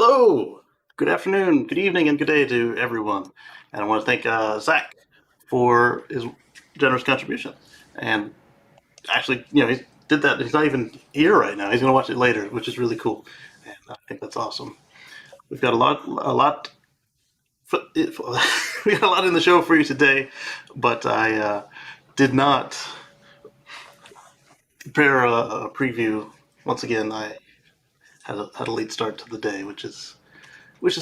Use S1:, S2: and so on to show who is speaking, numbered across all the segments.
S1: Hello, good afternoon, good evening, and good day to everyone. And I want to thank Zach for his generous contribution. And actually, he did that. He's not even here right now. He's going to watch it later, which is really cool. And I think that's awesome. We've got a lot. We got a lot in the show for you today, but I did not prepare a preview. Once again, I had a late start to the day, which is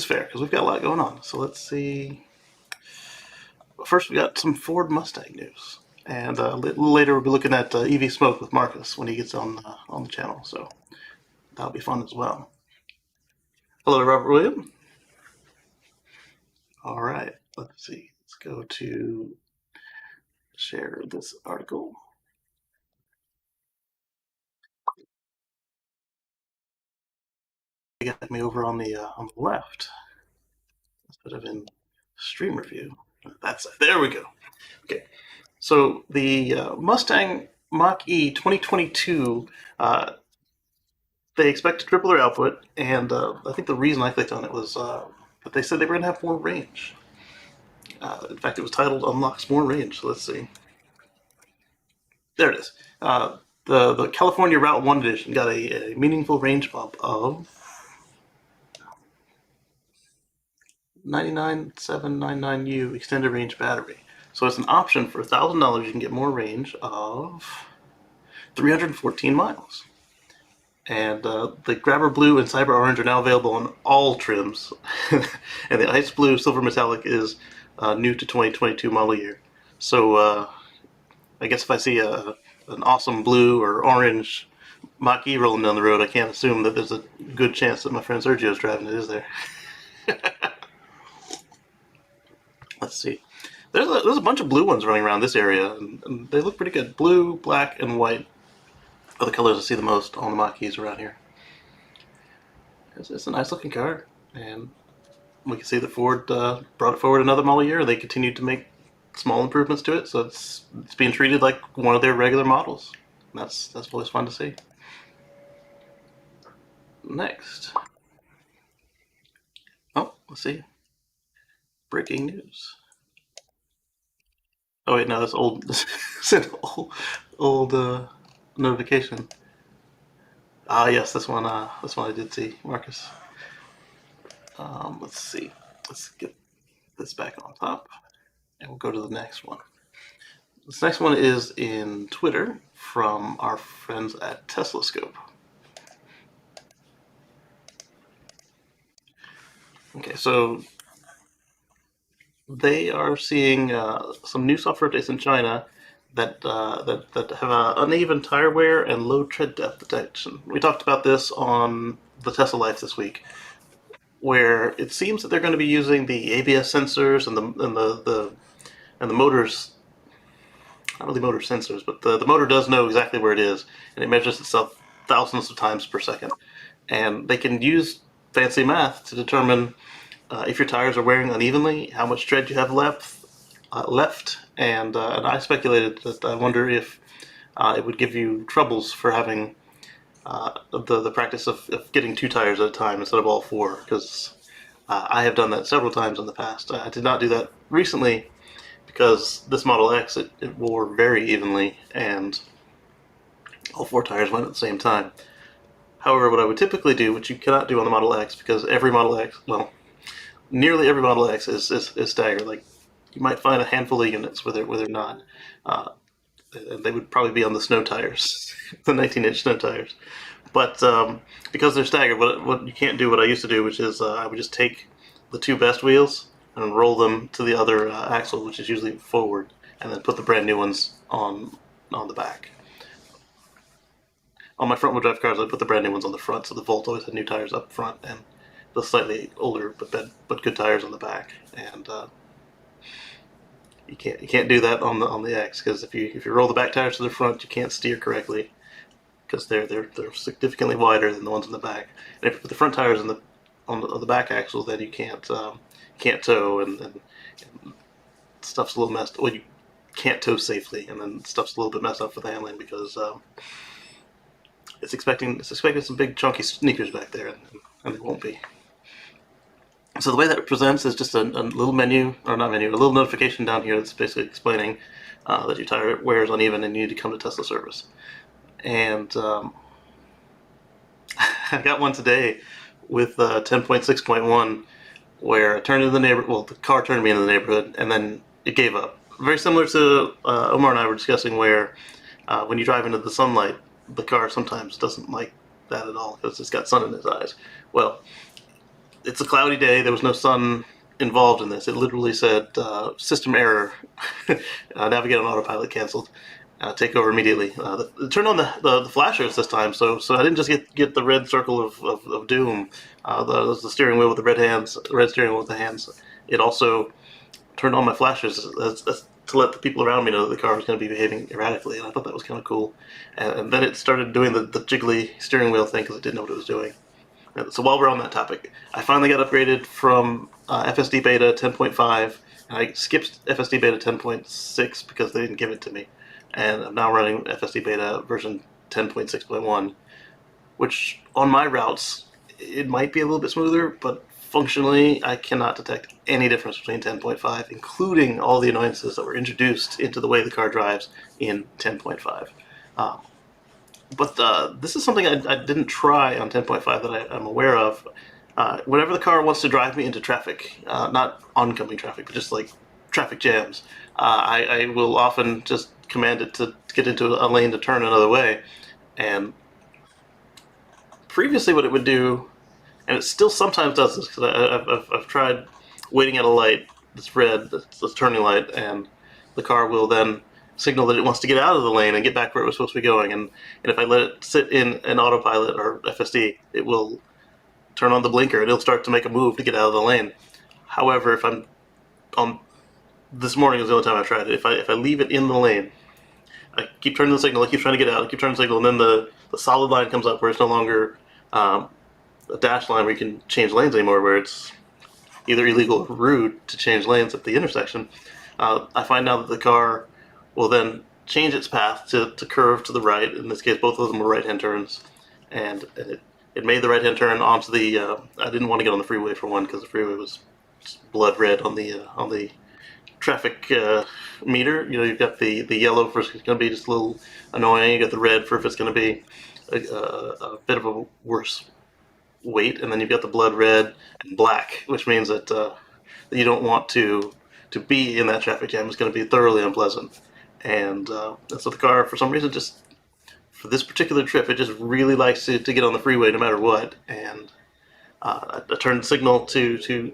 S1: fair because we've got a lot going on. So let's see. First, we got some Ford Mustang news, and a little later we'll be looking at EV Smoke with Marcus when he gets on the channel. So that'll be fun as well. Hello, Robert William. All right, let's see. Let's go to share this article. You got me over on the left instead of in stream review. There we go. Okay, so the Mustang Mach-E 2022. They expect to triple their output, and I think the reason I clicked on it was that they said they were going to have more range. In fact, it was titled "Unlocks More Range." So let's see. There it is. The California Route 1 edition got a meaningful range bump of 99799U extended range battery. So it's an option for $1,000. You can get more range of 314 miles. And the Grabber Blue and Cyber Orange are now available on all trims. And the Ice Blue Silver Metallic is new to 2022 model year. So I guess if I see an awesome blue or orange Mach-E rolling down the road, I can't assume that there's a good chance that my friend Sergio's driving it, is there? Let's see. There's a bunch of blue ones running around this area, and they look pretty good. Blue, black, and white are the colors I see the most on the Mach-E's around here. It's a nice looking car, and we can see that Ford brought it forward another model year. They continued to make small improvements to it, so it's being treated like one of their regular models. And that's always fun to see. Next. Oh, let's see. Breaking news. Oh wait, no, that's old. It's an old notification. Ah, yes, this one I did see, Marcus. Let's see. Let's get this back on top, and we'll go to the next one. This next one is in Twitter from our friends at Teslascope. Okay, so they are seeing some new software updates in China that have uneven tire wear and low tread depth detection. We talked about this on the Tesla Life this week, where it seems that they're going to be using the ABS sensors and the motors. Not really motor sensors, but the motor does know exactly where it is, and it measures itself thousands of times per second. And they can use fancy math to determine if your tires are wearing unevenly, how much tread you have left, and I speculated that I wonder if it would give you troubles for having the practice of getting 2 tires at a time instead of all 4, because I have done that several times in the past. I did not do that recently because this Model X, it wore very evenly, and all 4 tires went at the same time. However, what I would typically do, which you cannot do on the Model X, because every Model X, well, nearly every Model X is staggered. Like, you might find a handful of units where they're not. They would probably be on the snow tires, the 19-inch snow tires. But because they're staggered, what you can't do what I used to do, which is I would just take the two best wheels and roll them to the other axle, which is usually forward, and then put the brand new ones on the back. On my front wheel drive cars, I put the brand new ones on the front, so the Volt always had new tires up front and the slightly older but good tires on the back. And you can't do that on the X, because if you roll the back tires to the front, you can't steer correctly because they're significantly wider than the ones in the back. And if you put the front tires on the back axles, then you can't tow, and stuff's a little messed. Well, you can't tow safely, and then stuff's a little bit messed up for the handling because it's expecting some big chunky sneakers back there, and they won't be. So the way that it presents is just a little menu, or not menu, a little notification down here that's basically explaining that your tire wear is uneven and you need to come to Tesla service. And I got one today with 10.6.1 where I turned into the neighborhood. Well, the car turned me into the neighborhood, and then it gave up. Very similar to Omar and I were discussing, where when you drive into the sunlight, the car sometimes doesn't like that at all because it's got sun in its eyes. Well, it's a cloudy day. There was no sun involved in this. It literally said system error. Navigate on autopilot canceled. Take over immediately. It turned on the flashers this time, so I didn't just get the red circle of doom. The steering wheel with the red steering wheel with the hands. It also turned on my flashers to let the people around me know that the car was going to be behaving erratically, and I thought that was kind of cool. And then it started doing the jiggly steering wheel thing because it didn't know what it was doing. So while we're on that topic, I finally got upgraded from FSD Beta 10.5, and I skipped FSD Beta 10.6 because they didn't give it to me. And I'm now running FSD Beta version 10.6.1, which on my routes, it might be a little bit smoother, but functionally, I cannot detect any difference between 10.5, including all the annoyances that were introduced into the way the car drives in 10.5. But this is something I didn't try on 10.5 that I'm aware of. Whenever the car wants to drive me into traffic, not oncoming traffic, but just like traffic jams, I will often just command it to get into a lane to turn another way. And previously what it would do, and it still sometimes does this, because I've tried waiting at a light that's red, that's turning light, and the car will then signal that it wants to get out of the lane and get back where it was supposed to be going. And if I let it sit in an autopilot or FSD, it will turn on the blinker and it'll start to make a move to get out of the lane. However, if I'm on this morning is the only time I've tried it. If I leave it in the lane, I keep turning the signal, I keep trying to get out, I keep turning the signal, and then the solid line comes up where it's no longer a dash line where you can change lanes anymore, where it's either illegal or rude to change lanes at the intersection. I find now that the car will then change its path to curve to the right. In this case, both of them were right-hand turns, and it made the right-hand turn onto the. I didn't want to get on the freeway for one because the freeway was blood red on the traffic meter. You know, you've got the yellow for it's going to be just a little annoying. You got the red for if it's going to be a bit of a worse weight, and then you've got the blood red and black, which means that you don't want to be in that traffic jam. It's going to be thoroughly unpleasant. And so the car, for some reason, just for this particular trip, it just really likes to get on the freeway no matter what. And I turned the signal to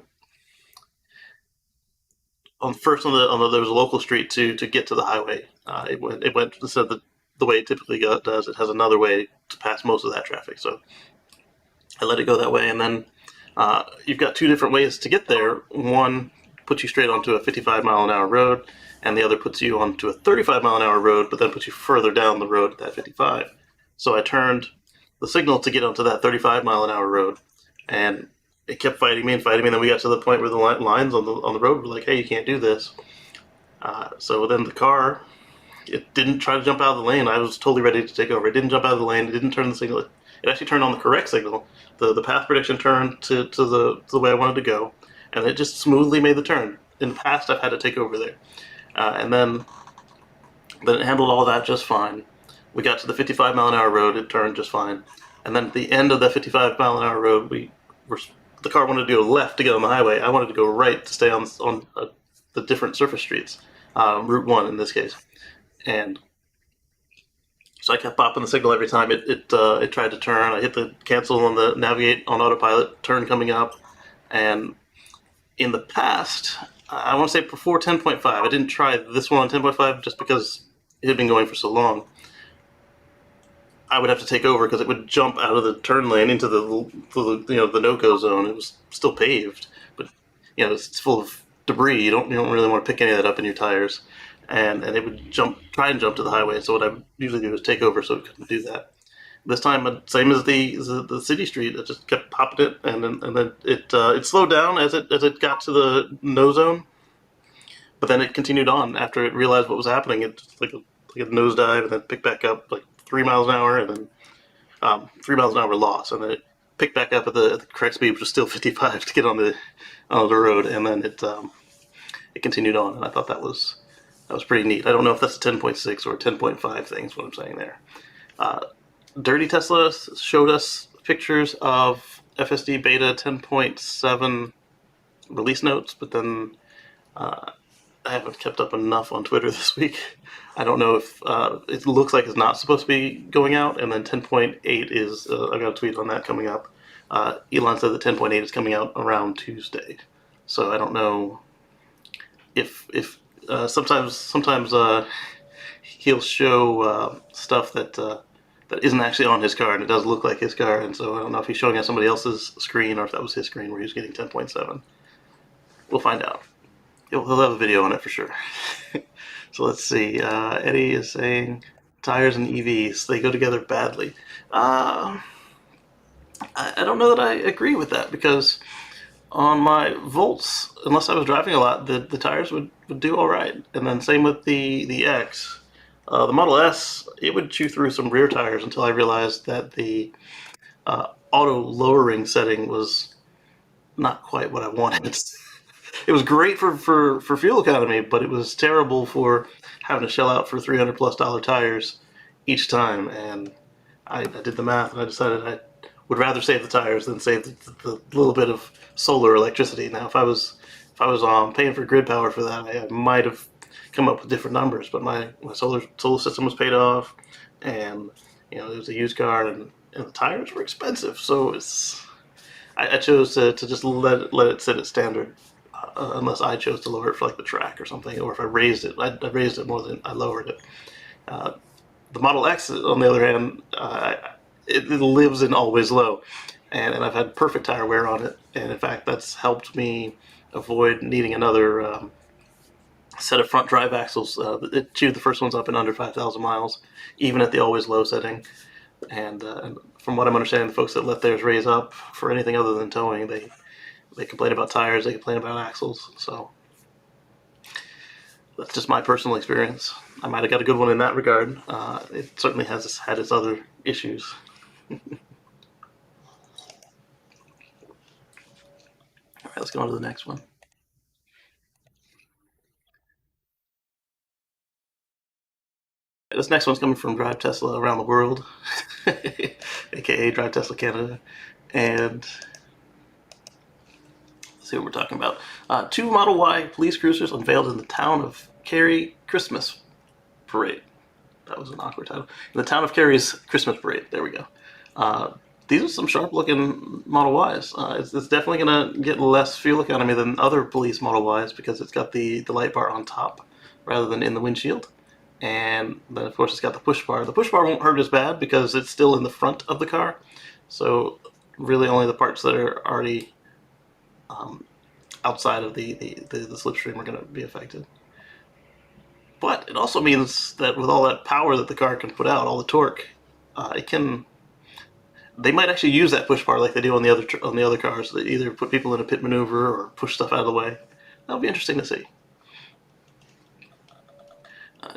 S1: on first on the there was a local street to get to the highway. It went instead of the way it typically does. It has another way to pass most of that traffic. So I let it go that way, and then you've got two different ways to get there. One puts you straight onto a 55-mile-an-hour road, and the other puts you onto a 35-mile-an-hour road, but then puts you further down the road at that 55. So I turned the signal to get onto that 35-mile-an-hour road, and it kept fighting me, and then we got to the point where the lines on the road were like, hey, you can't do this. So then the car, it didn't try to jump out of the lane. I was totally ready to take over. It didn't jump out of the lane. It didn't turn the signal. It actually turned on the correct signal. The path prediction turned to the way I wanted to go, and it just smoothly made the turn. In the past, I've had to take over there. And then it handled all that just fine. We got to the 55-mile-an-hour road. It turned just fine. And then at the end of that 55-mile-an-hour road, the car wanted to go left to get on the highway. I wanted to go right to stay on the different surface streets, Route 1 in this case. And So I kept popping the signal every time it tried to turn. I hit the cancel on the navigate on autopilot, turn coming up, and in the past, I want to say before 10.5, I didn't try this one on 10.5 just because it had been going for so long. I would have to take over because it would jump out of the turn lane into the no-go zone. It was still paved, but it's full of debris. You don't really want to pick any of that up in your tires, and it would try and jump to the highway. So what I usually do is take over so it couldn't do that. This time, same as the city street, I just kept popping it, and then it slowed down as it got to the no zone, but then it continued on after it realized what was happening. It just like a nosedive and then picked back up like 3 miles an hour, and then 3 miles an hour loss, and then it picked back up at the correct speed, which was still 55 to get on the road, and then it continued on, and I thought that was pretty neat. I don't know if that's a 10.6 or a 10.5 thing. Is what I'm saying there. Dirty Tesla showed us pictures of FSD Beta 10.7 release notes, but then I haven't kept up enough on Twitter this week. I don't know if it looks like it's not supposed to be going out, and then 10.8 is. I got a tweet on that coming up. Elon said that 10.8 is coming out around Tuesday, so I don't know if sometimes he'll show stuff that isn't actually on his car, and it does look like his car, and so I don't know if he's showing on somebody else's screen or if that was his screen where he was getting 10.7. We'll find out. He'll have a video on it for sure. So let's see. Eddie is saying tires and EVs, they go together badly. I don't know that I agree with that, because on my Volts, unless I was driving a lot, the tires would do all right. And then same with the X. The Model S, it would chew through some rear tires until I realized that the auto lowering setting was not quite what I wanted. It was great for fuel economy, but it was terrible for having to shell out for $300+ tires each time. And I did the math, and I decided I would rather save the tires than save the little bit of solar electricity. Now, if I was paying for grid power for that, I might have come up with different numbers. But my solar system was paid off, and it was a used car, and the tires were expensive. So I chose to just let it sit at standard. Unless I chose to lower it for like the track or something, or if I raised it. I raised it more than I lowered it. The Model X, on the other hand, it lives in always low, and I've had perfect tire wear on it, and in fact that's helped me avoid needing another set of front drive axles. It chewed the first ones up in under 5,000 miles, even at the always low setting. And from what I'm understanding, the folks that let theirs raise up for anything other than towing, they complain about tires, they complain about axles. So that's just my personal experience. I might have got a good one in that regard. It certainly has had its other issues. All right, let's go on to the next one. This next one's coming from Drive Tesla Around the World, aka Drive Tesla Canada, and let's see what we're talking about. 2 Model Y police cruisers unveiled in the town of Cary Christmas Parade. That was an awkward title. In the town of Cary's Christmas Parade. There we go. These are some sharp-looking Model Ys. It's definitely going to get less fuel economy than other police Model Ys because it's got the light bar on top rather than in the windshield. And then, of course, it's got the push bar. The push bar won't hurt as bad because it's still in the front of the car. So really only the parts that are already outside of the slipstream are going to be affected. But it also means that with all that power that the car can put out, all the torque, they might actually use that push bar like they do on the other cars. They either put people in a pit maneuver or push stuff out of the way. That'll be interesting to see.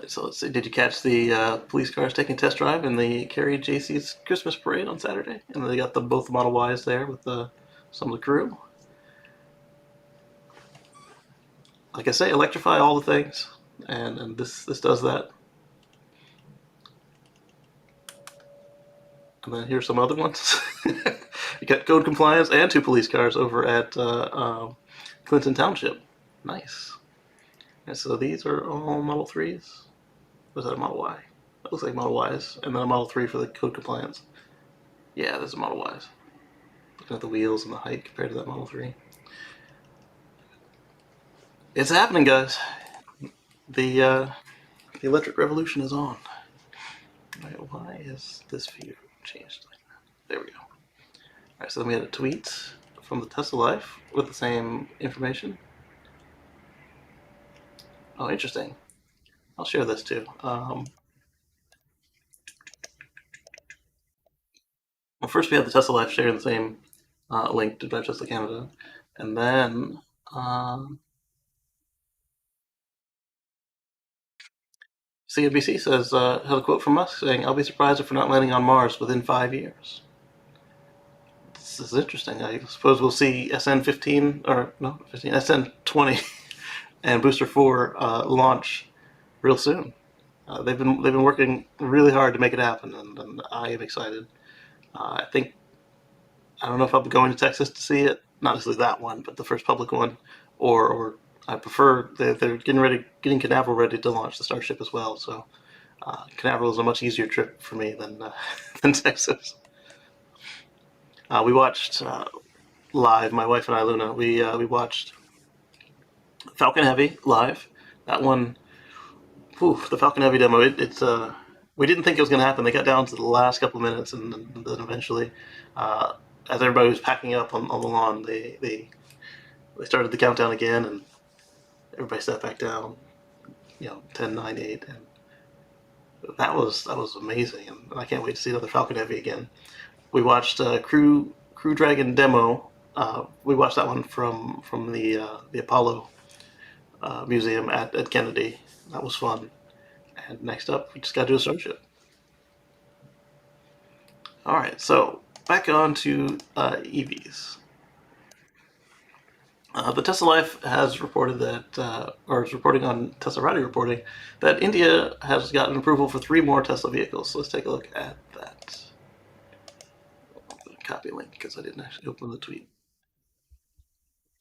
S1: So let's see. Did you catch the police cars taking test drive in the Cary JC's Christmas Parade on Saturday? And they got both the Model Ys there with some of the crew. Like I say, electrify all the things, and this does that. And then here's some other ones. You got code compliance and 2 police cars over at Clinton Township. Nice. And so these are all Model 3s. Was that a Model Y? That looks like Model Ys, and then a Model 3 for the code compliance. Yeah, there's a Model Ys. Looking at the wheels and the height compared to that Model 3. It's happening, guys. The the electric revolution is on. Right, why is this view changed like that? There we go. Alright, so then we had a tweet from the Tesla Life with the same information. Oh, interesting. I'll share this too. Well, first we had the Tesla Life sharing the same link to Drive Tesla Canada, and then CNBC says had a quote from Musk saying, "I'll be surprised if we're not landing on Mars within 5 years." This is interesting. I suppose we'll see SN15 or no 15 SN20 and Booster 4 launch real soon. They've been working really hard to make it happen, and I am excited. I think I don't know if I'll be going to Texas to see it. Not necessarily that one, but the first public one, or I prefer they're getting Canaveral ready to launch the Starship as well. So Canaveral is a much easier trip for me than than Texas. We watched live. My wife and I, Luna, we watched Falcon Heavy live. That one, whew, the Falcon Heavy demo. It's we didn't think it was going to happen. They got down to the last couple of minutes, and then eventually, uh, as everybody was packing up on the lawn, they started the countdown again, and everybody sat back down. 10, 9, 8, and that was amazing, and I can't wait to see another Falcon Heavy again. We watched Crew Dragon demo. We watched that one from the Apollo museum at Kennedy. That was fun. And next up, we just got to do a Starship. All right, so back on to EVs. The Tesla Life has reported that, or is reporting on Teslarati reporting that India has gotten approval for 3 more Tesla vehicles. So let's take a look at that. Copy link because I didn't actually open the tweet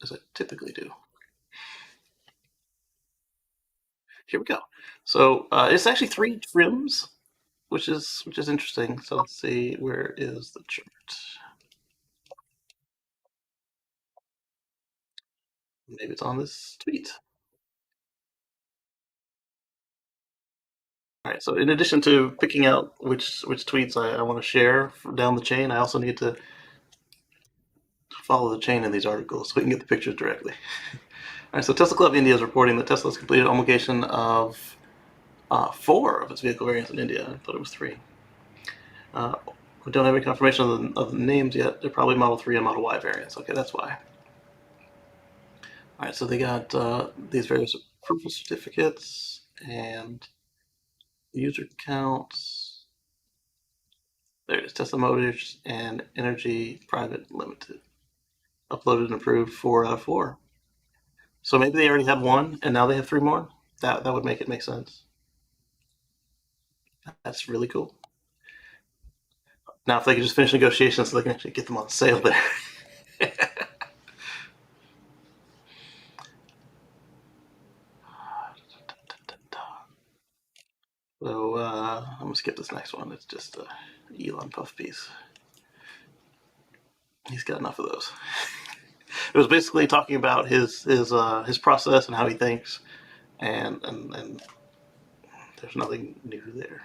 S1: as I typically do. Here we go. So it's actually 3 trims, which is interesting. So let's see, where is the chart? Maybe it's on this tweet. All right. So in addition to picking out which tweets I want to share down the chain, I also need to follow the chain in these articles so we can get the pictures directly. All right. So Tesla Club India is reporting that Tesla has completed homologation of 4 of its vehicle variants in India. I thought it was 3. We don't have any confirmation of the names yet. They're probably Model 3 and Model Y variants. Okay, that's why. All right, so they got these various approval certificates and user counts. There it is, Tesla Motors and Energy Private Limited. Uploaded and approved 4 out of 4. So maybe they already had 1 and now they have 3 more. That would make it make sense. That's really cool. Now, if they could just finish negotiations so they can actually get them on sale there. So I'm gonna skip this next one. It's just a Elon puff piece. He's got enough of those. It was basically talking about his process and how he thinks, and there's nothing new there.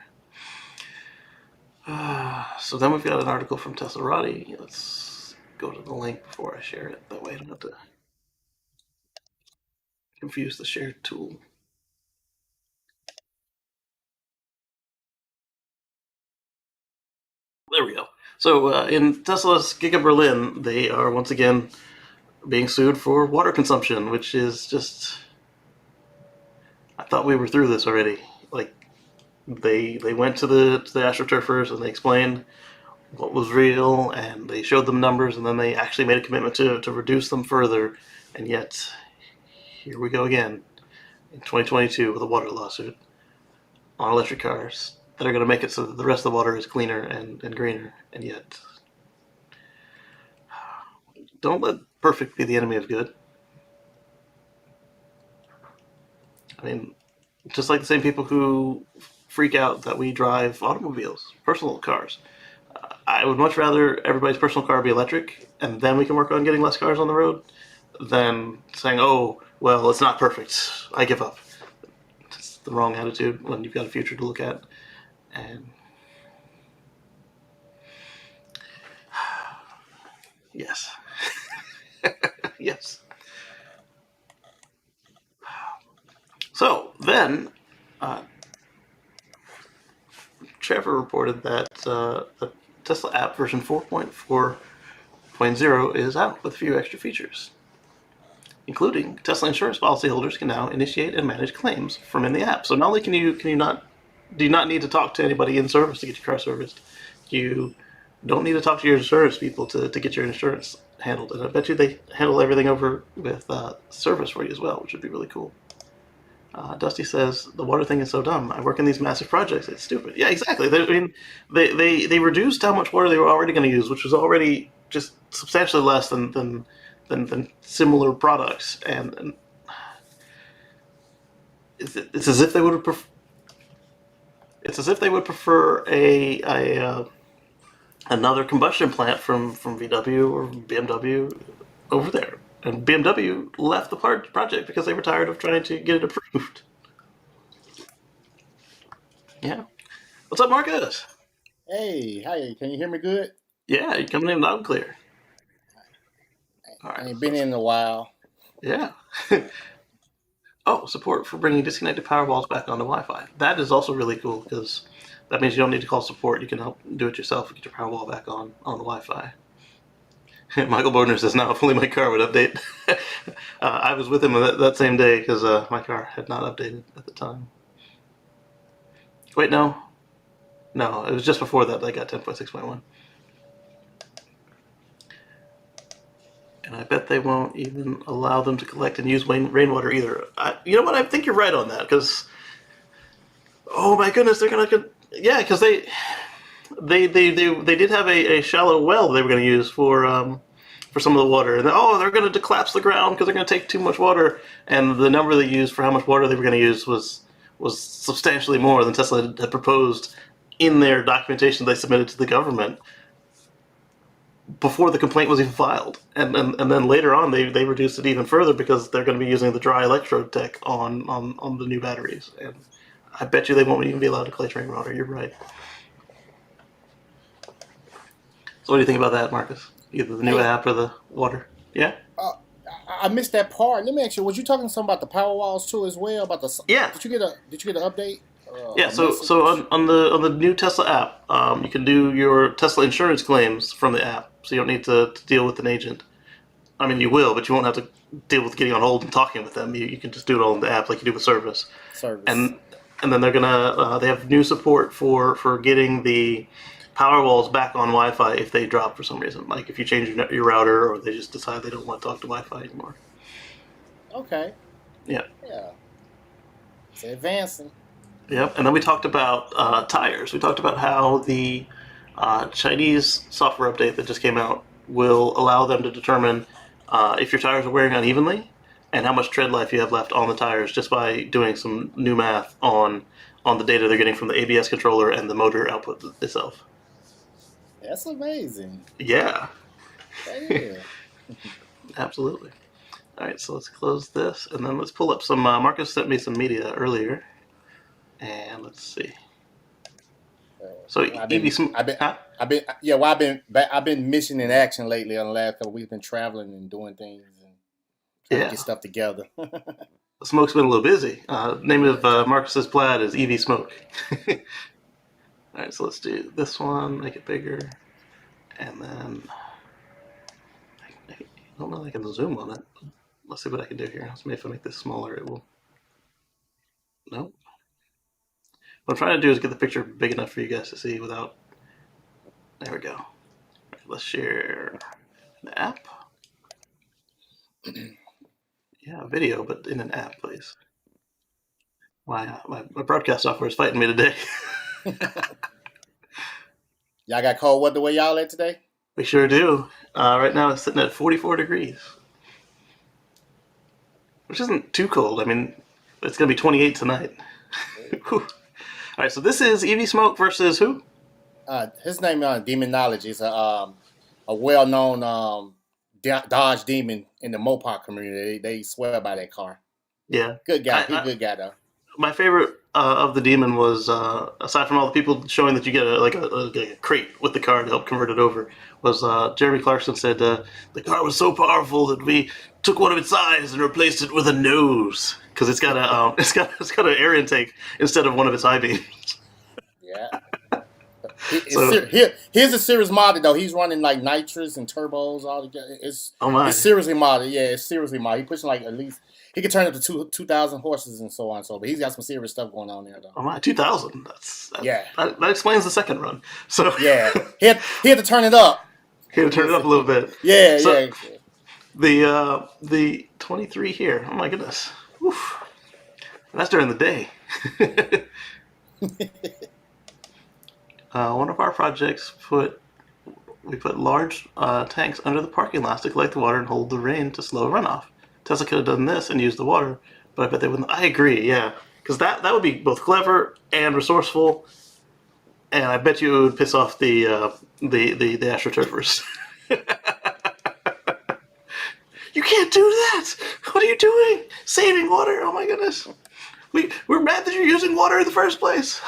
S1: So then we've got an article from Teslarati. Let's go to the link before I share it. That way I don't have to confuse the share tool. There we go. So in Tesla's Giga Berlin, they are once again being sued for water consumption, which is just. I thought we were through this already. Like they went to the astroturfers and they explained what was real and they showed them numbers and then they actually made a commitment to reduce them further, and yet here we go again in 2022 with a water lawsuit on electric cars that are going to make it so that the rest of the water is cleaner and greener, and yet don't let perfect be the enemy of good. I mean, just like the same people who freak out that we drive automobiles, personal cars. I would much rather everybody's personal car be electric, and then we can work on getting less cars on the road, than saying, "Oh, well, it's not perfect. I give up." It's the wrong attitude when you've got a future to look at. And yes, yes. So then, uh, Trevor reported that the Tesla app version 4.4.0 is out with a few extra features, including Tesla insurance policyholders can now initiate and manage claims from in the app. So not only can you not do you not need to talk to anybody in service to get your car serviced, you don't need to talk to your insurance people to get your insurance handled. And I bet you they handle everything over with service for you as well, which would be really cool. Dusty says the water thing is so dumb. I work in these massive projects. It's stupid. Yeah, exactly. They reduced how much water they were already going to use, which was already just substantially less than similar products, and it's as if they would prefer. It's as if they would prefer a another combustion plant from VW or BMW over there. And BMW left the project because they were tired of trying to get it approved. Yeah. What's up, Marcus?
S2: Hey, hi, can you hear me good?
S1: Yeah, you're coming in loud and clear. All
S2: I
S1: right.
S2: ain't been in a while.
S1: Yeah. Oh, support for bringing disconnected Powerballs back onto Wi-Fi. That is also really cool because that means you don't need to call support. You can help do it yourself and get your Powerball back on the Wi-Fi. Michael Bodner says, now if only my car would update. I was with him that same day because my car had not updated at the time. Wait, no. No, it was just before that I got 10.6.1. And I bet they won't even allow them to collect and use rainwater either. You know what? I think you're right on that because, oh my goodness, they're gonna, yeah, because they did have a shallow well they were going to use for some of the water, and they're going to collapse the ground because they're going to take too much water, and the number they used for how much water they were going to use was substantially more than Tesla had proposed in their documentation they submitted to the government before the complaint was even filed, and then later on they reduced it even further because they're going to be using the dry electrode tech on the new batteries, and I bet you they won't even be allowed to collect rainwater. You're right. So what do you think about that, Marcus? Either the new
S2: Hey,
S1: app or the water? Yeah,
S2: uh, I missed that part. Let me ask you, was you talking something about the power walls too as well? About the
S1: yeah,
S2: did you get an update
S1: yeah.
S2: a
S1: So
S2: message?
S1: on the new Tesla app, you can do your Tesla insurance claims from the app, so you don't need to deal with an agent. I mean, you will, but you won't have to deal with getting on hold and talking with them. You can just do it all in the app like you do with service.
S2: Service.
S1: And then they have new support for getting the power walls back on Wi-Fi if they drop for some reason. Like if you change your router or they just decide they don't want to talk to Wi-Fi anymore.
S2: Okay.
S1: Yeah.
S2: Yeah. It's advancing.
S1: Yep. And then we talked about tires. We talked about how the Chinese software update that just came out will allow them to determine if your tires are wearing unevenly and how much tread life you have left on the tires just by doing some new math on the data they're getting from the ABS controller and the motor output itself.
S2: That's amazing.
S1: Yeah,
S2: That is.
S1: absolutely. All right, so let's close this and then let's pull up some. Marcus sent me some media earlier, and let's see. So
S2: Well,
S1: EV, huh?
S2: I've been missing in action lately. On the last couple of weeks, been traveling and doing things and trying to
S1: Yeah,
S2: get stuff together.
S1: Smoke's been a little busy. Name of Marcus's plaid is EV Smoke. All right, so let's do this one, make it bigger, and then I don't know if I can zoom on it. Let's see what I can do here. Let's maybe if I make this smaller, it will. No. What I'm trying to do is get the picture big enough for you guys to see without. There we go. Right, let's share the app. Yeah, video, but in an app, please. My broadcast software is fighting me today.
S2: Y'all got cold weather where y'all at today?
S1: We sure do. Right now it's sitting at 44 degrees, which isn't too cold. I mean, it's going to be 28 tonight. All right, so this is EV Smoke versus who?
S2: His name Demonology. Is a well-known Dodge Demon in the Mopar community. They swear by that car.
S1: Yeah,
S2: Good guy. He a
S1: I
S2: good guy though.
S1: my favorite of the demon was aside from all the people showing that you get a crate with the car to help convert it over was Jeremy Clarkson said the car was so powerful that we took one of its eyes and replaced it with a nose because it's got an air intake instead of one of its eye beams.
S2: Yeah.
S1: So
S2: Here's a serious model though. He's running like nitrous and turbos all together.
S1: oh my
S2: It's seriously modded. Yeah, it's seriously modded. He pushing like at least he could turn up to 2,000 horses and so on. So, but he's got some serious stuff going on there though.
S1: oh my 2000
S2: Yeah,
S1: that explains the second run. So
S2: yeah. He had to turn it up.
S1: he had to turn it up a little bit.
S2: Yeah,
S1: So
S2: yeah.
S1: the 23 here. Oh my goodness. Oof. That's during the day. One of our projects we put large tanks under the parking lots to collect the water and hold the rain to slow runoff. Tesla could have done this and used the water, but I bet they wouldn't. I agree, yeah, because that would be both clever and resourceful, and I bet you it would piss off the astroturfers. You can't do that. What are you doing? Saving water? Oh my goodness. We're mad that you're using water in the first place.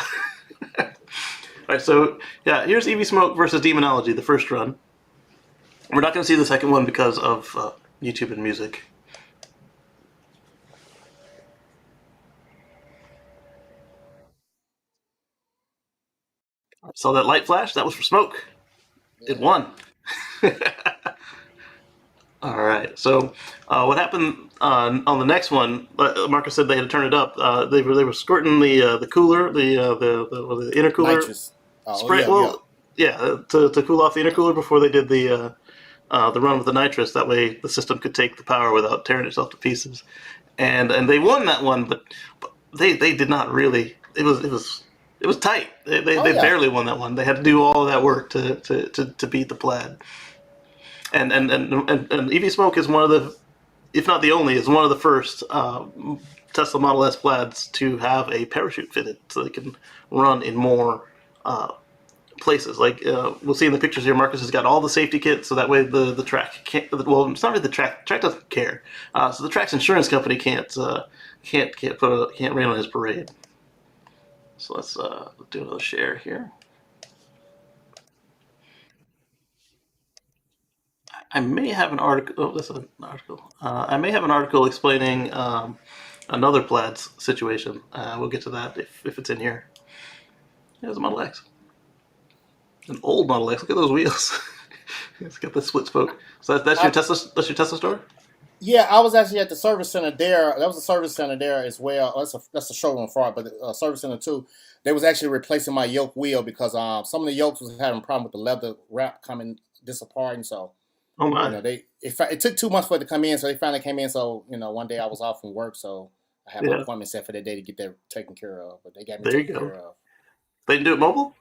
S1: All right, so yeah, here's EV Smoke versus Demonology, the first run. We're not going to see the second one because of YouTube and music. Saw that light flash? That was for Smoke. It
S2: Yeah.
S1: won. All right. So, what happened on the next one? Marcus said they had to turn it up. They were squirting the cooler, the intercooler
S2: Nitrous. Oh
S1: spray.
S2: yeah, yeah.
S1: Well, yeah, to cool off the intercooler before they did the run with the nitrous. That way, the system could take the power without tearing itself to pieces. And they won that one, but they did not really. It was tight.
S2: Oh
S1: They
S2: yeah.
S1: barely won that one. They had to do all of that work to beat the plaid. And EV Smoke is one of the, if not the only, is one of the first Tesla Model S plaids to have a parachute fitted, so they can run in more places. Like we'll see in the pictures here, Marcus has got all the safety kits, so that way the track can't. Well, it's not really the track. Track doesn't care. So the track's insurance company can't rain on his parade. So let's do another share here. I may have an article. Oh, this is an article. I may have an article explaining another plaid's situation. We'll get to that if it's in here. Here's a Model X, an old Model X. Look at those wheels. It's got the split spoke. So that's your
S2: I,
S1: Tesla. That's your Tesla store.
S2: yeah, I was actually at the service center there. That was a service center there as well. That's a showroom for it, but the service center too. They was actually replacing my yoke wheel because some of the yokes was having a problem with the leather wrap coming disappearing. So
S1: Oh my.
S2: it took 2 months for it to come in. So they finally came in. So one day I was off from work, so I have an
S1: Yeah.
S2: appointment set for that day to get that taken care of. But they got me
S1: There you
S2: taken
S1: go.
S2: care of.
S1: They didn't do it mobile.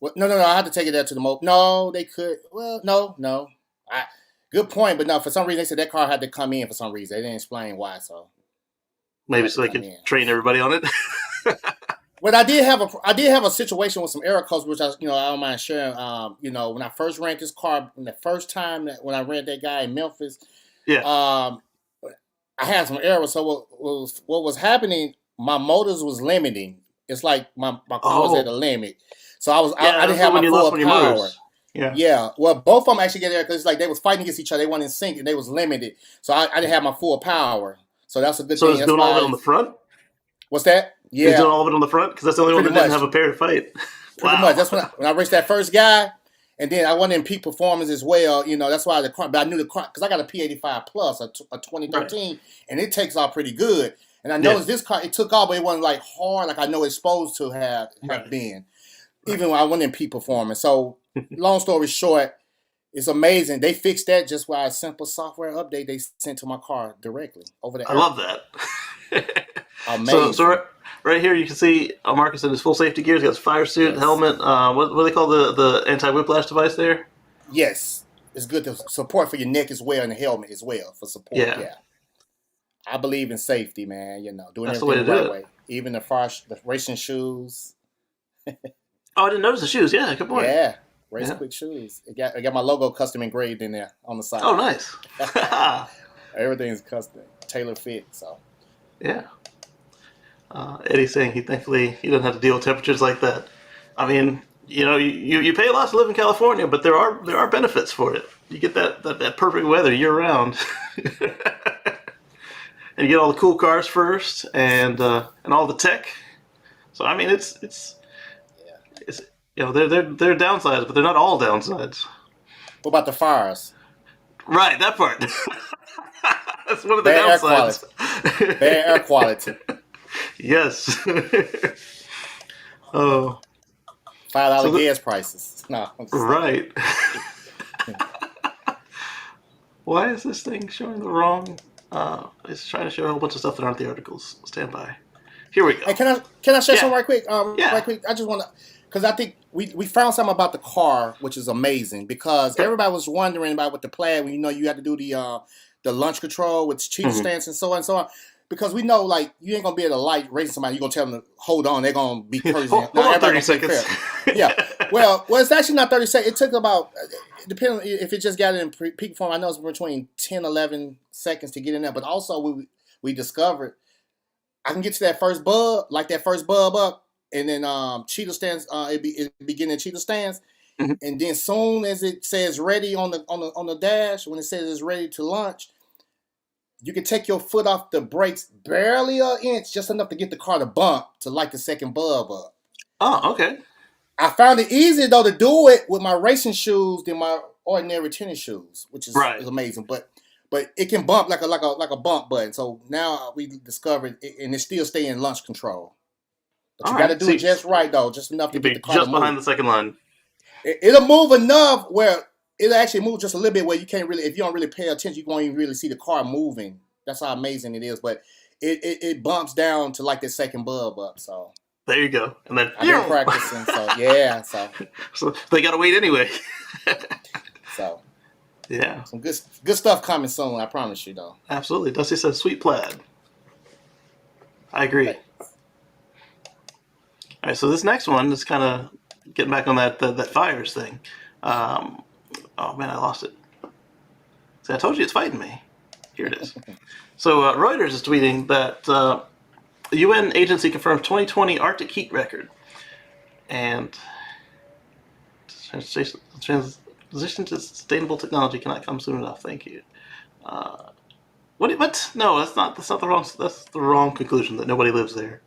S2: Well, no. I had to take it there to the mo. No, they could. Well, no. Good point, but no. For some reason, they said that car had to come in. For some reason, they didn't explain why. So it
S1: Maybe
S2: had to
S1: so they
S2: come
S1: could
S2: in.
S1: train everybody on it.
S2: But I did have a situation with some error codes, which I don't mind sharing. When I first rented this car, the first time when I rented that guy in Memphis,
S1: Yeah.
S2: um, I had some errors. So what was happening? My motors was limiting. It's like my car was at a
S1: Oh.
S2: limit, so I
S1: Yeah.
S2: didn't
S1: That's
S2: have
S1: when
S2: my
S1: you lost
S2: full
S1: one of your
S2: power.
S1: motors. Yeah.
S2: Yeah, well, both of them actually get there because it's like they was fighting against each other. They weren't in sync and they was limited, so I didn't have my full power. So that's a good
S1: So
S2: thing.
S1: it's
S2: That's
S1: doing all of it
S2: why.
S1: on the front.
S2: What's that?
S1: He's doing
S2: Yeah,
S1: all of it on the front because that's the only one
S2: pretty
S1: that didn't
S2: much.
S1: have a pair to fight.
S2: Pretty much.
S1: Wow.
S2: That's when I raced that first guy, and then I went in peak performance as well. That's why the car. But I knew the car because I got a P85 Plus, a
S1: Right.
S2: 2013, and it takes off pretty good. And I
S1: Yeah.
S2: noticed this car, it took off, but it wasn't like hard like I know it's supposed to have
S1: Right.
S2: been.
S1: Right.
S2: Even when I went in peak performance. So, long story short, it's amazing. They fixed that just by a simple software update they sent to my car directly over the
S1: I
S2: air.
S1: love that. So
S2: Amazing.
S1: right here you can see Marcus in his full safety gear. He's got his fire suit,
S2: Yes.
S1: helmet. What do they call the anti whiplash device there?
S2: Yes. It's good to support for your neck as well and the helmet as well for support.
S1: Yeah,
S2: Yeah. I believe in safety, man. Doing
S1: that's the way
S2: everything
S1: to
S2: the
S1: do
S2: right
S1: it.
S2: way. Even the racing shoes.
S1: Oh, I didn't notice the shoes. Yeah, good point.
S2: Yeah, race
S1: Yeah.
S2: quick shoes. I got my logo custom engraved in there on the
S1: Oh,
S2: side.
S1: nice.
S2: Everything's custom, tailor fit. So
S1: Yeah. Eddie's saying he doesn't have to deal with temperatures like that. I mean, you pay a lot to live in California, but there are benefits for it. You get that perfect weather year round, and you get all the cool cars first, and all the tech. So I mean,
S2: yeah.
S1: it's they're downsides, but they're not all downsides.
S2: What about the fires?
S1: Right, that part. That's one of the
S2: Bad air
S1: downsides.
S2: quality. Bad air quality.
S1: Yes. Oh,
S2: $5
S1: so
S2: gas prices. No, I'm just saying.
S1: right. Why is this thing showing the wrong? It's trying to show a whole bunch of stuff that aren't the articles. Stand by. Here we
S2: Hey,
S1: go.
S2: can I share
S1: Yeah,
S2: something right quick? Right
S1: yeah.
S2: quick. I just want to, because I think we found something about the car, which is amazing. Because
S1: Okay.
S2: everybody was wondering about with the Plaid, when you had to do the launch control with cheater
S1: Hmm.
S2: stance and so on and so on. Because we know, like, you ain't gonna be able to light race somebody. You're gonna tell them to hold on. They're gonna be crazy.
S1: Hold,
S2: Now
S1: hold on
S2: everybody
S1: 30
S2: gonna think
S1: seconds.
S2: fair. Yeah. Well, it's actually not 30 seconds. It took about, depending if it just got it in peak form. I know it's between 10, 11 seconds to get in there. But also we discovered I can get to that first bub, like that first bub up, and then cheetah stands. It beginning cheetah stands,
S1: Mhm.
S2: and then soon as it says ready on the dash, when it says it's ready to launch, you can take your foot off the brakes barely an inch, just enough to get the car to bump to light the second bub up.
S1: Oh, okay.
S2: I found it easier though to do it with my racing shoes than my ordinary tennis shoes, which is
S1: Right.
S2: amazing. But it can bump like a bump button. So now we discovered, and it still stay in launch control. But
S1: All
S2: you got to
S1: right.
S2: do it
S1: See,
S2: just right though, just enough to
S1: you'll
S2: get the
S1: be
S2: car to
S1: just
S2: move.
S1: behind the second line.
S2: It'll move enough where it'll actually move just a little bit where you can't really, if you don't really pay attention, you won't even really see the car moving. That's how amazing it is. But it bumps down to like the second bulb up. So
S1: There you go. And then,
S2: I've been practicing. So yeah,
S1: so they got to wait anyway.
S2: so
S1: Yeah,
S2: some good stuff coming soon. I promise you though.
S1: absolutely. Dusty says, sweet plaid. I agree.
S2: Hey,
S1: All right, so this next one is kind of getting back on that fires thing. Um, oh man, I lost it. See, I told you it's fighting me. Here it is. So Reuters is tweeting that the UN agency confirms 2020 Arctic heat record, and transition to sustainable technology cannot come soon enough. Thank you. Uh, what? No, that's not. That's not the wrong. That's the wrong conclusion. That nobody lives there.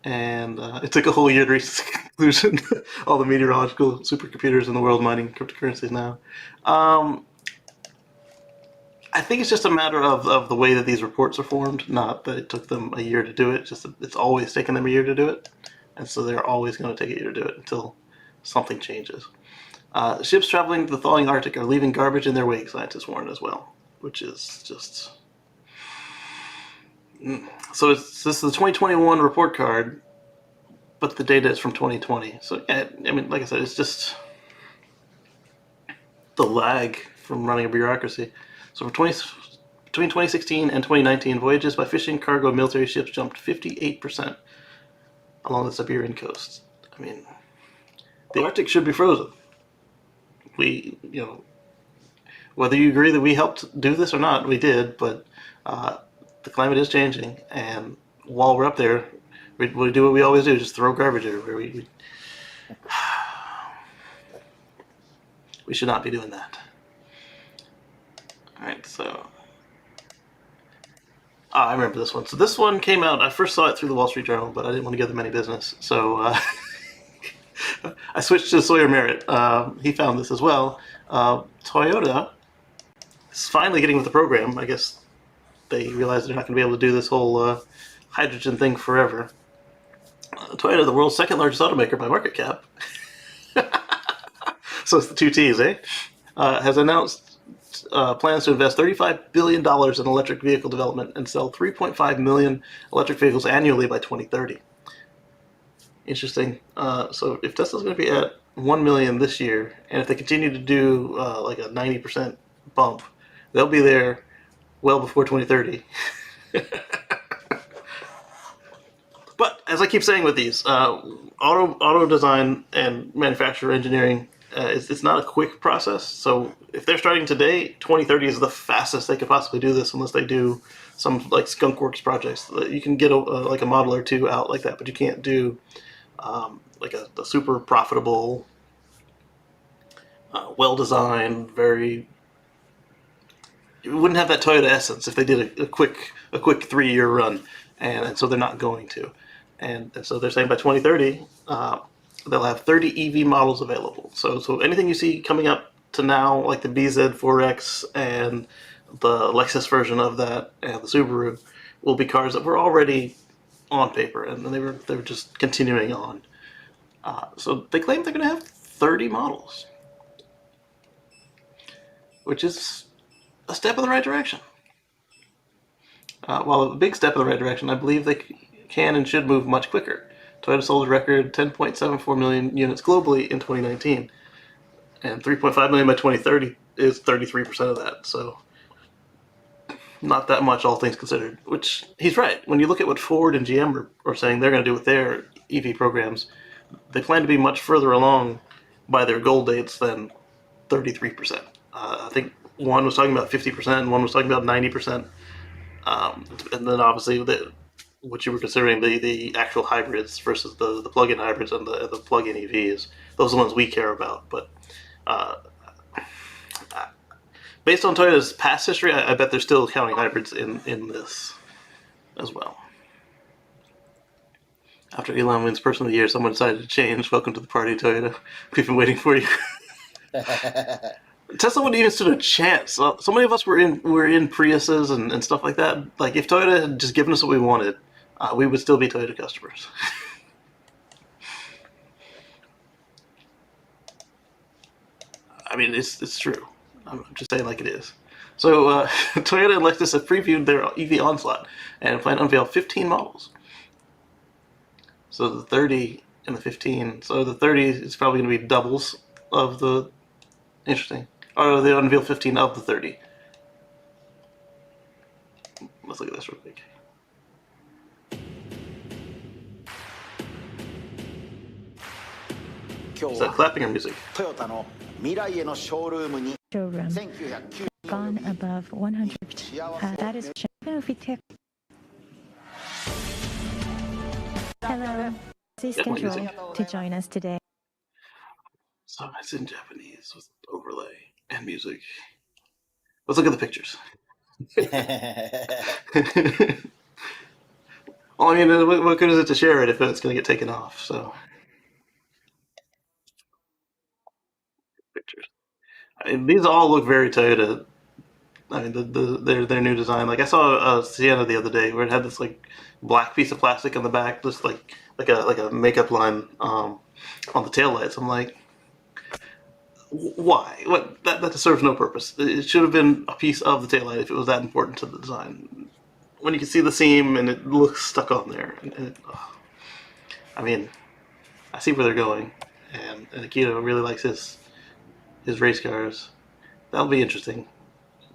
S1: And it took a whole year to reach the conclusion. All the meteorological supercomputers in the world mining cryptocurrencies now. Um, I think it's just a matter of the way that these reports are formed, not that it took them a year to do it. Just that it's always taken them a year to do it, and so they're always going to take a year to do it until something changes. Ships traveling to the thawing Arctic are leaving garbage in their wake, scientists warn as well, which is just. So this is the 2021 report card, but the data is from 2020. So yeah, I mean, like I said, it's just the lag from running a bureaucracy. So between 2016 and 2019, voyages by fishing, cargo, and military ships jumped 58% along the Siberian coast. I mean, the Arctic should be frozen. Whether you agree that we helped do this or not, we did, but the climate is changing, and while we're up there, we do what we always do, just throw garbage everywhere. We should not be doing that. All right, so I remember this one. So this one came out. I first saw it through the Wall Street Journal, but I didn't want to give them any business, so I switched to Sawyer Merritt. He found this as well. Toyota is finally getting with the program. I guess they realize they're not going to be able to do this whole hydrogen thing forever. Toyota, the world's second largest automaker by market cap, so it's the two T's, has announced plans to invest $35 billion in electric vehicle development and sell 3.5 million electric vehicles annually by 2030. Interesting. So if Tesla's going to be at 1 million this year, and if they continue to do like a 90% bump, they'll be there well before 2030. But as I keep saying with these, auto design and manufacturer engineering, it's not a quick process. So if they're starting today, 2030 is the fastest they could possibly do this, unless they do some like skunkworks projects. You can get like a model or two out like that, but you can't do like a super profitable, well-designed, very. You wouldn't have that Toyota essence if they did a quick 3-year run, and so they're not going to. And so they're saying by 2030, they'll have 30 EV models available. So anything you see coming up to now, like the BZ4X and the Lexus version of that and the Subaru, will be cars that were already on paper, and they were just continuing on. So they claim they're going to have 30 models, which is a step in the right direction. While a big step in the right direction, I believe they can and should move much quicker. Toyota sold a record 10.74 million units globally in 2019, and 3.5 million by 2030 is 33% of that. So not that much, all things considered. Which he's right. When you look at what Ford and GM are saying they're going to do with their EV programs, they plan to be much further along by their goal dates than 33%. I think one was talking about 50%, and one was talking about 90%. And then obviously what you were considering, the actual hybrids versus the plug-in hybrids and the plug-in EVs. Those are the ones we care about. But based on Toyota's past history, I bet they're still counting hybrids in this as well. After Elon wins Person of the Year, someone decided to change. Welcome to the party, Toyota. We've been waiting for you. Tesla wouldn't even stood a chance. So many of us were in Priuses and stuff like that. Like if Toyota had just given us what we wanted, we would still be Toyota customers. I mean, it's true. I'm just saying like it is. So Toyota and Lexus have previewed their EV onslaught and plan to unveil 15 models. So the 30 and the 15. So the 30 is probably going to be doubles of the. Interesting. Or they unveil 15 of the 30. Let's look at this real quick. Is that clapping or music?
S3: Showroom gone above 100. That is hello. Please schedule to join us today.
S1: So it's in Japanese with overlay and music. Let's look at the pictures. Well, I mean, what good is it to share it if it's going to get taken off? So pictures. I mean, these all look very Toyota. I mean, their new design. Like I saw a Sienna the other day where it had this like black piece of plastic on the back, just like a makeup line on the taillights. I'm like, why? What? That serves no purpose. It should have been a piece of the taillight if it was that important to the design. When you can see the seam and it looks stuck on there. I mean, I see where they're going, and Akito really likes his race cars. That'll be interesting.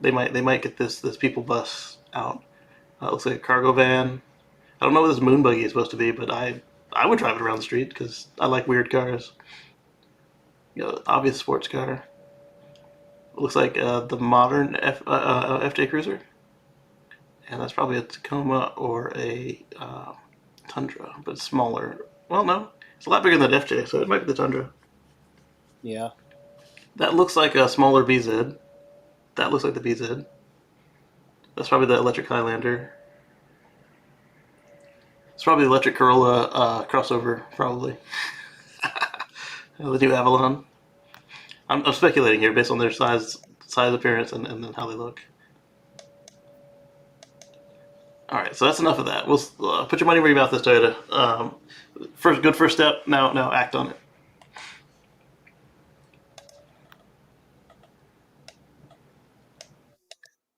S1: They might get this people bus out. Looks like a cargo van. I don't know what this moon buggy is supposed to be, but I would drive it around the street because I like weird cars. You know, obvious sports car. It looks like the modern FJ Cruiser, and that's probably a Tacoma or a Tundra, but smaller. Well, no, it's a lot bigger than the FJ, so it might be the Tundra.
S2: Yeah.
S1: That looks like a smaller BZ. That looks like the BZ. That's probably the electric Highlander. It's probably the electric Corolla crossover, probably. The new Avalon. I'm speculating here based on their size, appearance, and then how they look. All right, so that's enough of that. We'll put your money where your mouth is, Toyota. First step. Now act on it.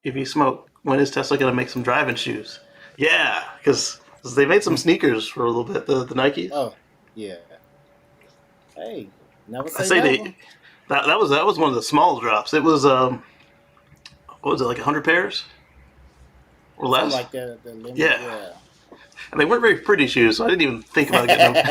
S1: If you smoke, when is Tesla going to make some driving shoes? Yeah, because they made some sneakers for a little bit. The Nikes.
S2: Oh, yeah. Hey, never say
S1: I say
S2: never.
S1: that was one of the small drops. It was what was it, like 100 pairs or less?
S2: Something like that. The limit,
S1: Yeah. And they weren't very pretty shoes, so I didn't even think about getting them.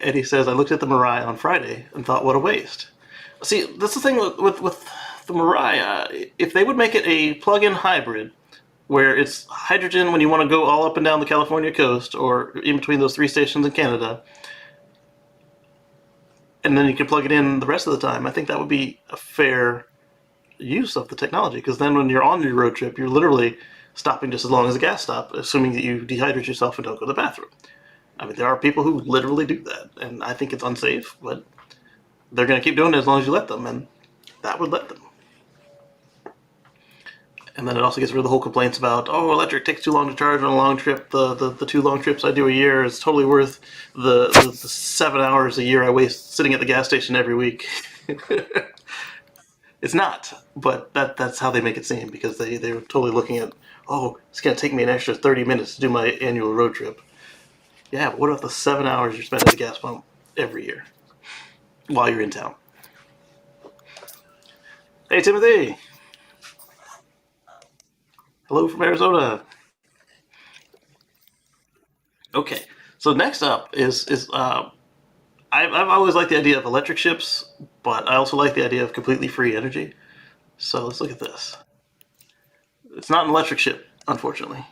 S1: Eddie says, I looked at the Mirai on Friday and thought, what a waste. See, that's the thing with the Mirai. If they would make it a plug-in hybrid, where it's hydrogen when you want to go all up and down the California coast or in between those 3 stations in Canada, and then you can plug it in the rest of the time, I think that would be a fair use of the technology, because then when you're on your road trip, you're literally stopping just as long as a gas stop, assuming that you dehydrate yourself and don't go to the bathroom. I mean, there are people who literally do that, and I think it's unsafe, but they're going to keep doing it as long as you let them, and that would let them. And then it also gets rid of the whole complaints about, oh, electric takes too long to charge on a long trip. The 2 long trips I do a year is totally worth the 7 hours a year I waste sitting at the gas station every week. It's not, but that's how they make it seem, because they're totally looking at, oh, it's going to take me an extra 30 minutes to do my annual road trip. Yeah, but what about the 7 hours you spend at the gas pump every year while you're in town? Hey, Timothy. Hello from Arizona. Okay, so next up is I've always liked the idea of electric ships, but I also like the idea of completely free energy. So let's look at this. It's not an electric ship, unfortunately,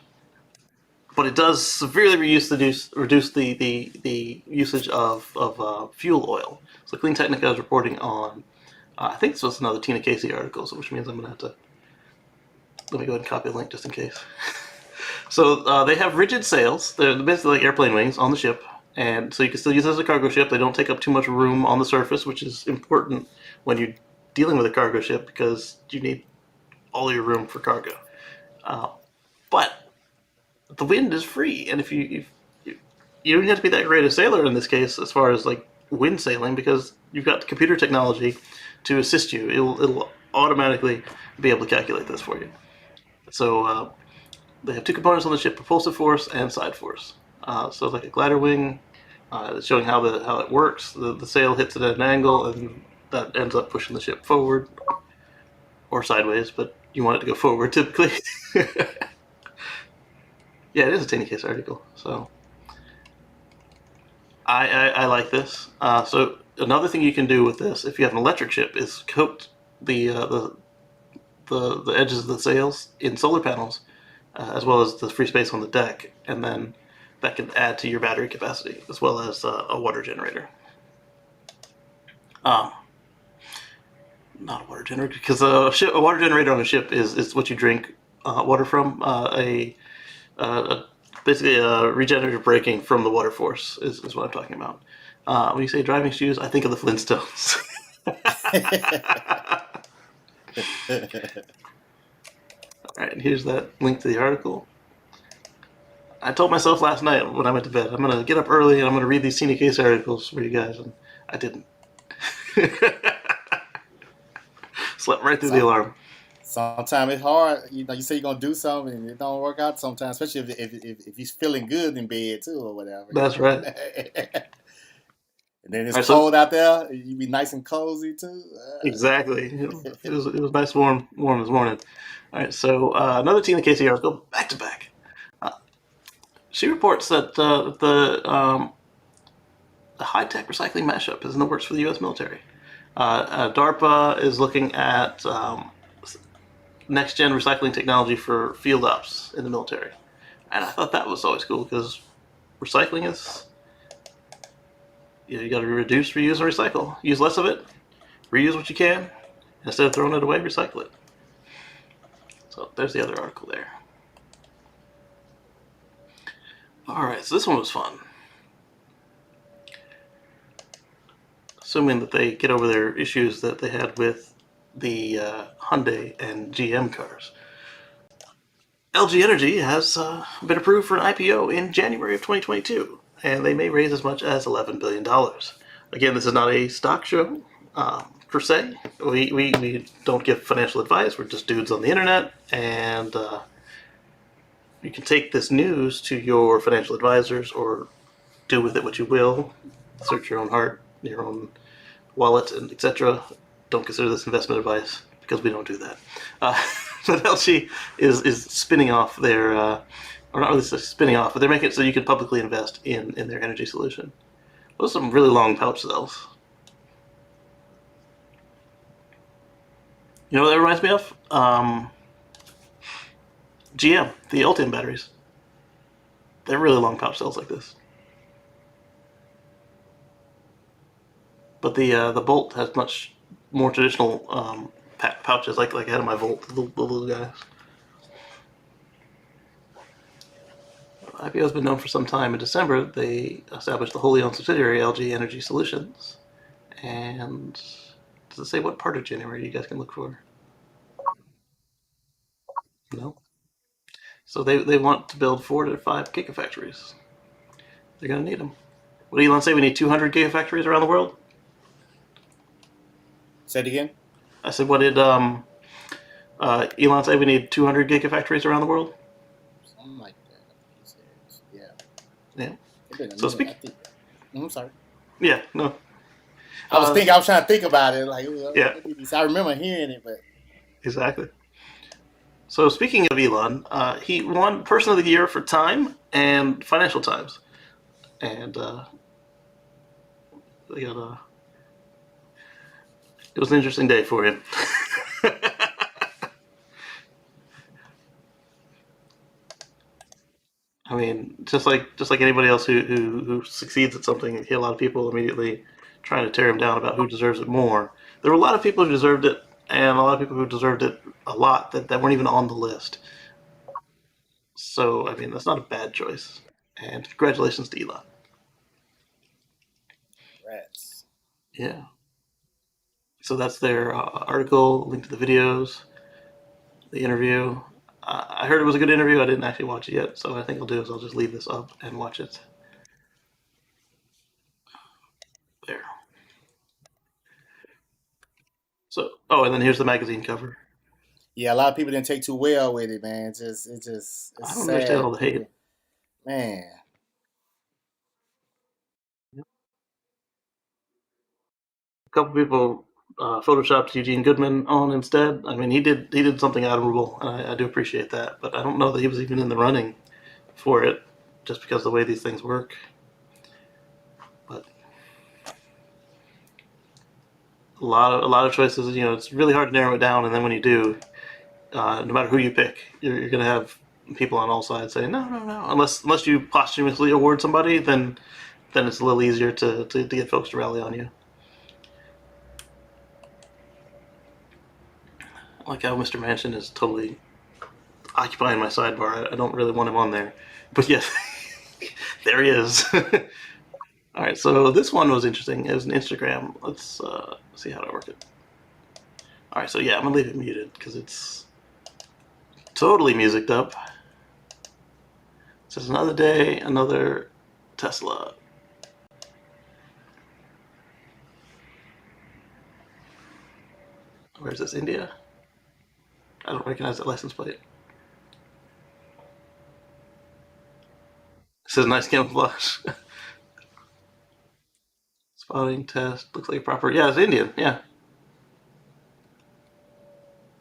S1: but it does severely reduce the usage of fuel oil. So Clean Technica is reporting on, I think this was another Tina Casey article, so which means I'm going to have to, let me go ahead and copy the link just in case. So they have rigid sails. They're basically like airplane wings on the ship, and so you can still use it as a cargo ship. They don't take up too much room on the surface, which is important when you're dealing with a cargo ship, because you need all your room for cargo. But the wind is free, and if you don't have to be that great a sailor in this case, as far as like wind sailing, because you've got computer technology to assist you. It'll automatically be able to calculate this for you. So they have 2 components on the ship: propulsive force and side force. So it's like a glider wing. It's showing how it works. The sail hits it at an angle, and that ends up pushing the ship forward or sideways, but you want it to go forward typically. Yeah, it is a Tina Case article. So I like this. So another thing you can do with this, if you have an electric ship, is coat the edges of the sails in solar panels, as well as the free space on the deck, and then that can add to your battery capacity, as well as a water generator. Not a water generator, because a water generator on a ship is what you drink water from. Basically regenerative braking from the water force is what I'm talking about. When you say driving shoes, I think of the Flintstones. All right, and here's that link to the article. I told myself last night when I went to bed, I'm going to get up early and I'm going to read these Tina Case articles for you guys, and I didn't. Slept right through the alarm.
S2: Sometimes it's hard. You say you're gonna do something and it don't work out sometimes, especially if you're feeling good in bed too or whatever.
S1: That's right.
S2: And then it's cold out there. You be nice and cozy too.
S1: Exactly. It was nice warm this morning. All right, so another Tina Casey article, back to back. She reports that the high-tech recycling mashup is in the works for the U.S. military. DARPA is looking at next-gen recycling technology for field ops in the military. And I thought that was always cool, because recycling is, you got to reduce, reuse, and recycle. Use less of it, reuse what you can, and instead of throwing it away, recycle it. So there's the other article there. All right, so this one was fun. Assuming that they get over their issues that they had with the Hyundai and GM cars. LG Energy has been approved for an IPO in January of 2022, and they may raise as much as $11 billion. Again, this is not a stock show, per se. We don't give financial advice. We're just dudes on the internet, and you can take this news to your financial advisors or do with it what you will. Search your own heart, your own wallet, and etc. Don't consider this investment advice, because we don't do that. But LG is spinning off their, or not really spinning off, but they're making it so you can publicly invest in their energy solution. Those are some really long pouch cells. You know what that reminds me of? GM, the Ultium batteries. They're really long pouch cells like this. But the Bolt has much more traditional pouches, like I had in my Volt, the little guys. IPO has been known for some time. In December, they established the wholly owned subsidiary LG Energy Solutions. And does it say what part of January you guys can look for? No. So they want to build 4 to 5 gigafactories. They're going to need them. What did Elon say? We need 200 gigafactories around the world?
S2: Say it again?
S1: I said, what did Elon say? We need 200 gigafactories around the world?
S2: Something like that. He says, yeah.
S1: Yeah. So speak.
S2: I'm sorry.
S1: Yeah, no.
S2: I was trying to think about it. Like,
S1: yeah.
S2: I remember hearing it, but.
S1: Exactly. So speaking of Elon, he won Person of the Year for Time and Financial Times. And they got it was an interesting day for him. I mean, just like anybody else who succeeds at something, you hear a lot of people immediately trying to tear him down about who deserves it more. There were a lot of people who deserved it, and a lot of people who deserved it a lot that weren't even on the list. So, I mean, that's not a bad choice. And congratulations to Elon.
S2: Rats.
S1: Yeah. So that's their article, link to the videos, the interview. I heard it was a good interview. I didn't actually watch it yet, so what I think I'll do is I'll just leave this up and watch it. There. So, oh, and then here's the magazine cover.
S2: Yeah, a lot of people didn't take too well with it, man. It's
S1: I don't
S2: sad.
S1: understand all the hate.
S2: Man.
S1: A couple people photoshopped Eugene Goodman on instead. I mean, he did something admirable, and I do appreciate that. But I don't know that he was even in the running for it, just because of the way these things work. But a lot of choices. You know, it's really hard to narrow it down, and then when you do, no matter who you pick, you're going to have people on all sides saying no, unless you posthumously award somebody, then it's a little easier to get folks to rally on you. Like how Mr. Mansion is totally occupying my sidebar. I don't really want him on there, but yes, there he is. All right, so this one was interesting. It was an Instagram. Let's see how to work it. All right, so yeah, I'm gonna leave it muted because it's totally musiced up. It says another day, another Tesla. Where's this? India? I don't recognize that license plate. It says nice camouflage. Spotting test. Looks like a proper. Yeah, it's Indian. Yeah.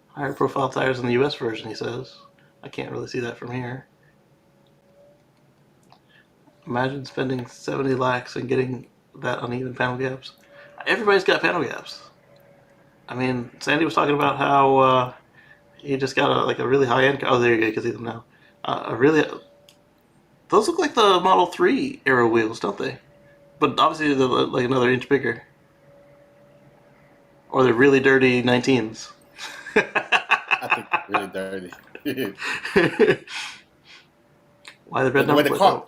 S1: Higher profile tires in the US version, he says. I can't really see that from here. Imagine spending 70 lakhs and getting that uneven panel gaps. Everybody's got panel gaps. I mean, Sandy was talking about how he just got a really high end. Oh, there you go. You can see them now. Those look like the Model 3 Aero wheels, don't they? But obviously they're like another inch bigger. Or they're really dirty 19s.
S2: I think really dirty.
S1: Why the red number plate?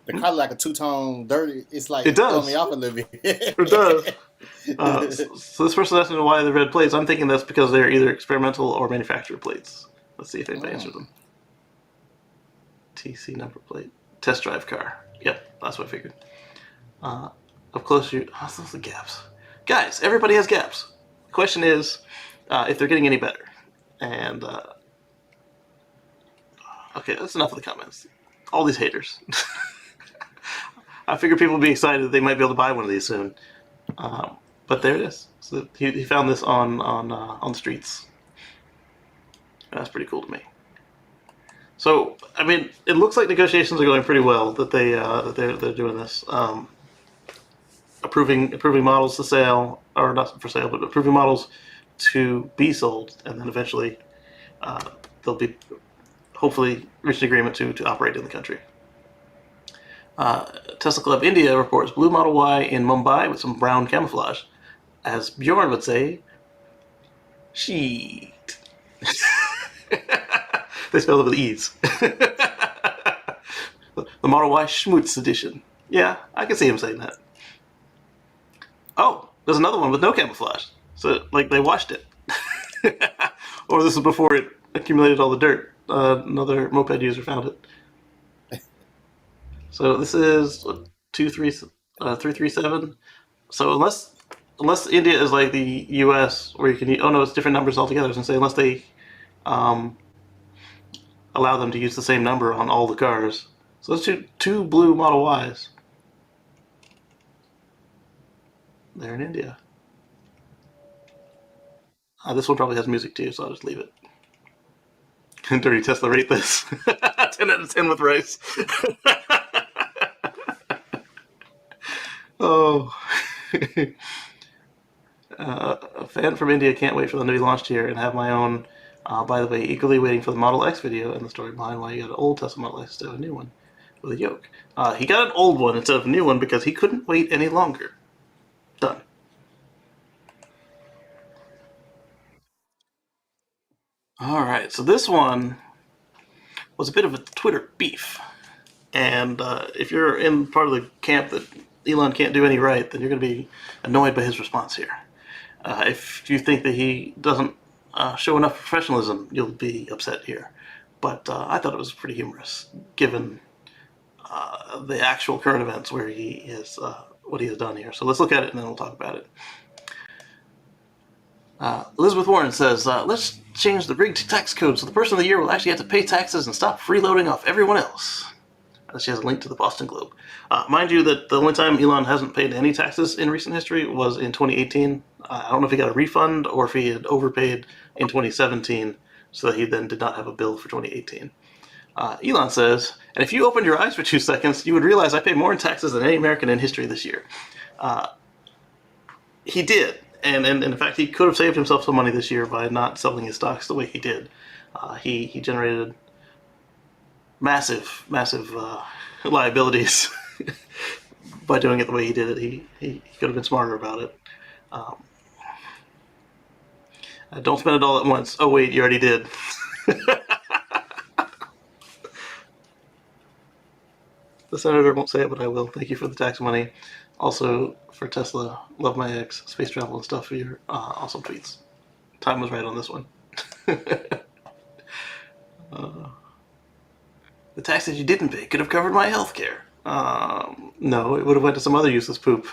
S2: The car like a two-tone dirty. It's like
S1: it does.
S2: throwing me off a little bit.
S1: It does. So this person asked me why the red plates. I'm thinking that's because they're either experimental or manufactured plates. Let's see if anybody answers them. TC number plate. Test drive car. Yep, that's what I figured. Up close, those are gaps. Guys, everybody has gaps. The question is if they're getting any better. And okay, that's enough of the comments. All these haters. I figured people would be excited that they might be able to buy one of these soon. But there it is. So he found this on the streets. That's pretty cool to me. So, I mean, it looks like negotiations are going pretty well. That they're doing this, approving models to sale, or not for sale, but approving models to be sold, and then eventually they'll be hopefully reach an agreement to operate in the country. Tesla Club India reports blue Model Y in Mumbai with some brown camouflage. As Bjorn would say, sheet. They spelled it with E's. The Model Y Schmutz edition. Yeah, I can see him saying that. Oh, there's another one with no camouflage. So, like, they washed it. Or this is before it accumulated all the dirt. Another moped user found it. So this is 337. So unless India is like the U.S. where you can, oh no, it's different numbers altogether. I was gonna say unless they um, allow them to use the same number on all the cars. So let's two blue Model Ys. They're in India. This one probably has music too, so I'll just leave it. Dirty Tesla, rate this. 10 out of 10 with rice. Oh. A fan from India can't wait for them to be launched here and have my own. By the way, eagerly waiting for the Model X video and the story behind why you got an old Tesla Model X instead of a new one with a yoke. He got an old one instead of a new one because he couldn't wait any longer. Done. All right, so this one was a bit of a Twitter beef. And if you're in part of the camp that Elon can't do any right, then you're going to be annoyed by his response here. If you think that he doesn't show enough professionalism, you'll be upset here. But I thought it was pretty humorous, given the actual current events where he is, what he has done here. So let's look at it and then we'll talk about it. Elizabeth Warren says, let's change the rigged tax code so the person of the year will actually have to pay taxes and stop freeloading off everyone else. She has a link to the Boston Globe. Mind you that the only time Elon hasn't paid any taxes in recent history was in 2018. I don't know if he got a refund or if he had overpaid in 2017, so that he then did not have a bill for 2018. Elon says, and if you opened your eyes for 2 seconds, you would realize I pay more in taxes than any American in history this year. He did, and in fact, he could have saved himself some money this year by not selling his stocks the way he did. He generated massive liabilities by doing it the way he did it. He could have been smarter about it. Don't spend it all at once. Oh wait, you already did. The senator won't say it, but I will. Thank you for the tax money. Also for Tesla, love my ex, space travel and stuff for your awesome tweets. Time was right on this one. The taxes you didn't pay could have covered my health care. No, it would have went to some other useless poop.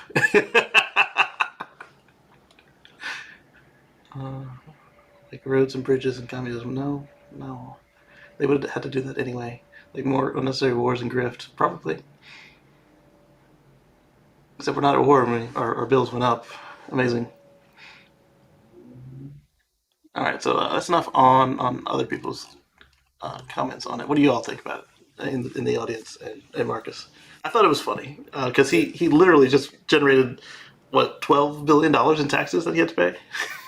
S1: Like roads and bridges and communism. No. They would have had to do that anyway. Like more unnecessary wars and grift. Probably. Except we're not at war and our bills went up. Amazing. Alright, so that's enough on other people's comments on it. What do you all think about it in the audience and Marcus? I thought it was funny because he literally just generated what $12 billion in taxes that he had to pay.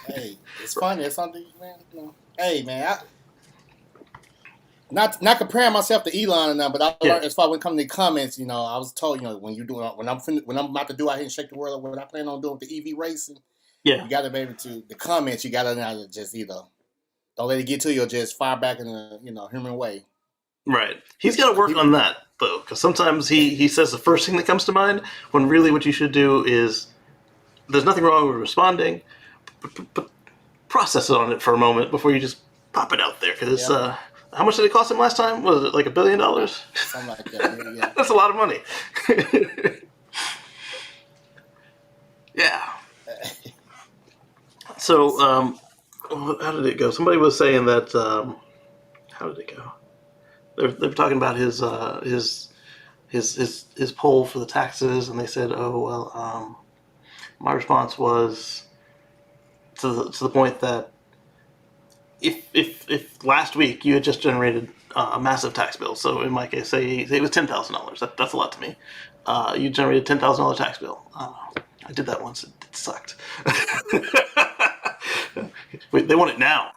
S2: Hey, it's funny. It's something, man. You know, hey, man. Not comparing myself to Elon and that, but I learned as far when it comes to the comments, you know, I was told, you know, when I'm about to do out here and shake the world, what I plan on doing with the EV racing, you got to be able to the comments. You got to just either don't let it get to you or just fire back in a human way.
S1: Right. He's got to work on that though, because sometimes he says the first thing that comes to mind when really what you should do is there's nothing wrong with responding, but process it on it for a moment before you just pop it out there. Because how much did it cost him last time? Was it like $1 billion?
S2: Something like that. Yeah.
S1: That's a lot of money. Yeah. So, how did it go? Somebody was saying that. How did it go? They were talking about his poll for the taxes, and they said, "Oh well." My response was to the point that if last week you had just generated a massive tax bill, so in my case, say it was $10,000. That's a lot to me. You generated $10,000 tax bill. I did that once. It sucked. Wait, they want it now.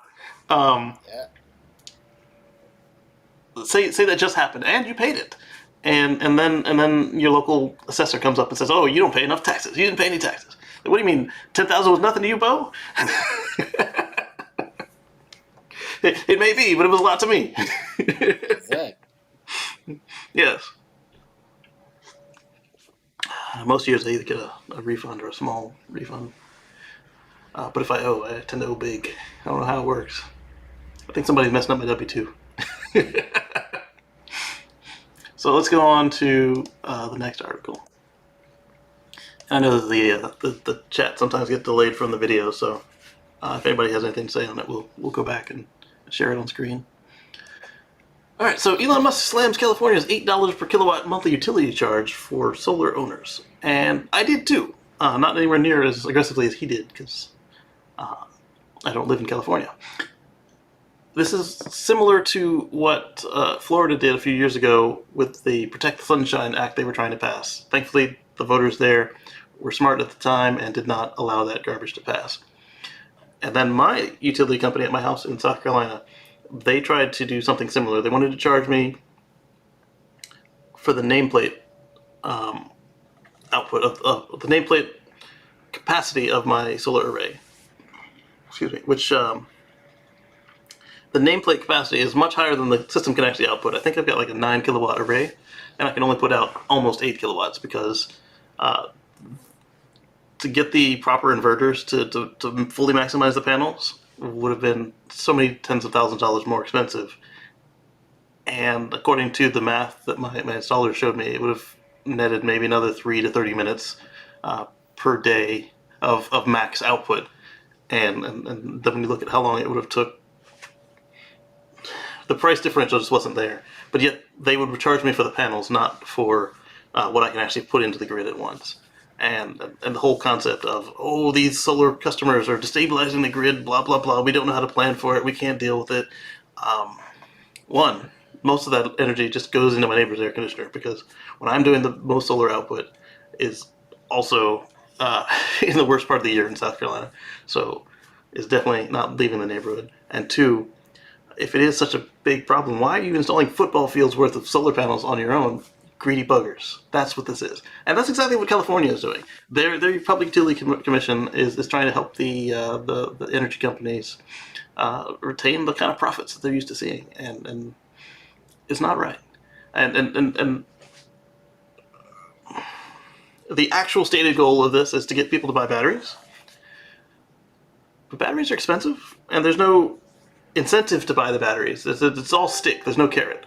S2: Yeah.
S1: Say that just happened and you paid it, and then your local assessor comes up and says, "Oh, you don't pay enough taxes. You didn't pay any taxes." What do you mean? 10,000 was nothing to you, Bo? It may be, but it was a lot to me.
S2: Exactly.
S1: Yes. Most years I either get a refund or a small refund. But if I owe, I tend to owe big. I don't know how it works. I think somebody's messing up my W-2. So let's go on to the next article. I know that the chat sometimes gets delayed from the video, so if anybody has anything to say on it, we'll go back and share it on screen. All right, so Elon Musk slams California's $8 per kilowatt monthly utility charge for solar owners, and I did too. Not anywhere near as aggressively as he did, because I don't live in California. This is similar to what Florida did a few years ago with the Protect the Sunshine Act they were trying to pass. Thankfully, the voters there were smart at the time and did not allow that garbage to pass. And then my utility company at my house in South Carolina, they tried to do something similar. They wanted to charge me for the nameplate output of the nameplate capacity of my solar array. Excuse me, which the nameplate capacity is much higher than the system can actually output. I think I've got like a 9 kilowatt array, and I can only put out almost 8 kilowatts because to get the proper inverters to fully maximize the panels would have been so many tens of thousands of dollars more expensive. And according to the math that my installer showed me, it would have netted maybe another 3 to 30 minutes per day of max output. And then when you look at how long it would have took, the price differential just wasn't there. But yet they would charge me for the panels, not for what I can actually put into the grid at once. And the whole concept of, oh, these solar customers are destabilizing the grid, blah, blah, blah. We don't know how to plan for it. We can't deal with it. One, most of that energy just goes into my neighbor's air conditioner because when I'm doing the most solar output is also in the worst part of the year in South Carolina. So it's definitely not leaving the neighborhood. And two, if it is such a big problem, why are you installing football fields worth of solar panels on your own? Greedy buggers. That's what this is, and that's exactly what California is doing. Their Public Utility Commission is trying to help the energy companies retain the kind of profits that they're used to seeing, and it's not right. And the actual stated goal of this is to get people to buy batteries, but batteries are expensive, and there's no incentive to buy the batteries. It's all stick. There's no carrot.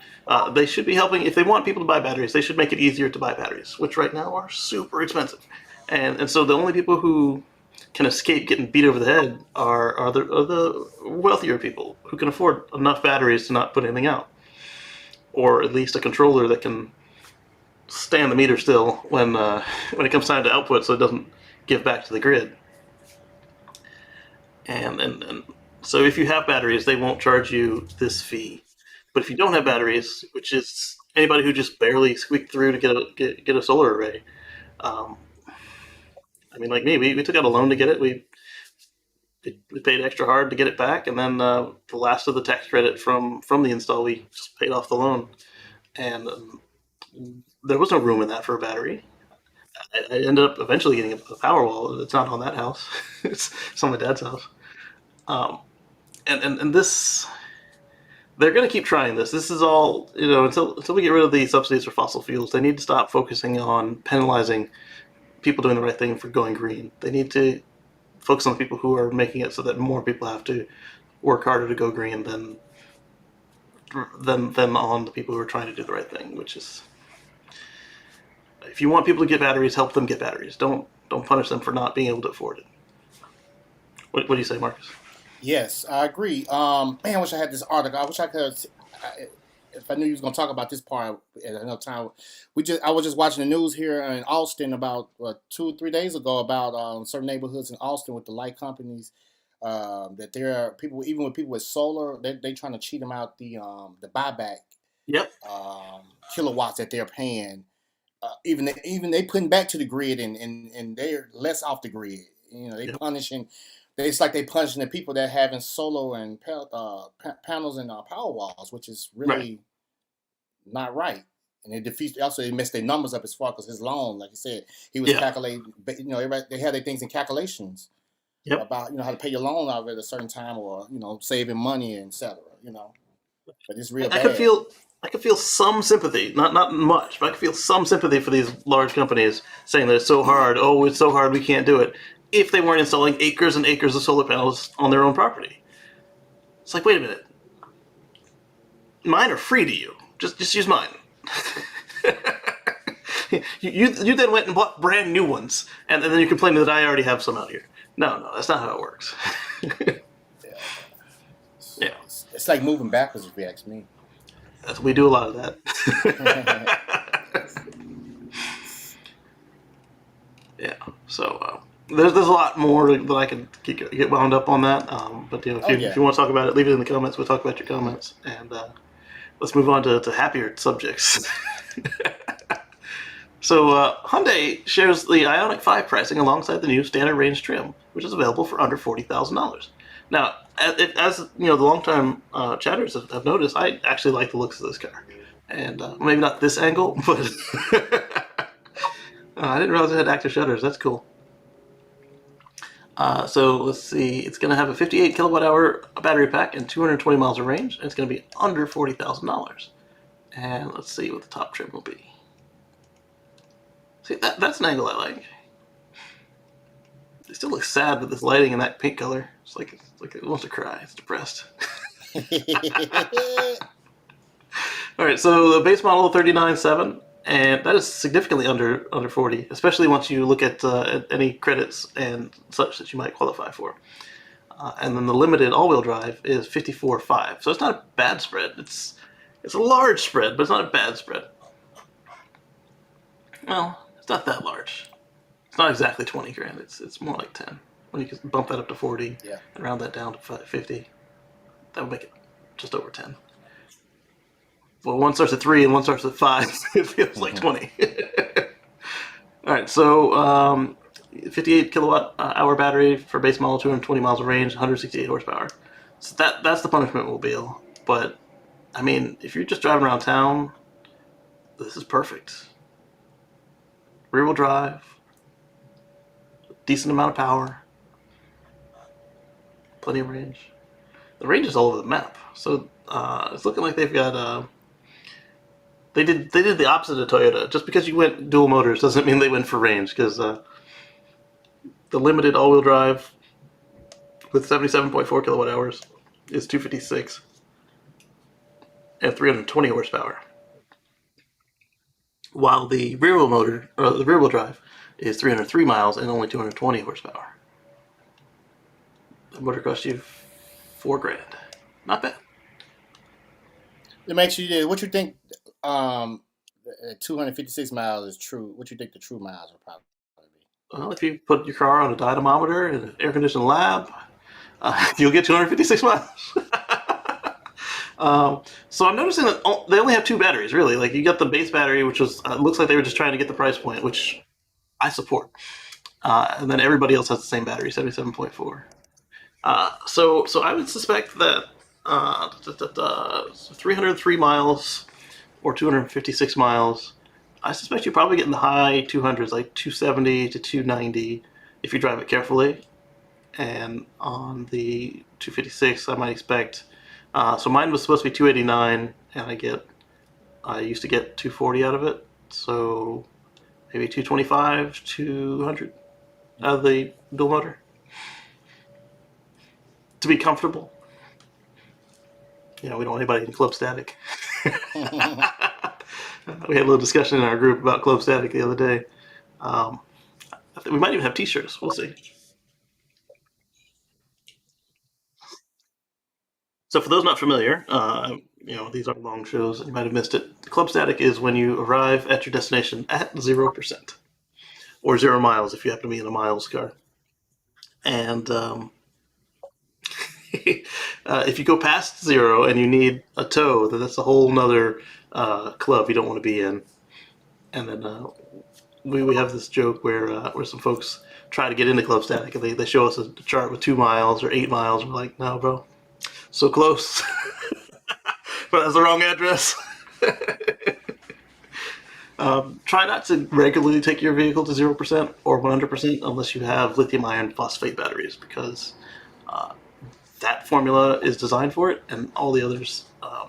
S1: They should be helping. If they want people to buy batteries, they should make it easier to buy batteries, which right now are super expensive. And so the only people who can escape getting beat over the head are the wealthier people who can afford enough batteries to not put anything out, or at least a controller that can stand the meter still when it comes time to output, so it doesn't give back to the grid. And so if you have batteries, they won't charge you this fee. But if you don't have batteries, which is anybody who just barely squeaked through to get a solar array, I mean, like me, we took out a loan to get it. We paid extra hard to get it back, and then the last of the tax credit from the install, we just paid off the loan. And there was no room in that for a battery. I ended up eventually getting a Powerwall. It's not on that house. It's on my dad's house. And this, they're going to keep trying this. This is all, until we get rid of the subsidies for fossil fuels, they need to stop focusing on penalizing people doing the right thing for going green. They need to focus on the people who are making it so that more people have to work harder to go green than on the people who are trying to do the right thing, which is, if you want people to get batteries, help them get batteries. Don't punish them for not being able to afford it. What do you say, Marcus?
S2: Yes, I agree. Man, I wish I had this article. I wish I could. If I knew you was going to talk about this part at another time, I was just watching the news here in Austin about 2 or 3 days ago about certain neighborhoods in Austin with the light companies that there are people, even with people with solar, they trying to cheat them out the buyback
S1: Yep.
S2: kilowatts that they're paying. Even they putting back to the grid, and they're less off the grid. They
S1: Yep.
S2: punishing. It's like they punishing the people that having solar and panels and power walls, which is really not right. And it defeats. Also, they messed their numbers up as far as his loan. Like I said, he was calculating. Everybody, they had their things in calculations about how to pay your loan out at a certain time, or saving money, and etc. But it's real
S1: I
S2: bad.
S1: could feel some sympathy, not much, but I could feel some sympathy for these large companies saying that it's so hard. Oh, it's so hard, we can't do it. If they weren't installing acres and acres of solar panels on their own property, it's like, wait a minute, mine are free to you. Just use mine. you then went and bought brand new ones, and then you complain that I already have some out here. No, that's not how it works. Yeah.
S2: It's like moving backwards, if you ask me.
S1: We do a lot of that. Yeah. So there's a lot more that I can get wound up on that. But if you want to talk about it, leave it in the comments. We'll talk about your comments, and let's move on to happier subjects. So Hyundai shares the Ioniq 5 pricing alongside the new standard range trim, which is available for under $40,000. Now, as the longtime chatters have noticed, I actually like the looks of this car, and maybe not this angle, but I didn't realize it had active shutters. That's cool. So let's see. It's going to have a 58 kilowatt hour battery pack and 220 miles of range, and it's going to be under $40,000. And let's see what the top trim will be. See, that's an angle I like. It still looks sad with this lighting and that pink color. It's like it wants to cry. It's depressed. All right, so the base model 39.7, and that is significantly under 40, especially once you look at any credits and such that you might qualify for. And then the limited all-wheel drive is 54.5, so it's not a bad spread. It's a large spread, but it's not a bad spread. Well, it's not that large. It's not exactly 20 grand. It's more like 10. When you can bump that up to 40 and round that down to 50, that would make it just over 10. Well, one starts at 3 and one starts at 5. It feels like 20. All right, so 58 kilowatt hour battery for base model, 220 miles of range, 168 horsepower. So that's the punishment mobile. But I mean, if you're just driving around town, this is perfect. Rear-wheel drive, decent amount of power, plenty of range. The range is all over the map, so it's looking like they've got. They did the opposite of Toyota. Just because you went dual motors doesn't mean they went for range, because the limited all-wheel drive with 77.4 kilowatt hours is 256 and 320 horsepower, while the rear-wheel drive is 303 miles and only 220 horsepower. The motor cost you $4,000. Not bad.
S2: It makes you. What you think? 256 miles is true. What you think the true miles will probably be?
S1: Well, if you put your car on a dynamometer in an air-conditioned lab, you'll get 256 miles. So I'm noticing that they only have 2 batteries, really. Like, you got the base battery, which was looks like they were just trying to get the price point, which I support. And then everybody else has the same battery, 77.4. So I would suspect that 303 miles or 256 miles, I suspect you're probably getting the high 200s, like 270 to 290, if you drive it carefully. And on the 256, I might expect. So mine was supposed to be 289, and I used to get 240 out of it. So maybe 225, 200 out of the dual motor to be comfortable. We don't want anybody in club static. We had a little discussion in our group about club static the other day. I think we might even have T-shirts. We'll see. So for those not familiar, these are long shows, and you might have missed it. Club static is when you arrive at your destination at 0%, or 0 miles if you happen to be in a miles car. And If you go past 0 and you need a tow, then that's a whole nother club you don't want to be in. And then we have this joke where some folks try to get into Club Static, and they show us a chart with 2 miles or 8 miles. We're like, no, bro, so close, but that's the wrong address. Try not to regularly take your vehicle to 0% or 100% unless you have lithium iron phosphate batteries, because that formula is designed for it, and all the others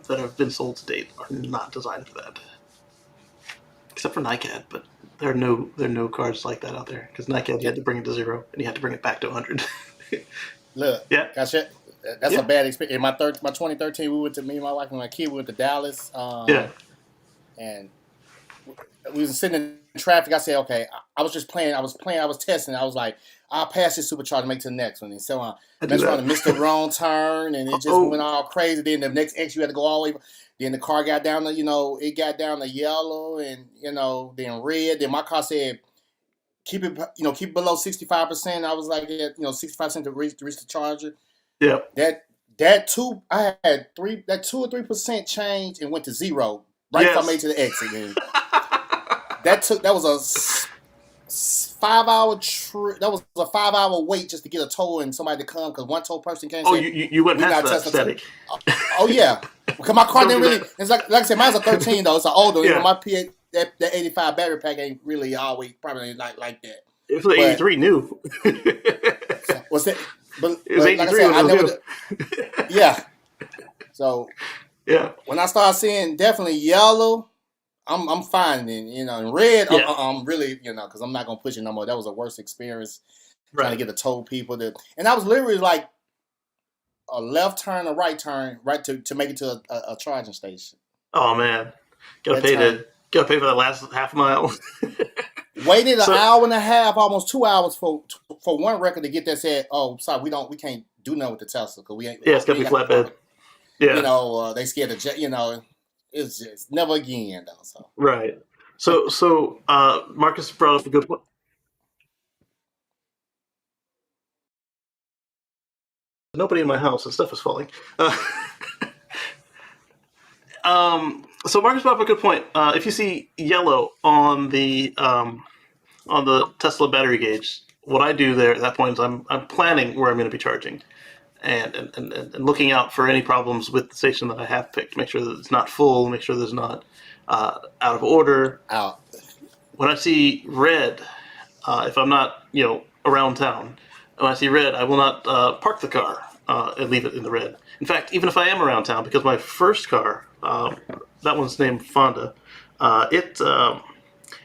S1: that have been sold to date are not designed for that. Except for NiCad, but there are no cars like that out there, because NiCad you had to bring it to 0 and you had to bring it back to 100.
S2: Look,
S1: Yeah.
S2: gotcha. That's a bad experience. In my 2013, me and my wife and my kid, we went to Dallas.
S1: Yeah.
S2: And we was sitting in traffic. I said, okay, I was just playing. I was testing. I was like, I'll pass this supercharger and make it to the next one. And so I missed the wrong turn, and it just went all crazy. Then the next X, you had to go all the way. Then the car got down to, it got down to yellow, and then red. Then my car said, keep it below 65%. I was like, 65% to reach the charger.
S1: Yeah.
S2: That 2 or 3% change and went to 0 right before I made it to the X again. That was a 5-hour trip. That was a 5-hour wait just to get a tow and somebody to come, because one tow person came.
S1: Oh, you went past that Static.
S2: Oh yeah, because my car didn't really. It's like I said, mine's a 13 though. It's an older.
S1: Yeah.
S2: My P8 that 85 battery pack ain't really always probably like that.
S1: It was 83 new.
S2: What's that? But
S1: it was 83
S2: like I said,
S1: when
S2: I
S1: it
S2: never.
S1: was
S2: Yeah. So
S1: yeah, when
S2: I started seeing definitely yellow, I'm fine. And red, yeah. I'm really, because I'm not gonna push it no more. That was the worst experience trying to get the tow people and I was literally like a left turn, a right turn, right to make it to a charging station.
S1: Oh man, gotta pay for that last half mile.
S2: Waited an hour and a half, almost 2 hours for one record to get that said, oh, sorry, we can't do nothing with the Tesla because we ain't.
S1: Yeah, it's gonna be flatbed. Yeah,
S2: they scared of jet. It's just never again though. So
S1: right. So Marcus brought up a good point. Nobody in my house and stuff is falling. So Marcus brought up a good point. If you see yellow on the Tesla battery gauge, what I do there at that point is I'm planning where I'm going to be charging, and looking out for any problems with the station that I have picked. Make sure that it's not full. Make sure there's not out of order. When I see red, if I'm not around town, when I see red, I will not park the car and leave it in the red. In fact, even if I am around town, because my first car, that one's named Fonda, it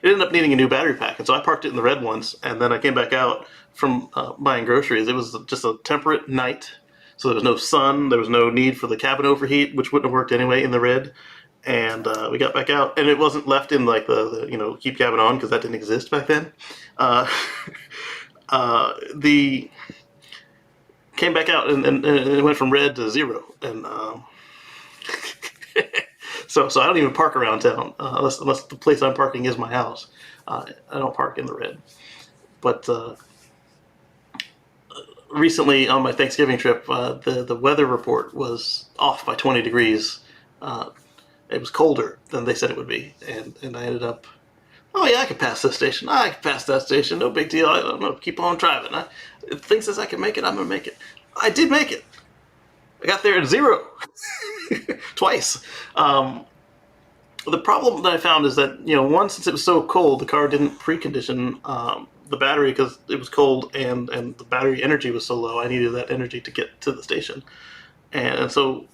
S1: ended up needing a new battery pack, and so I parked it in the red once, and then I came back out from buying groceries. It was just a temperate night, so there was no sun, there was no need for the cabin overheat, which wouldn't have worked anyway in the red. And we got back out, and it wasn't left in like the keep cabin on, because that didn't exist back then. The came back out, and it went from red to 0, and so I don't even park around town unless the place I'm parking is my house. I don't park in the red. But recently on my Thanksgiving trip, the weather report was off by 20 degrees. It was colder than they said it would be, and I ended up, oh yeah, I can pass this station. I can pass that station. No big deal. I'm gonna keep on driving. If thing says I can make it, I'm gonna make it. I did make it. I got there at 0 twice. The problem that I found is that one, since it was so cold, the car didn't precondition the battery because it was cold, and the battery energy was so low. I needed that energy to get to the station, and so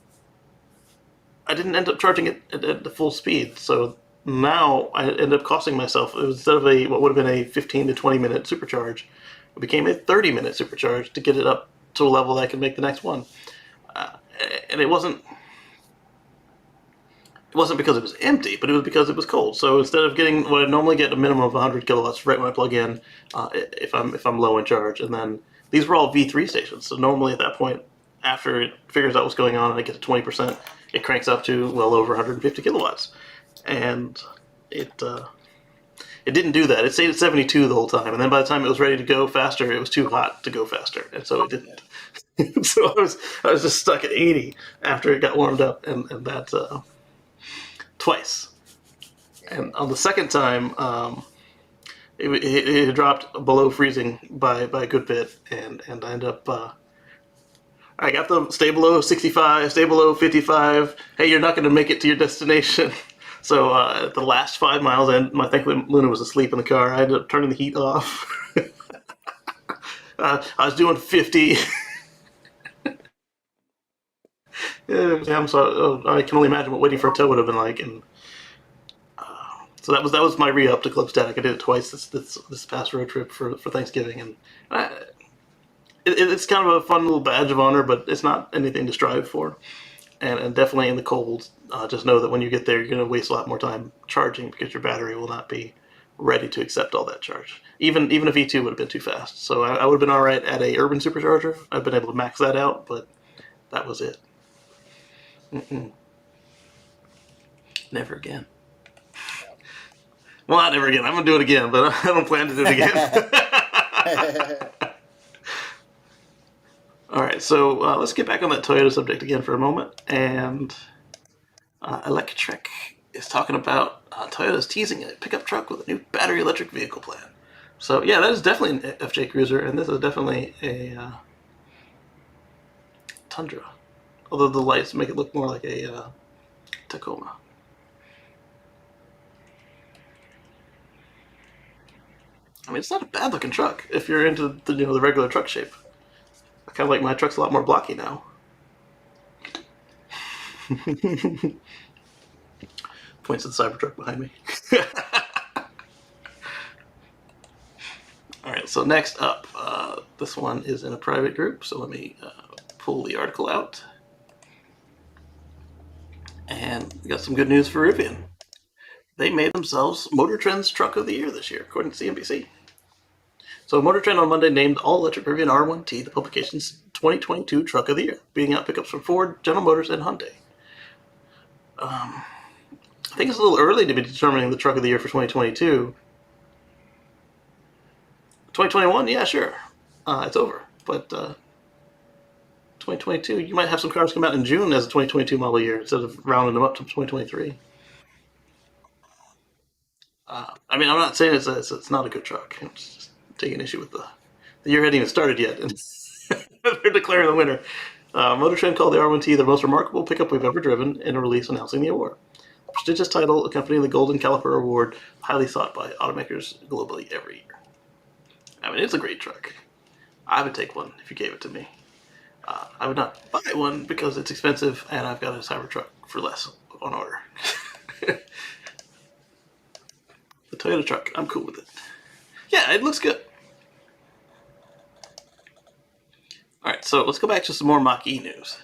S1: I didn't end up charging it at the full speed. So now I ended up costing myself, instead of what would have been a 15 to 20 minute supercharge, it became a 30-minute supercharge to get it up to a level that I could make the next one. And it wasn't because it was empty, but it was because it was cold. So instead of getting what I normally get, a minimum of 100 kilowatts right when I plug in, if I'm low in charge, and then these were all V3 stations. So normally at that point, after it figures out what's going on and it gets to 20%, it cranks up to well over 150 kilowatts, and it It didn't do that. It stayed at 72 the whole time, and then by the time it was ready to go faster, it was too hot to go faster, and so it didn't. So I was just stuck at 80 after it got warmed up, and that twice. And on the second time, it dropped below freezing by a good bit, and I ended up. I got them stay below 65, stay below 55. Hey, you're not going to make it to your destination. So the last 5 miles, and thankfully Luna was asleep in the car. I ended up turning the heat off. I was doing 50. Yeah, so I can only imagine what waiting for a tow would have been like. And so that was my re-up to Club Static. I did it twice this past road trip for Thanksgiving, and it's kind of a fun little badge of honor, but it's not anything to strive for. And definitely in the cold, just know that when you get there, you're going to waste a lot more time charging because your battery will not be ready to accept all that charge. Even if E2 would have been too fast. So I would have been all right at a urban supercharger. I've been able to max that out, but that was it. Never again. Well, not never again. I'm going to do it again, but I don't plan to do it again. All right, so let's get back on that Toyota subject again for a moment. And Electric is talking about Toyota's teasing a pickup truck with a new battery electric vehicle plan. So yeah, that is definitely an FJ Cruiser, and this is definitely a Tundra. Although the lights make it look more like a Tacoma. I mean, it's not a bad looking truck if you're into the regular truck shape. I kind of like my truck's a lot more blocky now. Points at the Cybertruck behind me. All right, so next up, this one is in a private group, so let me pull the article out. And we got some good news for Rivian. They made themselves Motor Trend's Truck of the Year this year, according to CNBC. So Motor Trend on Monday named all-electric Rivian R1T the publication's 2022 Truck of the Year, beating out pickups from Ford, General Motors, and Hyundai. I think it's a little early to be determining the Truck of the Year for 2022. 2021, yeah, sure. It's over. But 2022, you might have some cars come out in June as a 2022 model year instead of rounding them up to 2023. I mean, I'm not saying it's not a good truck. I'm just taking issue with the year hadn't even started yet, and they're declaring the winner. Motor Trend called the R1T the most remarkable pickup we've ever driven in a release announcing the award. A prestigious title accompanying the Golden Caliper Award, highly sought by automakers globally every year. I mean, it's a great truck. I would take one if you gave it to me. I would not buy one because it's expensive, and I've got a Cybertruck for less on order. The Toyota truck, I'm cool with it. Yeah, it looks good. All right, so let's go back to some more Mach-E news.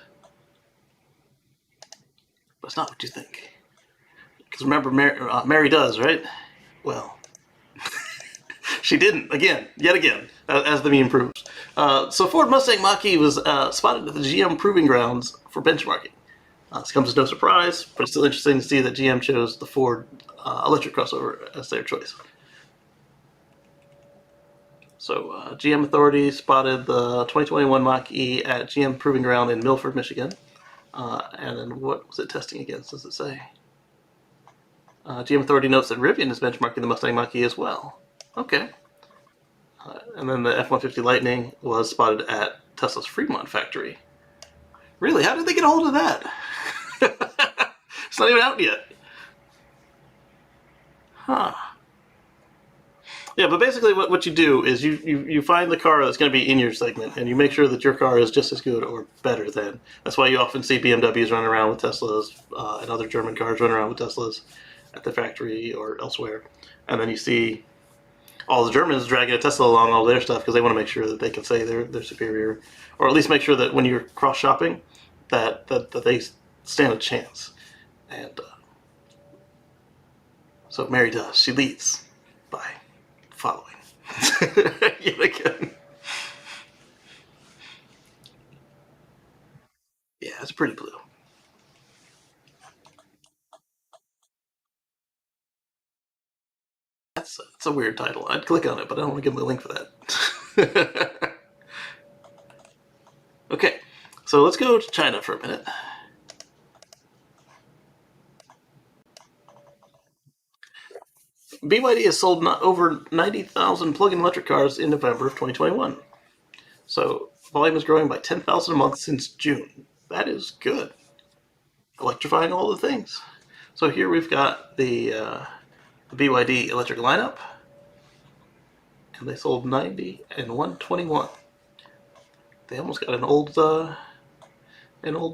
S1: But it's not what you think. Because remember, Mary does, right? Well, she didn't, yet again, as the meme proves. So Ford Mustang Mach-E was spotted at the GM Proving Grounds for benchmarking. This comes as no surprise, but it's still interesting to see that GM chose the Ford electric crossover as their choice. So GM authorities spotted the 2021 Mach-E at GM Proving Ground in Milford, Michigan. And then what was it testing against, does it say? GM authority notes that Rivian is benchmarking the Mustang Mach-E as well. Okay. And then the F-150 Lightning was spotted at Tesla's Fremont factory. Really? How did they get a hold of that? It's not even out yet. Huh. Yeah, but basically what you do is you find the car that's going to be in your segment, and you make sure that your car is just as good or better than. That's why you often see BMWs running around with Teslas and other German cars running around with Teslas at the factory or elsewhere. And then you see all the Germans dragging a Tesla along all their stuff because they want to make sure that they can say they're superior, or at least make sure that when you're cross shopping, that they stand a chance. And so Mary does. She leads by following. Yet again. Yeah, it's pretty blue. It's a weird title. I'd click on it, but I don't want to give them a link for that. Okay, so let's go to China for a minute. BYD has sold over 90,000 plug-in electric cars in November of 2021. So volume is growing by 10,000 a month since June. That is good. Electrifying all the things. So here we've got the BYD electric lineup, and they sold 90 and 121. They almost got an old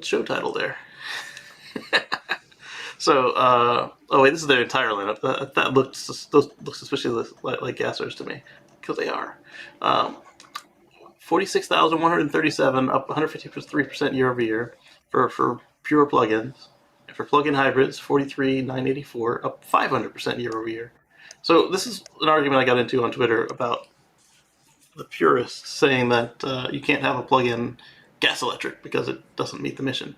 S1: show title there. So, oh wait, this is their entire lineup. That looks suspiciously like gassers to me, because they are. 46,137, up 153% year over year for pure plugins. And for plug-in hybrids, 43,984, up 500% year over year. So this is an argument I got into on Twitter about the purists saying that you can't have a plug-in gas electric because it doesn't meet the mission.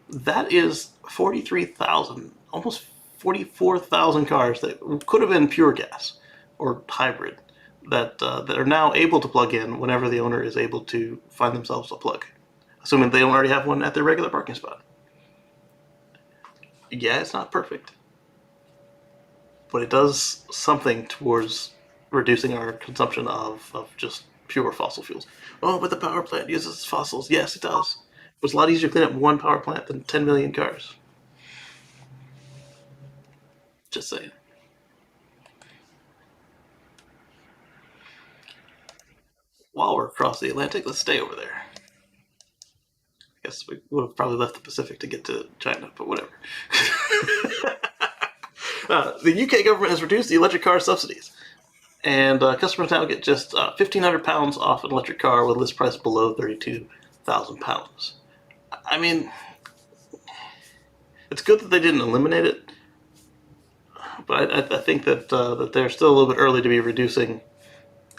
S1: That is 43,000, almost 44,000 cars that could have been pure gas or hybrid that are now able to plug in whenever the owner is able to find themselves a plug, assuming they don't already have one at their regular parking spot. Yeah, it's not perfect, but it does something towards reducing our consumption of just pure fossil fuels. Oh, but the power plant uses fossils. Yes, it does. But it's a lot easier to clean up one power plant than 10 million cars. Just saying. While we're across the Atlantic, let's stay over there. I guess we would have probably left the Pacific to get to China, but whatever. The UK government has reduced the electric car subsidies, and customers now get just £1,500 off an electric car with a list price below £32,000. I mean, it's good that they didn't eliminate it, but I think that they're still a little bit early to be reducing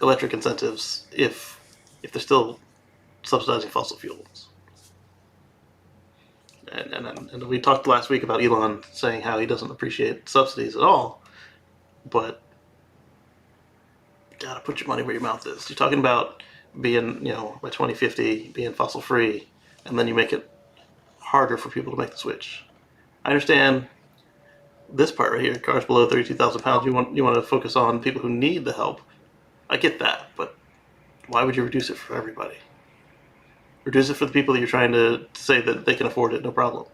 S1: electric incentives if they're still subsidizing fossil fuels. And we talked last week about Elon saying how he doesn't appreciate subsidies at all, but you gotta put your money where your mouth is. You're talking about being, by 2050, being fossil free, and then you make it harder for people to make the switch. I understand this part right here, cars below 32,000 pounds. You want to focus on people who need the help. I get that, but why would you reduce it for everybody? Reduce it for the people that you're trying to say that they can afford it, no problem.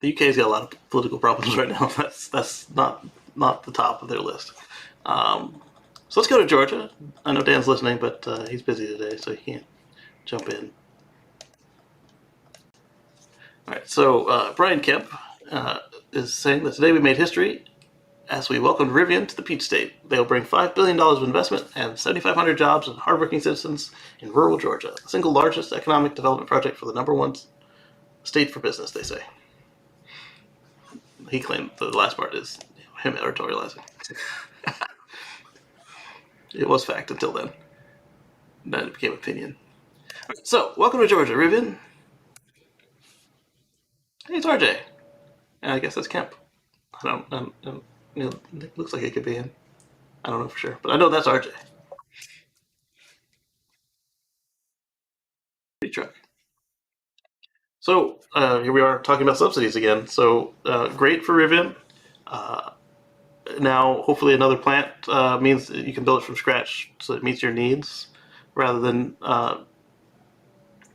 S1: The UK's got a lot of political problems right now. That's not the top of their list. So let's go to Georgia. I know Dan's listening, but he's busy today, so he can't jump in. All right, so Brian Kemp is saying that today we made history as we welcomed Rivian to the Peach State. They'll bring $5 billion of investment and 7,500 jobs and hardworking citizens in rural Georgia, the single largest economic development project for the #1 state for business, they say. He claimed the last part is him editorializing. It was fact until then. Then it became opinion. Right, so, welcome to Georgia, Rivian. Hey, it's RJ. And I guess that's Kemp. It looks like it could be him. I don't know for sure, but I know that's RJ. Truck. So here we are talking about subsidies again. So great for Rivian. Now, hopefully, another plant means that you can build it from scratch so it meets your needs, rather than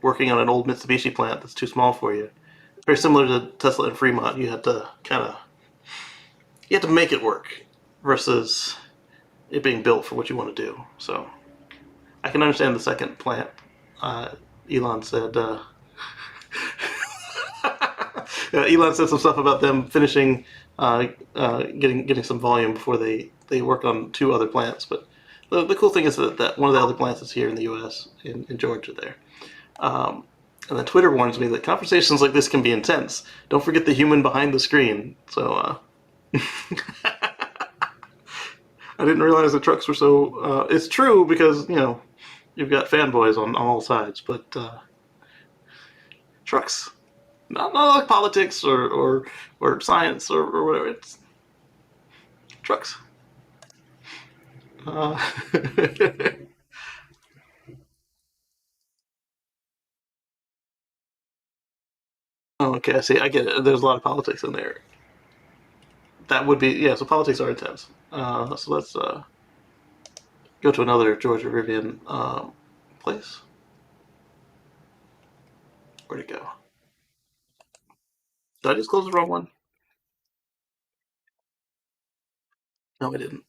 S1: working on an old Mitsubishi plant that's too small for you. Very similar to Tesla and Fremont. You had to make it work versus it being built for what you want to do. So I can understand the second plant. Elon said Elon said some stuff about them finishing getting some volume before they work on 2 other plants. But the cool thing is that one of the other plants is here in the U.S. in Georgia there. And then Twitter warns me that conversations like this can be intense. Don't forget the human behind the screen. So I didn't realize the trucks were so. It's true because you've got fanboys on all sides, but Trucks. Not like politics or science or whatever. It's trucks. Uh, oh, okay, I see. I get it. There's a lot of politics in there. That would be, yeah. So politics are intense. So let's go to another Georgia Rivian place. Where'd it go? Did I just close the wrong one? No, I didn't.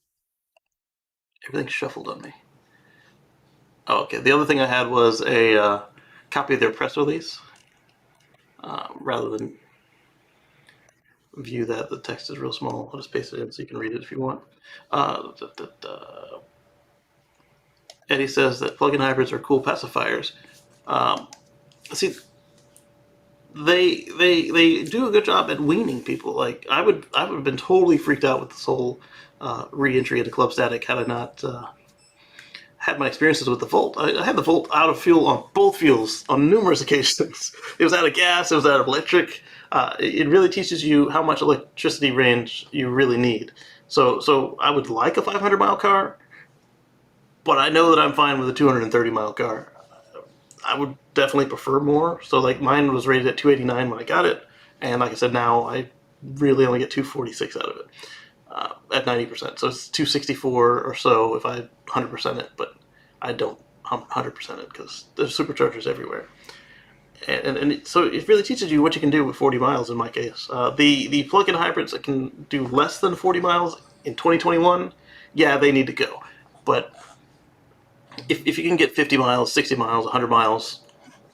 S1: Everything shuffled on me. Oh, okay. The other thing I had was a copy of their press release. Rather than view that, the text is real small. I'll just paste it in so you can read it if you want. Eddie says that plug-in hybrids are cool pacifiers. Um, see, they do a good job at weaning people. Like I would have been totally freaked out with this whole re-entry into club static had I not had my experiences with the Volt. I had the Volt out of fuel on both fuels on numerous occasions. It was out of gas. It was out of electric. It really teaches you how much electricity range you really need. So I would like a 500-mile car, but I know that I'm fine with a 230-mile car. I would definitely prefer more. So like mine was rated at 289 when I got it, and like I said, now I really only get 246 out of it at 90%. So it's 264 or so if I 100% it, but I don't 100% it because there's superchargers everywhere. So it really teaches you what you can do with 40 miles in my case. The plug-in hybrids that can do less than 40 miles in 2021, yeah, they need to go. But if you can get 50 miles, 60 miles, 100 miles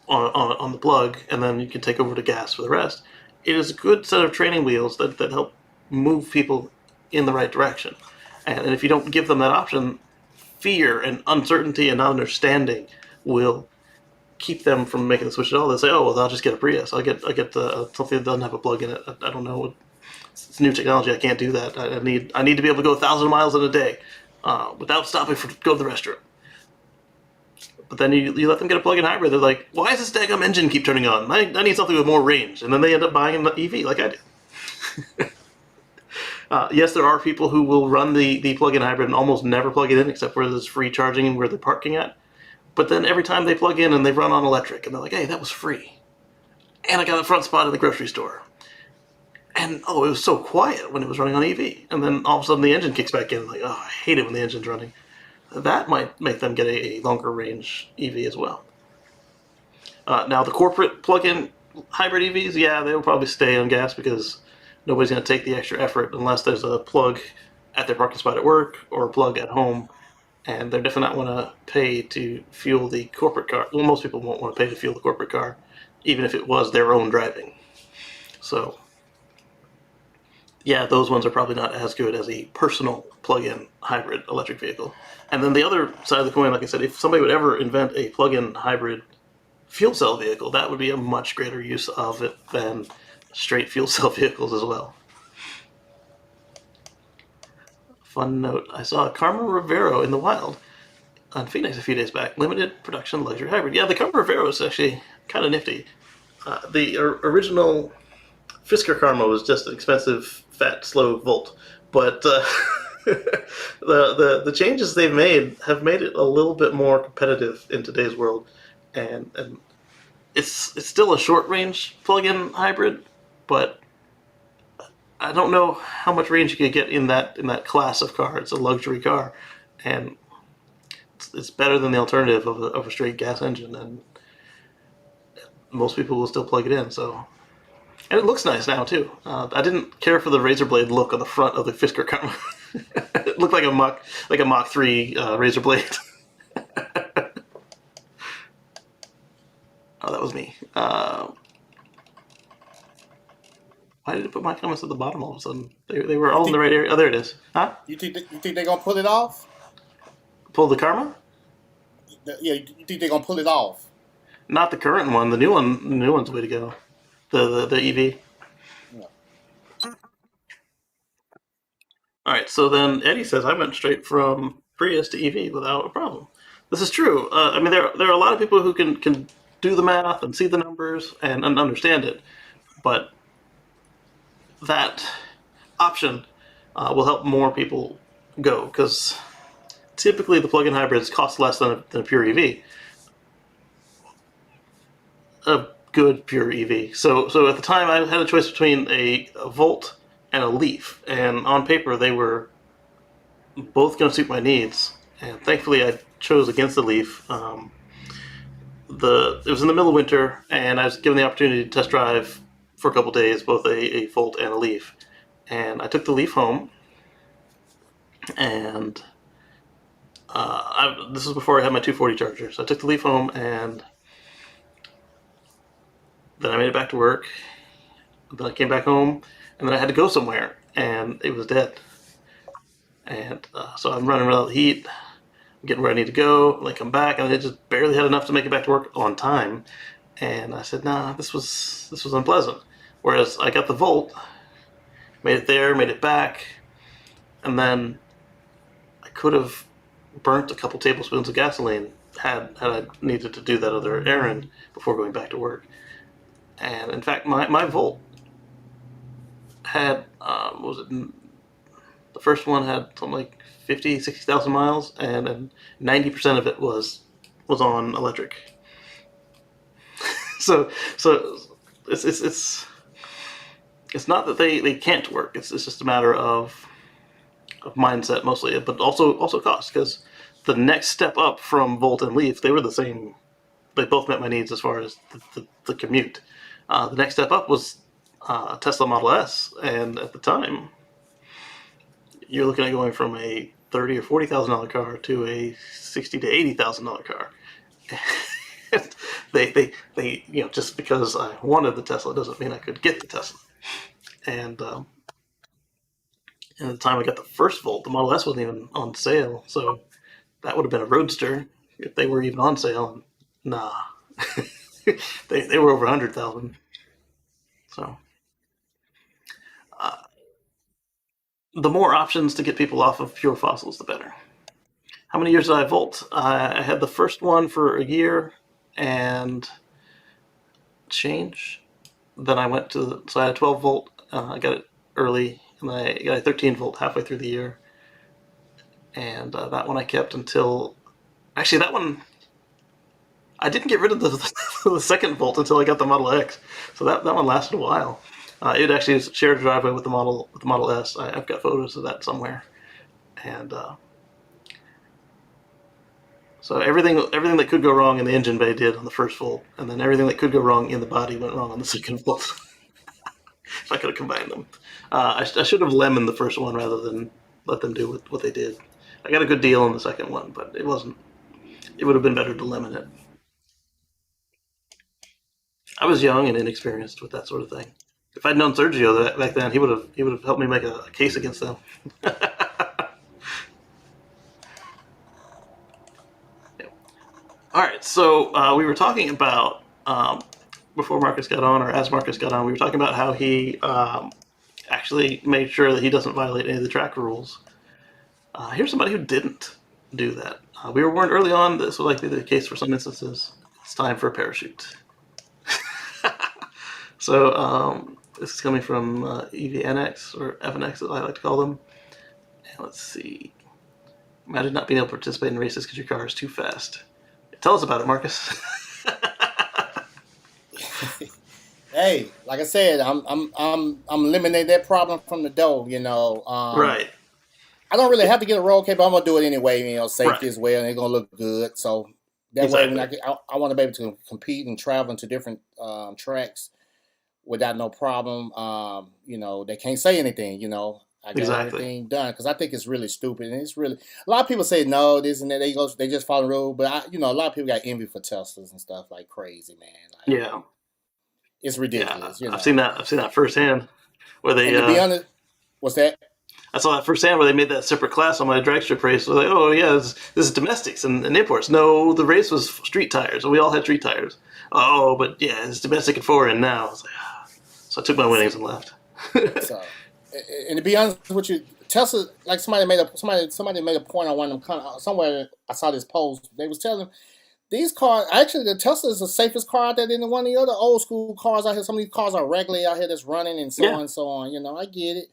S1: on the plug, and then you can take over to gas for the rest, it is a good set of training wheels that help move people in the right direction. And if you don't give them that option, fear and uncertainty and not understanding will keep them from making the switch at all. They say, "Oh, well, I'll just get a Prius. I'll get something that doesn't have a plug in it. I don't know. It's new technology. I can't do that. I need to be able to go 1,000 miles in a day without stopping to go to the restroom." But then you let them get a plug-in hybrid. They're like, "Why does this daggum engine keep turning on? I need something with more range." And then they end up buying an EV like I do. Yes, there are people who will run the plug-in hybrid and almost never plug it in except where there's free charging and where they're parking at. But then every time they plug in and they run on electric, and they're like, "Hey, that was free. And I got a front spot in the grocery store. And, oh, it was so quiet when it was running on EV." And then all of a sudden the engine kicks back in. Like, oh, I hate it when the engine's running. That might make them get a longer range EV as well. Now, the corporate plug-in hybrid EVs, yeah, they'll probably stay on gas because nobody's going to take the extra effort unless there's a plug at their parking spot at work or a plug at home, and they're definitely not want to pay to fuel the corporate car. Well, most people won't want to pay to fuel the corporate car, even if it was their own driving. So, yeah, those ones are probably not as good as a personal plug-in hybrid electric vehicle. And then the other side of the coin, like I said, if somebody would ever invent a plug-in hybrid fuel cell vehicle, that would be a much greater use of it than straight fuel cell vehicles as well. Fun note, I saw a Karma Rivero in the wild on Phoenix a few days back. Limited production luxury hybrid. Yeah, the Karma Rivero is actually kind of nifty. The original Fisker Karma was just an expensive, fat, slow Volt. But the changes they've made have made it a little bit more competitive in today's world. And it's still a short range plug-in hybrid, but I don't know how much range you could get in that class of car. It's a luxury car, and it's better than the alternative of a straight gas engine. And most people will still plug it in. So, and it looks nice now too. I didn't care for the razor blade look on the front of the Fisker car. It looked like a Mach 3 razor blade. Oh, that was me. Why did it put my comments at the bottom all of a sudden? They were all in the right area. Oh, there it is. Huh?
S2: You think they're gonna pull it off?
S1: Pull the Karma?
S2: Yeah, you think they're gonna pull it off?
S1: Not the current one. The new one. The new one's the way to go. The EV.
S2: Yeah.
S1: All right. So then Eddie says I went straight from Prius to EV without a problem. This is true. I mean, there are a lot of people who can do the math and see the numbers and understand it. But that option will help more people go, because typically the plug-in hybrids cost less than a pure EV, a good pure EV. So at the time, I had a choice between a Volt and a Leaf, and on paper they were both going to suit my needs. And thankfully, I chose against the Leaf. It was in the middle of winter, and I was given the opportunity to test drive for a couple days both a Volt and a Leaf. And I took the Leaf home, and this was before I had my 240 charger. So I took the Leaf home, and then I made it back to work. Then I came back home, and then I had to go somewhere, and it was dead. And so I'm running around the heat, getting where I need to go. And I come back, and I just barely had enough to make it back to work on time. And I said, nah, this was unpleasant. Whereas I got the Volt, made it there, made it back, and then I could have burnt a couple tablespoons of gasoline had I needed to do that other errand before going back to work. And in fact, my Volt had, what was it? The first one had something like 50, 60,000 miles, and 90% of it was on electric. so it's not that they can't work. It's just a matter of mindset mostly, but also cost, because the next step up from Volt and Leaf, they were the same. They both met my needs as far as the commute. The next step up was Tesla Model S, and at the time, you're looking at going from a $30,000 or $40,000 car to a $60,000 to $80,000 car. they just because I wanted the Tesla doesn't mean I could get the Tesla. And at the time I got the first Volt, the Model S wasn't even on sale, so that would have been a Roadster if they were even on sale. Nah, they were over 100,000. So the more options to get people off of pure fossils, the better. How many years did I Volt? I had the first one for a year and change. Then I went to, so I had a 12 volt. I got it early, and I got a 13 volt halfway through the year. And that one I kept until, actually that one, I didn't get rid of the second Volt until I got the Model X. So that one lasted a while. It actually shared a driveway with the Model S. I've got photos of that somewhere. And so everything that could go wrong in the engine bay did on the first Volt, and then everything that could go wrong in the body went wrong on the second Volt. If I could have combined them. I should have lemoned the first one rather than let them do what they did. I got a good deal on the second one, but it wasn't. It would have been better to lemon it. I was young and inexperienced with that sort of thing. If I'd known Sergio back then, he would have helped me make a case against them. All right, so we were talking about, before Marcus got on, or as Marcus got on, we were talking about how he actually made sure that he doesn't violate any of the track rules. Here's somebody who didn't do that. We were warned early on this would likely be the case for some instances. It's time for a parachute. So this is coming from EVNX, or FNX as I like to call them. And let's see. Imagine not being able to participate in races because your car is too fast. Tell us about it, Marcus.
S2: Hey, like I said, I'm eliminating that problem from the door.
S1: Right.
S2: I don't really have to get a roll cable. I'm gonna do it anyway. Safety
S1: Right.
S2: as well, and it's gonna look good. So that way, when I want to be able to compete and travel into different tracks without no problem. They can't say anything. I got everything done, because I think it's really stupid, and it's really, a lot of people say no, this and that. They just follow the rule, but a lot of people got envy for Teslas and stuff like crazy, man. Like,
S1: Yeah.
S2: It's ridiculous.
S1: Yeah, I've seen that firsthand. Where they,
S2: and to be honest, what's that?
S1: I saw that firsthand where they made that separate class on my drag strip race. So like, oh yeah, this is domestics and imports. No, the race was street tires. We all had street tires. Oh, but yeah, it's domestic and foreign now. So I took my winnings and left.
S2: So, and to be honest with you, Tesla, like somebody made a point on one of them. Somewhere I saw this post. They was telling these cars, actually, the Tesla is the safest car out there than one of the other old school cars out here. Some of these cars are regularly out here that's running and so
S1: Yeah.
S2: on and so on. I get it.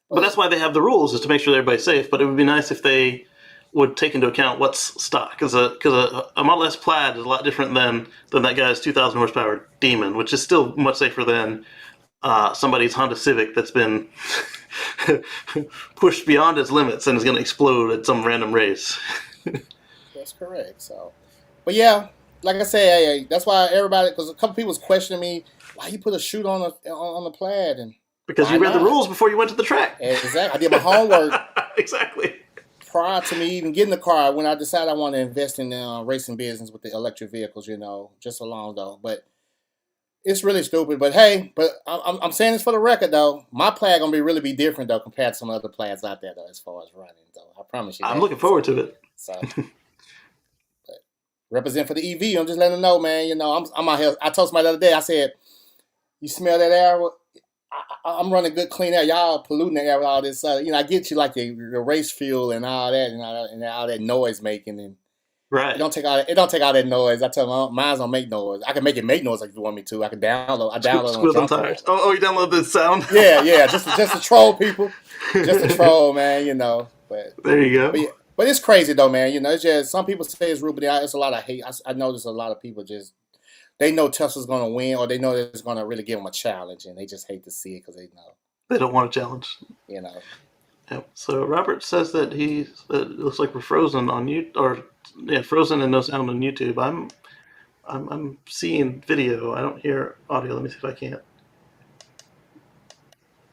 S1: But that's why they have the rules, is to make sure everybody's safe. But it would be nice if they would take into account what's stock, because a Model S Plaid is a lot different than that guy's 2,000 horsepower Demon, which is still much safer than somebody's Honda Civic that's been pushed beyond its limits and is going to explode at some random race.
S2: That's correct. So, but yeah, like I said, hey, that's why everybody, because a couple people was questioning me, why you put a chute on the Plaid, and
S1: because you read the rules before you went to the track.
S2: Exactly. I did my homework.
S1: Exactly.
S2: Prior to me even getting the car, when I decided I want to invest in racing business with the electric vehicles, just along though. But it's really stupid. But hey, I'm saying this for the record though. My Plaid gonna really be different though compared to some other Plaids out there though, as far as running though. I promise you.
S1: I'm looking forward to it.
S2: So, but represent for the EV. I'm just letting them know, man. I'm out here. I told somebody the other day. I said, "You smell that air? I'm running good clean air. Y'all polluting the air with all this. I get you like the race fuel and all that, and all that noise making, and
S1: right.
S2: It don't take all that noise. I tell them mine's don't make noise. I can make it make noise if you want me to. I can download. I download
S1: Squeal on tires. Oh, you download the sound?
S2: Yeah, just to troll people, just to troll, man. But
S1: there you go.
S2: But it's crazy though, man. It's just some people say it's rude, but it's a lot of hate. I notice a lot of people just. They know Tesla's going to win, or they know it's going to really give them a challenge, and they just hate to see it because they know.
S1: They don't want a challenge.
S2: Yep.
S1: So Robert says that it looks like we're frozen on frozen and no sound on YouTube. I'm seeing video. I don't hear audio. Let me see if I can't.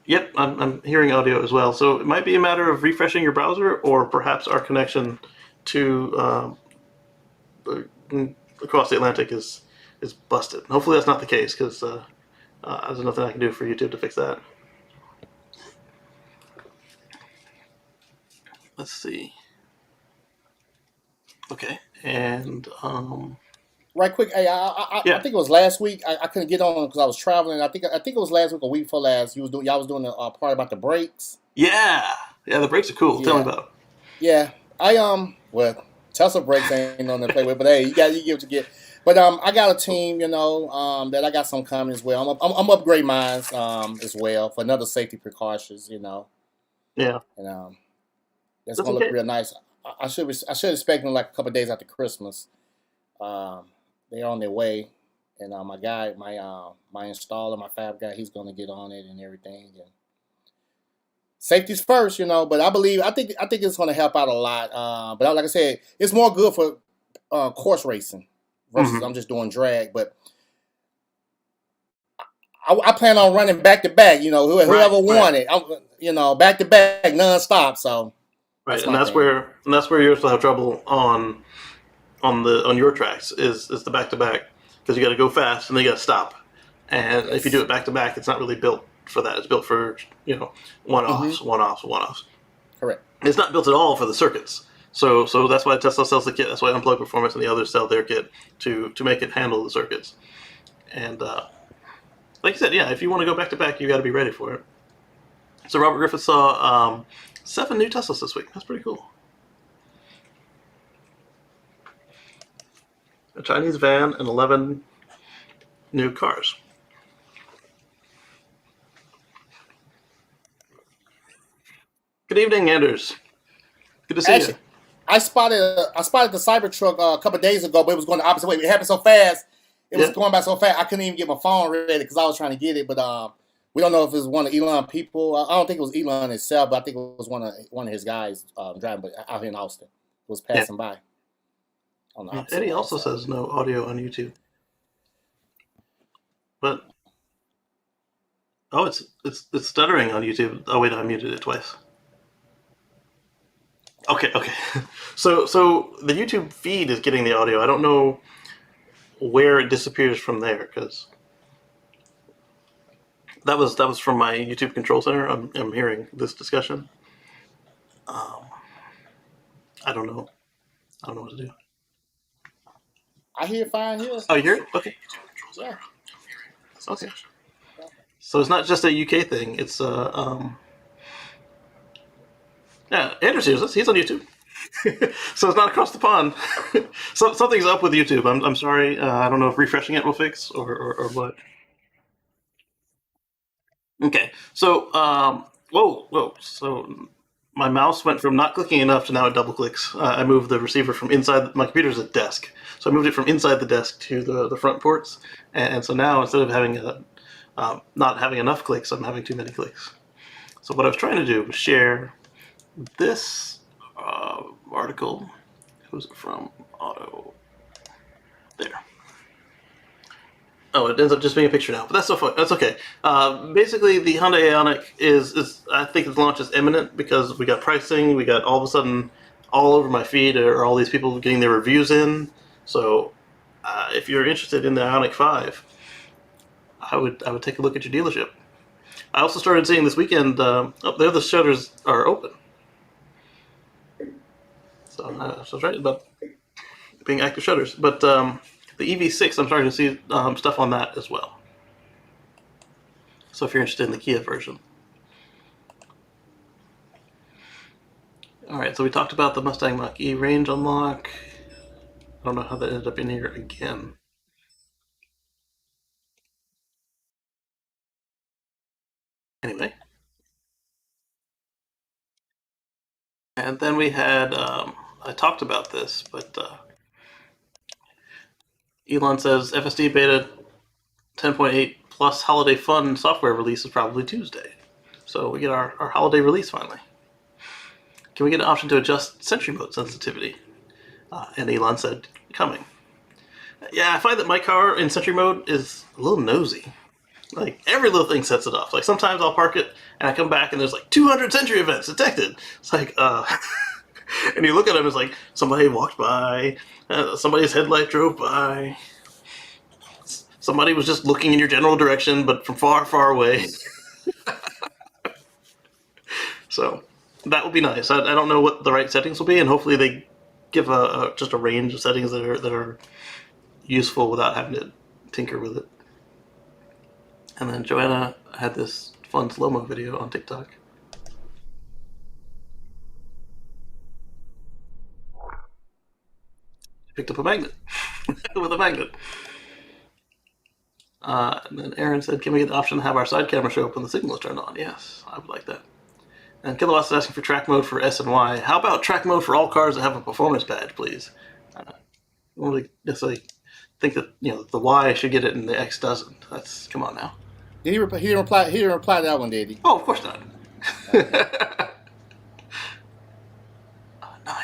S1: Yep, I'm hearing audio as well. So it might be a matter of refreshing your browser, or perhaps our connection to across the Atlantic is busted. Hopefully that's not the case, because there's nothing I can do for YouTube to fix that. Let's see. Okay, and
S2: right quick, hey, I think it was last week. I couldn't get on because I was traveling. I think it was last week or week before last. Y'all was doing a part about the brakes.
S1: Yeah, the brakes are cool. Tell me about it.
S2: Yeah, well, Tesla brakes ain't nothing to play with, but hey, you give what you get. But I got a team, that I got some coming as well. I'm upgrade mine as well for another safety precautions,
S1: Yeah.
S2: And that's gonna look real nice. I should expect them like a couple of days after Christmas. They're on their way, and my guy, my installer, my fab guy, he's gonna get on it and everything. And safety's first, But I think it's gonna help out a lot. But like I said, it's more good for course racing. Versus I'm just doing drag, but I plan on running back to back. Whoever won it, back to back, nonstop. So
S1: right, and that's where you also have trouble on your tracks is the back to back, because you got to go fast and then you got to stop. And if you do it back to back, it's not really built for that. It's built for one offs.
S2: Correct.
S1: It's not built at all for the circuits. So that's why Tesla sells the kit. That's why Unplugged Performance and the others sell their kit to make it handle the circuits. And like you said, if you want to go back to back, you got to be ready for it. So Robert Griffith saw 7 new Teslas this week. That's pretty cool. A Chinese van and 11 new cars. Good evening, Anders. Good to see you.
S2: I spotted the Cybertruck a couple of days ago, but it was going the opposite way. It happened so fast. It was going by so fast. I couldn't even get my phone ready because I was trying to get it. But we don't know if it was one of Elon people. I don't think it was Elon itself, but I think it was one of his guys driving, but out here in Austin. It was passing by.
S1: Eddie also says no audio on YouTube. But it's stuttering on YouTube. Oh wait, I muted it twice. Okay. So the YouTube feed is getting the audio. I don't know where it disappears from there, because that was from my YouTube control center. I'm hearing this discussion. I don't know what to do.
S2: I hear fine here.
S1: Oh, you hear it? Okay.
S2: Yeah.
S1: Okay. So it's not just a UK thing. It's Anders hears us. He's on YouTube. So it's not across the pond. So something's up with YouTube. I'm sorry. I don't know if refreshing it will fix or what. Okay. So whoa. So my mouse went from not clicking enough to now it double clicks. I moved the receiver from inside my computer's a desk, so I moved it from inside the desk to the front ports, and so now instead of having not having enough clicks, I'm having too many clicks. So what I was trying to do was share this article. Who's it from? Auto. There. Oh, it ends up just being a picture now, but that's so fun. That's okay. Basically, the Hyundai Ioniq is I think its launch is imminent because we got pricing. We got all of a sudden all over my feed are all these people getting their reviews in. So if you're interested in the Ioniq 5, I would take a look at your dealership. I also started seeing this weekend. There the shutters are open. So I was right about being active shutters, but the EV6, I'm starting to see stuff on that as well. So if you're interested in the Kia version. Alright, so we talked about the Mustang Mach-E range unlock. I don't know how that ended up in here again. Anyway. And then we had, I talked about this, but Elon says FSD beta 10.8 plus holiday fun software release is probably Tuesday. So we get our holiday release finally. Can we get an option to adjust Sentry Mode sensitivity? And Elon said, coming. Yeah, I find that my car in Sentry Mode is a little nosy. Like, every little thing sets it off. Like, sometimes I'll park it, and I come back, and there's like 200 Sentry events detected. It's like, and you look at them, it's like, somebody walked by, somebody's headlight drove by, somebody was just looking in your general direction, but from far, far away. So, that would be nice. I don't know what the right settings will be, and hopefully they give just a range of settings that are useful without having to tinker with it. And then Joanna had this fun slow-mo video on TikTok. She picked up a magnet with a magnet. And then Aaron said, can we get the option to have our side camera show up when the signal is turned on? Yes, I would like that. And Kilowatts is asking for track mode for S and Y. How about track mode for all cars that have a performance badge, please? I don't really necessarily think that the Y should get it and the X doesn't. That's come on now.
S2: Did he didn't reply? He didn't reply to that one, did he?
S1: Oh, of course not. Okay. 9.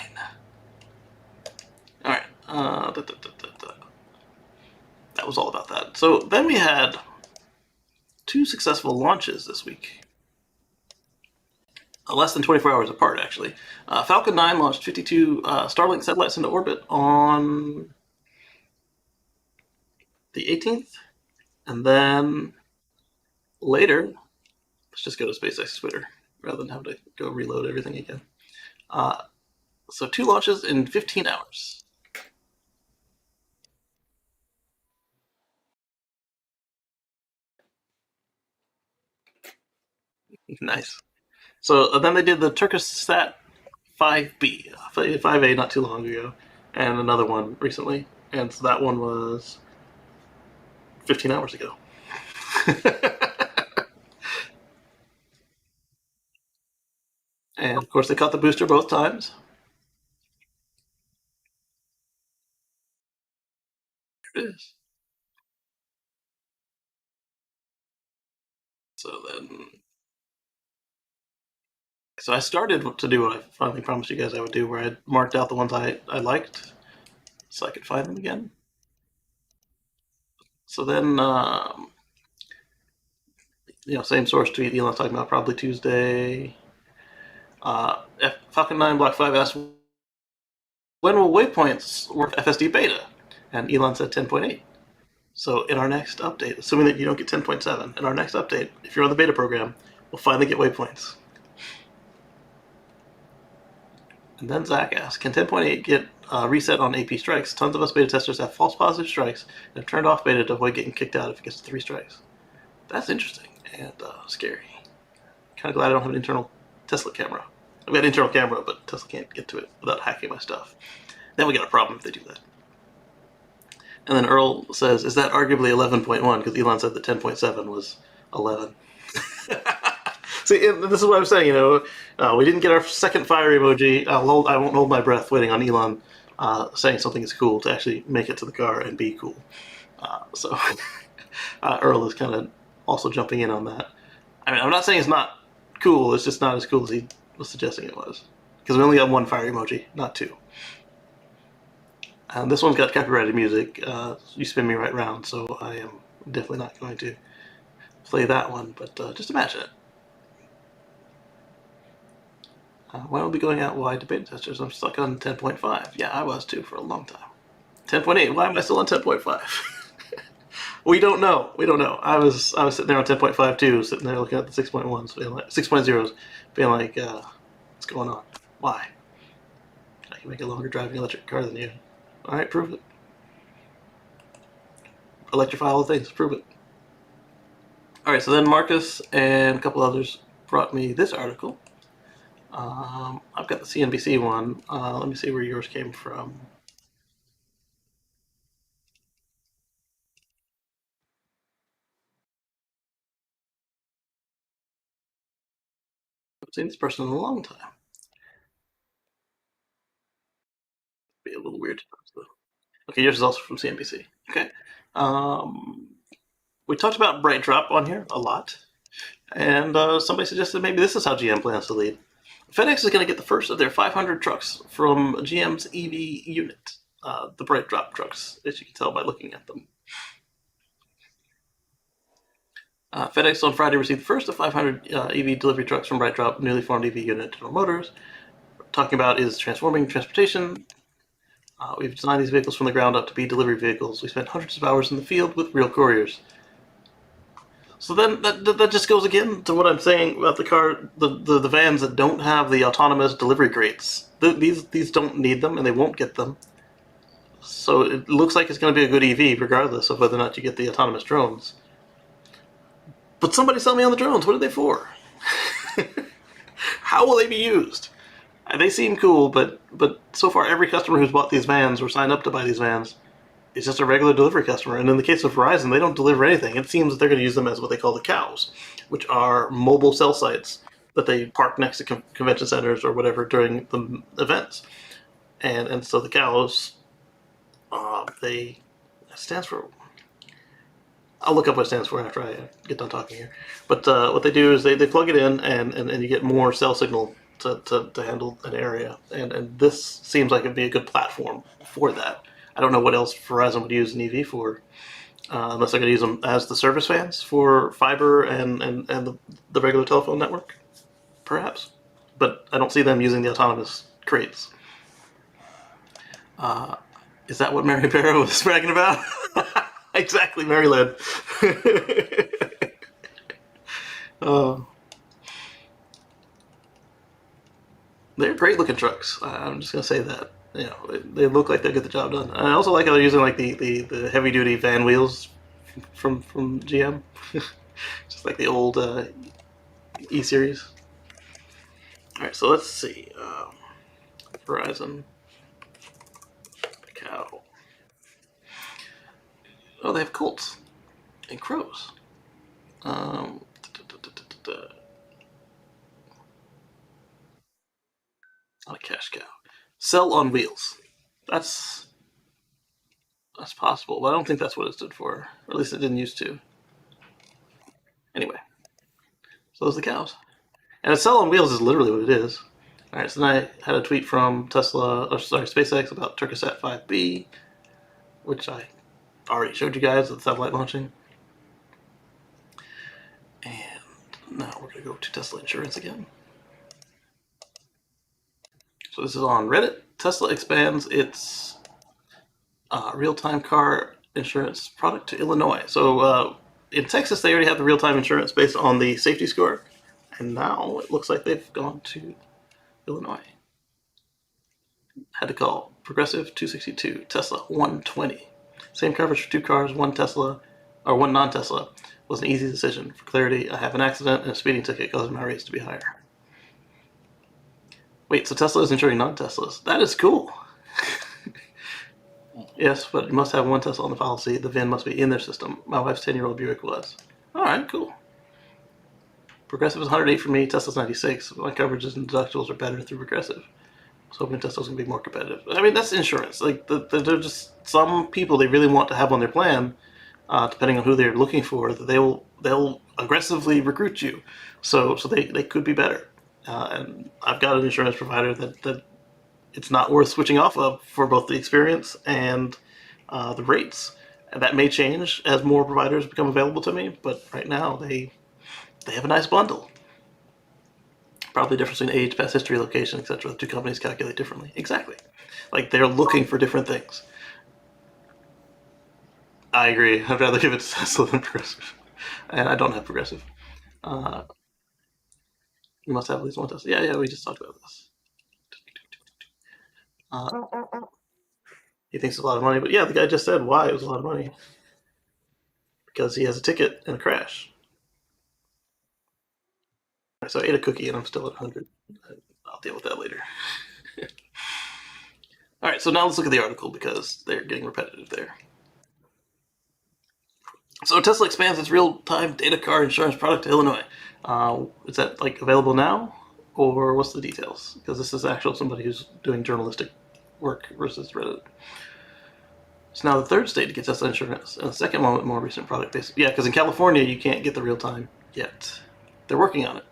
S1: All right. That was all about that. So then we had 2 successful launches this week. Less than 24 hours apart, actually. Falcon 9 launched 52 Starlink satellites into orbit on the 18th. And then later, let's just go to SpaceX Twitter rather than have to go reload everything again. So 2 launches in 15 hours. Nice. So then they did the Turkisat 5B, 5A not too long ago, and another one recently. And so that one was 15 hours ago. And of course, they caught the booster both times. There it is. So I started to do what I finally promised you guys I would do, where I marked out the ones I liked, so I could find them again. So then, same source tweet. Elon's talking about probably Tuesday. Falcon 9 Block 5 asked, when will waypoints work FSD beta? And Elon said 10.8. So in our next update, assuming that you don't get 10.7, in our next update, if you're on the beta program, we'll finally get waypoints. And then Zach asked, can 10.8 get reset on AP strikes? Tons of us beta testers have false positive strikes and have turned off beta to avoid getting kicked out if it gets to 3 strikes. That's interesting and scary. Kind of glad I don't have an internal Tesla camera. I've got an internal camera, but Tesla can't get to it without hacking my stuff. Then we got a problem if they do that. And then Earl says, is that arguably 11.1? Because Elon said that 10.7 was 11. See, this is what I'm saying, we didn't get our second fire emoji. I won't hold my breath waiting on Elon saying something is cool to actually make it to the car and be cool. So Earl is kind of also jumping in on that. I mean, I'm not saying it's not cool, it's just not as cool as he was suggesting it was. Because we only got one fire emoji, not two. This one's got copyrighted music, You Spin Me Right Round, so I am definitely not going to play that one, but just imagine it. When will be going out wide beta testers? I'm stuck on 10.5. Yeah, I was too for a long time. 10.8. Why am I still on 10.5? We don't know. I was sitting there on 10.5 too, sitting there looking at the 6.1s, being like 6.0s, being like, what's going on? Why? I can make a longer driving electric car than you. All right, prove it. Electrify all the things. Prove it. All right. So then Marcus and a couple others brought me this article. I've got the CNBC one. Let me see where yours came from. I've seen this person in a long time. Be a little weird. Okay, yours is also from CNBC. Okay. We talked about BrightDrop on here a lot, and somebody suggested maybe this is how GM plans to lead. FedEx is going to get the first of their 500 trucks from GM's EV unit, the BrightDrop trucks, as you can tell by looking at them. FedEx on Friday received the first of 500 EV delivery trucks from BrightDrop, newly formed EV unit at General Motors. What we're talking about is transforming transportation. We've designed these vehicles from the ground up to be delivery vehicles. We spent hundreds of hours in the field with real couriers. So then that just goes again to what I'm saying about the car, the vans that don't have the autonomous delivery crates. These don't need them, and they won't get them. So it looks like it's going to be a good EV, regardless of whether or not you get the autonomous drones. But somebody sell me on the drones. What are they for? How will they be used? They seem cool, but so far every customer who's bought these vans or signed up to buy these vans is just a regular delivery customer. And in the case of Verizon, they don't deliver anything. It seems that they're going to use them as what they call the cows, which are mobile cell sites that they park next to convention centers or whatever during the events. And so the cows, it stands for... I'll look up what it stands for after I get done talking here. But what they do is they plug it in, and you get more cell signal to handle an area. And this seems like it'd be a good platform for that. I don't know what else Verizon would use an EV for, unless they're going to use them as the service vans for fiber and the regular telephone network, perhaps. But I don't see them using the autonomous crates. Is that what Mary Barrow was bragging about? Exactly, Maryland. They're great looking trucks. I'm just gonna say that. They look like they get the job done. I also like how they're using like the heavy duty van wheels from GM, just like the old E series. All right, so let's see. Verizon cow. Oh, they have colts and crows. Not a cash cow. Sell on wheels. That's possible, but I don't think that's what it stood for. Or at least it didn't used to. Anyway, so those are the cows. And a sell on wheels is literally what it is. All right, so then I had a tweet from SpaceX about Turkisat 5B, which I already showed you guys of the satellite launching. And now we're going to go to Tesla Insurance again. So this is on Reddit. Tesla expands its real-time car insurance product to Illinois. So in Texas, they already have the real-time insurance based on the safety score. And now it looks like they've gone to Illinois. Had to call Progressive 262, Tesla 120. Same coverage for two cars, one Tesla, or one non-Tesla. Was an easy decision. For clarity, I have an accident and a speeding ticket causing my rates to be higher. Wait, so Tesla is insuring non-Teslas. That is cool. Yes, but you must have one Tesla on the policy. The VIN must be in their system. My wife's 10-year-old Buick was. All right, cool. Progressive is 108 for me. Tesla's 96. My coverages and deductibles are better through Progressive. So hoping Tesla's gonna be more competitive. I mean, that's insurance. Like, they're just some people they really want to have on their plan, depending on who they're looking for. That they'll aggressively recruit you. So they could be better. And I've got an insurance provider that it's not worth switching off of for both the experience and the rates. And that may change as more providers become available to me. But right now they have a nice bundle. Probably difference between age, past history, location, etc. The two companies calculate differently. Exactly. Like they're looking for different things. I agree. I'd rather give it to Tesla than Progressive. And I don't have Progressive. Uh, you must have at least one Tesla. Yeah, we just talked about this. Uh, he thinks it's a lot of money, but yeah, the guy just said why it was a lot of money. Because he has a ticket and a crash. So I ate a cookie and I'm still at 100. I'll deal with that later. All right, so now let's look at the article because they're getting repetitive there. So Tesla expands its real-time data car insurance product to Illinois. Is that like available now, or what's the details? Because this is actually somebody who's doing journalistic work versus Reddit. It's now the third state to get Tesla insurance, and the second one with more recent product base. Yeah, because in California you can't get the real-time yet. They're working on it,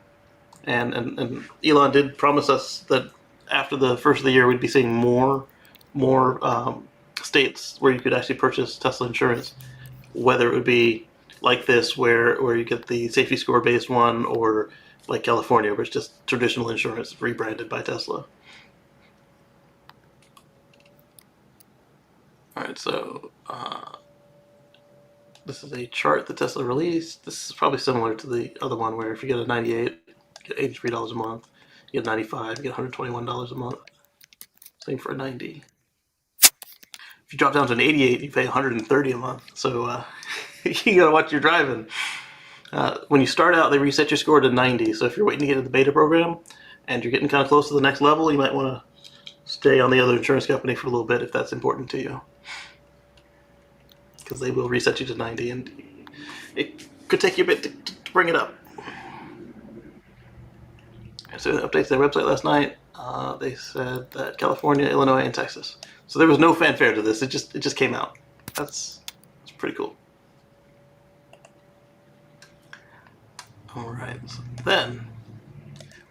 S1: and Elon did promise us that after the first of the year we'd be seeing more states where you could actually purchase Tesla insurance. Whether it would be like this, where you get the safety score based one, or like California, where it's just traditional insurance rebranded by Tesla. All right, so this is a chart that Tesla released. This is probably similar to the other one, where if you get a 98, you get $83 a month. You get 95, you get $121 a month. Same for a 90. If you drop down to an 88, you pay $130 a month. So you gotta watch your driving. When you start out, they reset your score to 90. So if you're waiting to get into the beta program and you're getting kind of close to the next level, you might want to stay on the other insurance company for a little bit if that's important to you. Because they will reset you to 90, and it could take you a bit to bring it up. So they updated their website last night. They said that California, Illinois, and Texas. So there was no fanfare to this. It just came out. That's pretty cool. All right. So then,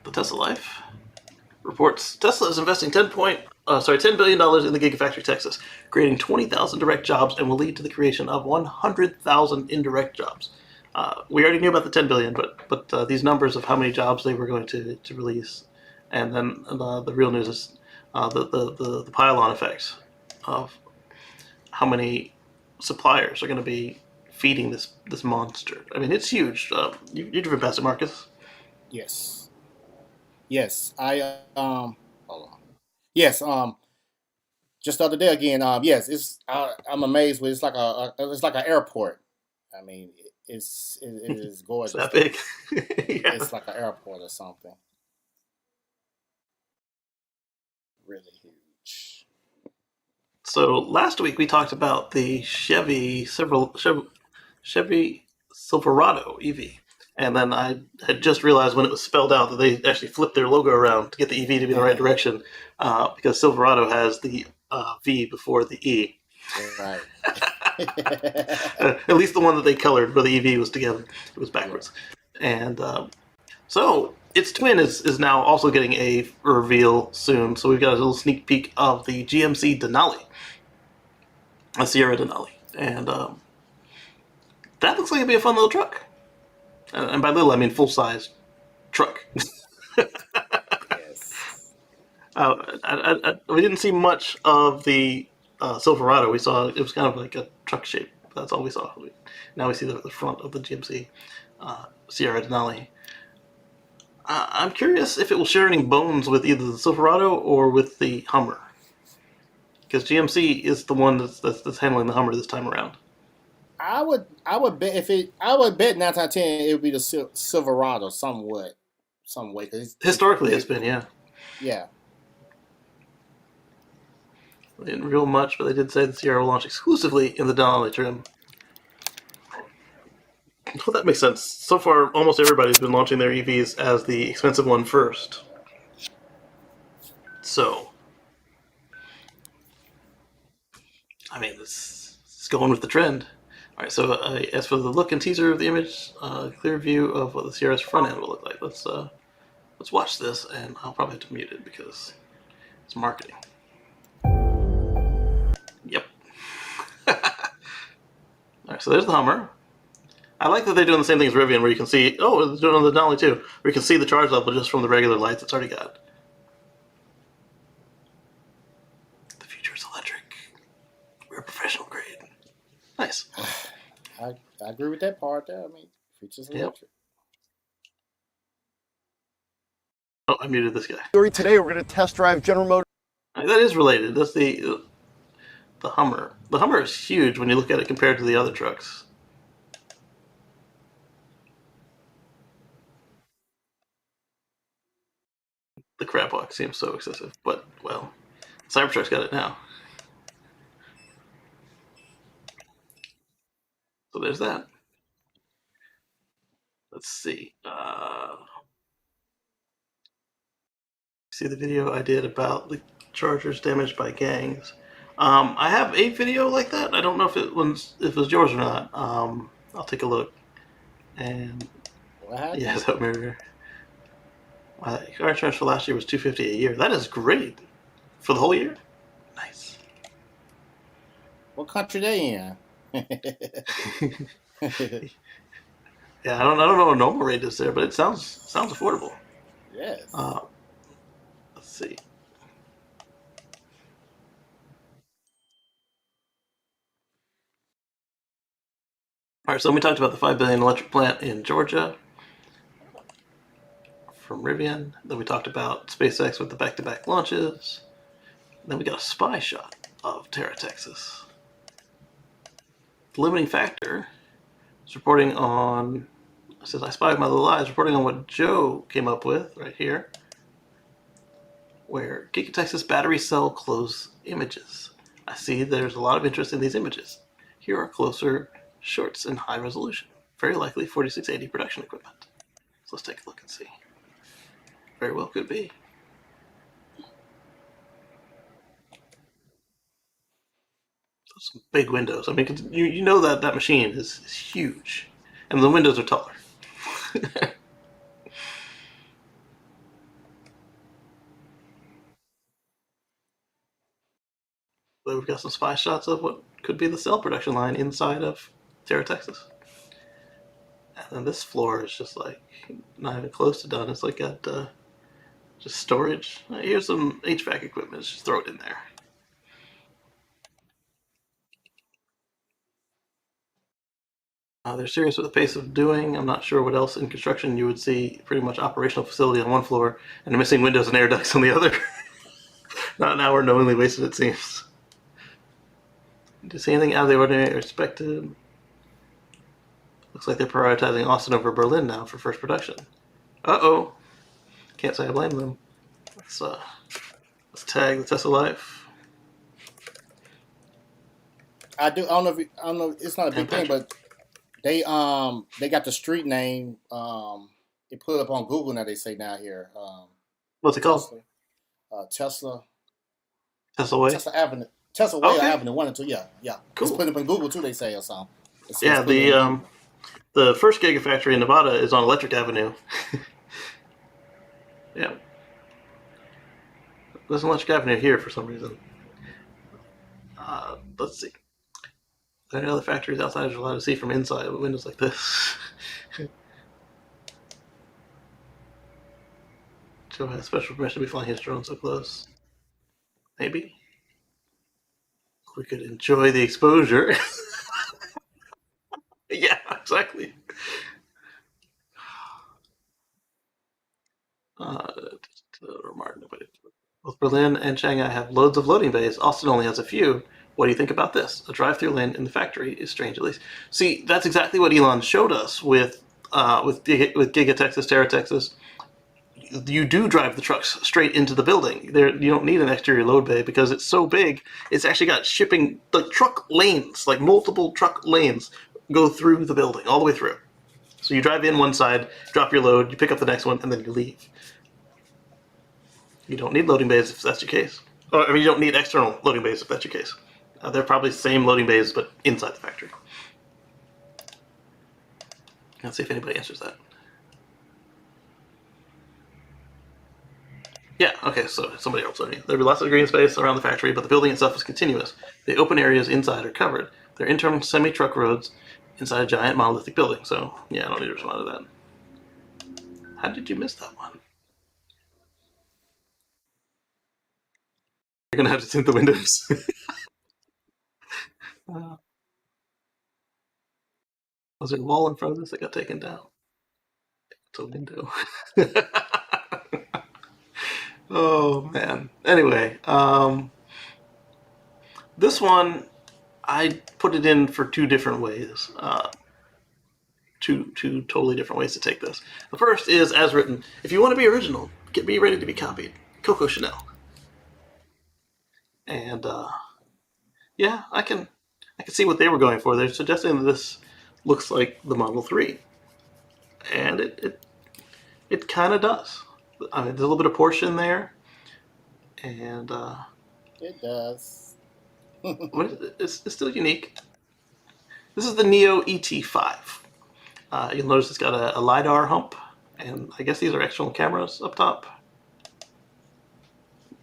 S1: the Tesla Life reports Tesla is investing $10 billion in the Gigafactory, Texas, creating 20,000 direct jobs and will lead to the creation of 100,000 indirect jobs. We already knew about the $10 billion, but these numbers of how many jobs they were going to release, and then the real news is the pile-on effect of how many suppliers are going to be feeding this monster. I mean, it's huge. You've driven past it, Marcus.
S2: Yes. I hold on. Yes. Just the other day again. Yes. I'm amazed with it's like an airport. I mean, it is gorgeous.
S1: It's that big.
S2: Yeah. It's like an airport or something. Really huge.
S1: So last week we talked about the Chevy Silverado EV, and then I had just realized when it was spelled out that they actually flipped their logo around to get the EV to be in the right direction, because Silverado has the V before the E.
S2: Right.
S1: At least the one that they colored where the EV was together. It was backwards. Yeah. And so its twin is now also getting a reveal soon. So we've got a little sneak peek of the GMC Denali, a Sierra Denali. And that looks like it'd be a fun little truck. And by little, I mean full-size truck.
S2: Yes.
S1: We didn't see much of the Silverado. We saw it was kind of like a truck shape. That's all we saw. Now we see the front of the GMC Sierra Denali. I'm curious if it will share any bones with either the Silverado or with the Hummer, because GMC is the one that's handling the Hummer this time around.
S2: I would bet I would bet 9 out of 10 it would be the Silverado some way.
S1: Historically, it's been, yeah.
S2: Yeah.
S1: They didn't reveal much, but they did say the Sierra will launch exclusively in the Denali trim. Well, that makes sense. So far, almost everybody's been launching their EVs as the expensive one first. So, I mean, this is going with the trend. All right, so as for the look and teaser of the image, clear view of what the Sierra's front end will look like. Let's watch this, and I'll probably have to mute it because it's marketing. Yep. All right, so there's the Hummer. I like that they're doing the same thing as Rivian, where you can see, oh, it's doing it on the Denali too, where you can see the charge level just from the regular lights it's already got. The future is electric. We're professional grade. Nice.
S2: I agree with that part there. I mean, future's electric.
S1: Oh, I muted this guy.
S4: Today we're going to test drive General Motors.
S1: That is related. That's the Hummer. The Hummer is huge when you look at it compared to the other trucks. The crab walk seems so excessive, but, well, Cybertruck's got it now. So there's that. Let's see. See the video I did about the Chargers damaged by gangs. I have a video like that. I don't know if it was yours or not. I'll take a look. And yeah, that mirror. Car insurance for last year was $250 a year. That is great for the whole year. Nice.
S2: What country they in?
S1: Yeah, I don't know what normal rate is there, but it sounds affordable.
S2: Yes.
S1: Let's see. All right, so we talked about the $5 billion electric plant in Georgia from Rivian. Then we talked about SpaceX with the back-to-back launches. Then we got a spy shot of Terra, Texas. The limiting factor is reporting on, it says, I spied my little eyes, reporting on what Joe came up with right here, where Giga Texas battery cell close images. I see there's a lot of interest in these images. Here are closer shots in high resolution. Very likely 4680 production equipment. So let's take a look and see. Very well could be. Some big windows. I mean, you know that machine is huge, and the windows are taller. So we've got some spy shots of what could be the cell production line inside of Terra, Texas. And then this floor is just like not even close to done. It's like got just storage. Here's some HVAC equipment. Just throw it in there. They're serious with the pace of doing. I'm not sure what else in construction you would see pretty much operational facility on one floor and missing windows and air ducts on the other. Not an hour knowingly wasted, it seems. Do you see anything out of the ordinary or expected? Looks like they're prioritizing Austin over Berlin now for first production. Uh-oh. Can't say I blame them. Let's tag the Tesla Life.
S2: I don't know. It's not a big thing, but they got the street name. They put it up on Google now. They say now here.
S1: What's it called?
S2: Tesla.
S1: Tesla Way.
S2: Tesla Avenue. Tesla Way Avenue 1 and 2. Yeah.
S1: Cool.
S2: It's put up on Google too. They say or something.
S1: Yeah, the first Gigafactory in Nevada is on Electric Avenue. Yeah. There's an Electric Avenue here for some reason. Let's see. Are there any other factories outsiders are allowed to see from inside with windows like this? Joe has special permission to be flying his drone so close. Maybe. We could enjoy the exposure. Yeah, exactly. Both Berlin and Shanghai have loads of loading bays. Austin only has a few. What do you think about this? A drive-through lane in the factory is strange, at least. See, that's exactly what Elon showed us with Giga Texas, Terra Texas. you do drive the trucks straight into the building. You don't need an exterior load bay because it's so big. It's actually got shipping, like truck lanes, like multiple truck lanes go through the building all the way through. So you drive in one side, drop your load, you pick up the next one, and then you leave. You don't need loading bays if that's your case. Or, I mean, you don't need external loading bays if that's your case. They're probably the same loading bays, but inside the factory. Let's see if anybody answers that. Yeah, okay, so somebody else. There'll be lots of green space around the factory, but the building itself is continuous. The open areas inside are covered. They're internal semi-truck roads inside a giant monolithic building. So, yeah, I don't need to respond to that. How did you miss that one? You're going to have to tint the windows. Was there a wall in front of this that got taken down? It's a window. Oh, man. Anyway, this one, I put it in for two different ways. Two totally different ways to take this. The first is, as written, if you want to be original, be ready to be copied. Coco Chanel. And, yeah, I can see what they were going for. They're suggesting that this looks like the Model 3. And it kind of does. I mean, there's a little bit of Porsche in there. And,
S2: It does.
S1: it's still unique. This is the Neo ET5. You'll notice it's got a LiDAR hump, and I guess these are external cameras up top.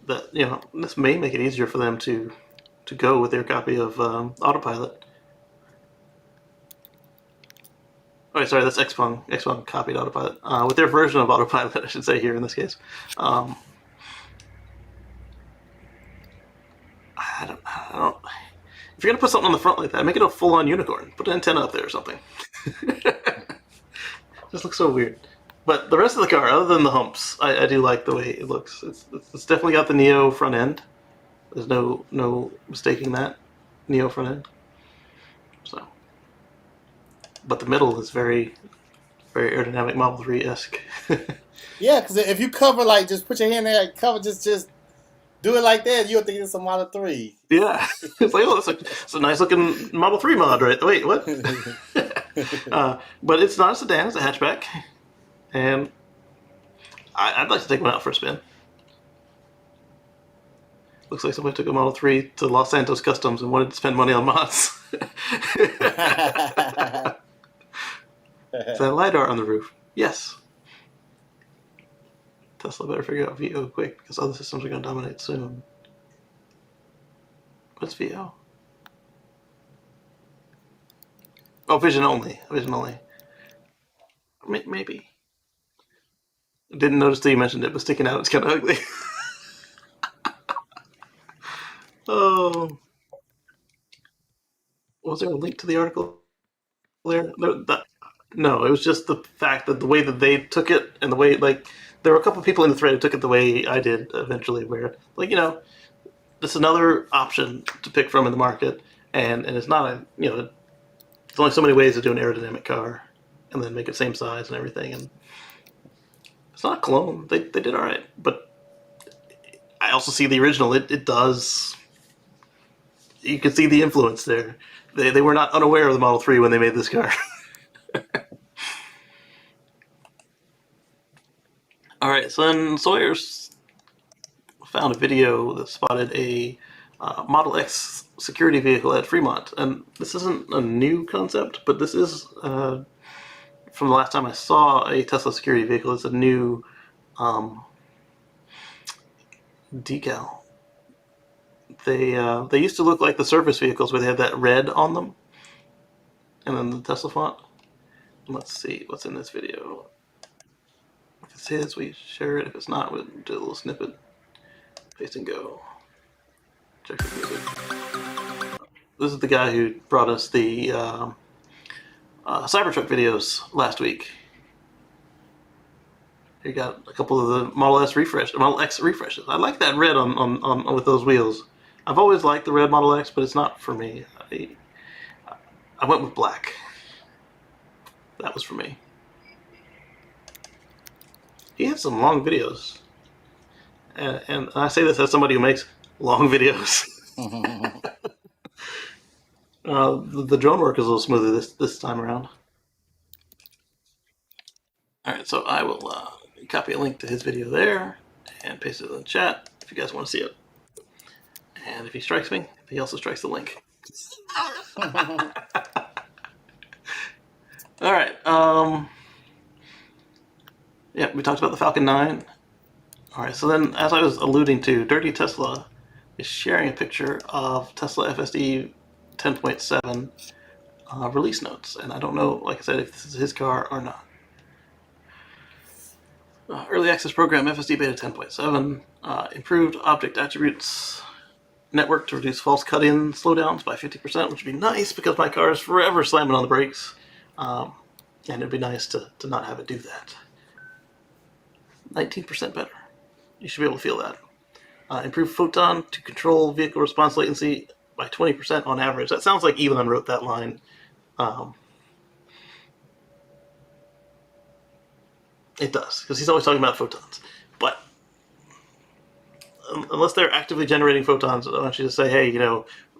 S1: That, you know, this may make it easier for them to go with their copy of Autopilot. Oh, sorry, that's Xpeng. Xpeng copied Autopilot. With their version of Autopilot, I should say here in this case. I don't. If you're gonna put something on the front like that, make it a full-on unicorn. Put an antenna up there or something. Just looks so weird. But the rest of the car, other than the humps, I do like the way it looks. It's definitely got the Neo front end. There's no mistaking that. Neo front end. So, but the middle is very, very aerodynamic Model 3-esque.
S2: Yeah, because if you cover, like, just put your hand there and cover, just do it like that, you'll think it's a Model 3.
S1: Yeah. It's like, oh, it's a nice looking Model 3 mod, right? Wait, what? But it's not a sedan, it's a hatchback. And I'd like to take one out for a spin. Looks like somebody took a Model 3 to Los Santos Customs and wanted to spend money on mods. Is that LiDAR on the roof? Yes. Tesla better figure out VO quick, because other systems are going to dominate soon. What's VO? Oh, vision only. Vision only. Maybe. Didn't notice that you mentioned it, but sticking out, it's kind of ugly. Oh. Was there a link to the article there? No, it was just the fact that the way that they took it and the way, like, there were a couple of people in the thread who took it the way I did eventually, where, like, you know, it's another option to pick from in the market, and it's not a, you know, there's only so many ways to do an aerodynamic car and then make it same size and everything, and it's not a clone. They did all right, but I also see the original. It does. You can see the influence there. They were not unaware of the Model 3 when they made this car. All right, so then Sawyer's found a video that spotted a Model X security vehicle at Fremont, and this isn't a new concept, but this is from the last time I saw a Tesla security vehicle. It's a new decal. They used to look like the Surface vehicles where they had that red on them, and then the Tesla font. Let's see what's in this video. If it's his, we share it. If it's not, we'll do a little snippet. Paste and go. Check the music. This is the guy who brought us the Cybertruck videos last week. You got a couple of the Model X refreshes. I like that red on with those wheels. I've always liked the red Model X, but it's not for me. I went with black. That was for me. he has some long videos, and I say this as somebody who makes long videos. The drone work is a little smoother this time around. All right, so I will copy a link to his video there and paste it in the chat if you guys want to see it. And if he strikes me, he also strikes the link. All right. Yeah, we talked about the Falcon 9. All right, so then, as I was alluding to, Dirty Tesla is sharing a picture of Tesla FSD 10.7 release notes, and I don't know, like I said, if this is his car or not. Early access program FSD beta 10.7, improved object attributes network to reduce false cut-in slowdowns by 50%, which would be nice because my car is forever slamming on the brakes, and it'd be nice to not have it do that. 19% better. You should be able to feel that. Improved photon to control vehicle response latency by 20% on average. That sounds like Elon wrote that line. It does, because he's always talking about photons. But unless they're actively generating photons, I want you to say, hey,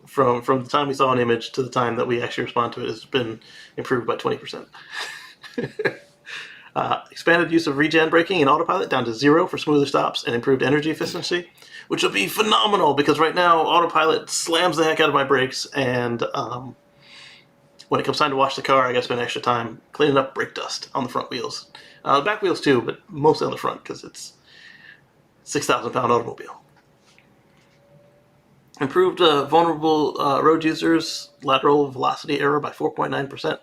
S1: from the time we saw an image to the time that we actually respond to it has been improved by 20%. Expanded use of regen braking and autopilot down to 0 for smoother stops and improved energy efficiency, which will be phenomenal because right now autopilot slams the heck out of my brakes, and when it comes time to wash the car, I got to spend extra time cleaning up brake dust on the front wheels. The back wheels too, but mostly on the front because it's a 6,000-pound automobile. Improved vulnerable road users lateral velocity error by 4.9%,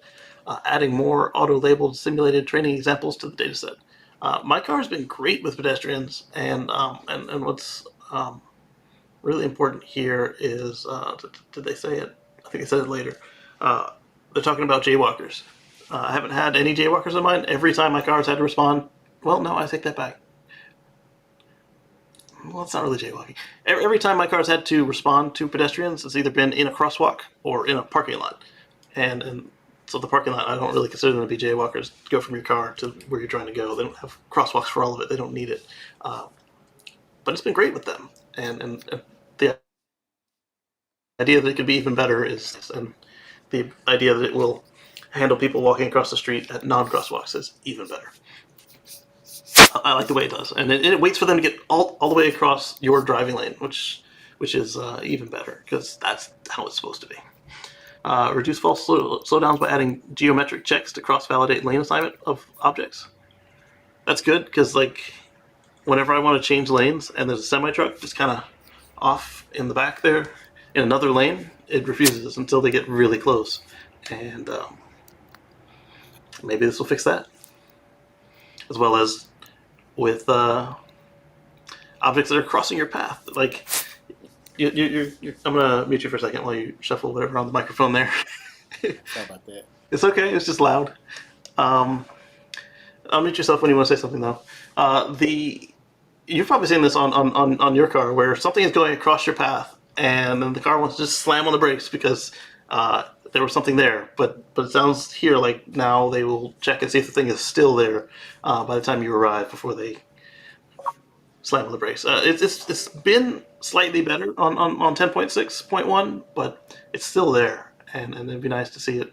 S1: adding more auto-labeled simulated training examples to the dataset. My car has been great with pedestrians, and what's really important here is, did they say it? I think they said it later. They're talking about jaywalkers. I haven't had any jaywalkers in mine. Every time my car's had to respond, well, no, I take that back. Well, it's not really jaywalking. Every time my car's had to respond to pedestrians, it's either been in a crosswalk or in a parking lot. And so the parking lot, I don't really consider them to be jaywalkers. Go from your car to where you're trying to go. They don't have crosswalks for all of it. They don't need it. But it's been great with them. And the idea that it could be even better is, and the idea that it will handle people walking across the street at non-crosswalks is even better. I like the way it does, and it waits for them to get all the way across your driving lane, which is even better because that's how it's supposed to be. Reduce false slowdowns by adding geometric checks to cross-validate lane assignment of objects. That's good because, like, whenever I want to change lanes and there's a semi-truck just kind of off in the back there in another lane, it refuses until they get really close, and maybe this will fix that, as well as with objects that are crossing your path. Like, you're I'm gonna mute you for a second while you shuffle whatever on the microphone there.
S2: Sorry about that.
S1: It's okay. It's just loud. I'll mute yourself when you want to say something though. You've probably seen this on your car where something is going across your path and then the car wants to just slam on the brakes because there was something there. But it sounds here like now they will check and see if the thing is still there by the time you arrive before they slam on the brakes. It's been slightly better on 10.6.1, but it's still there, and it'd be nice to see it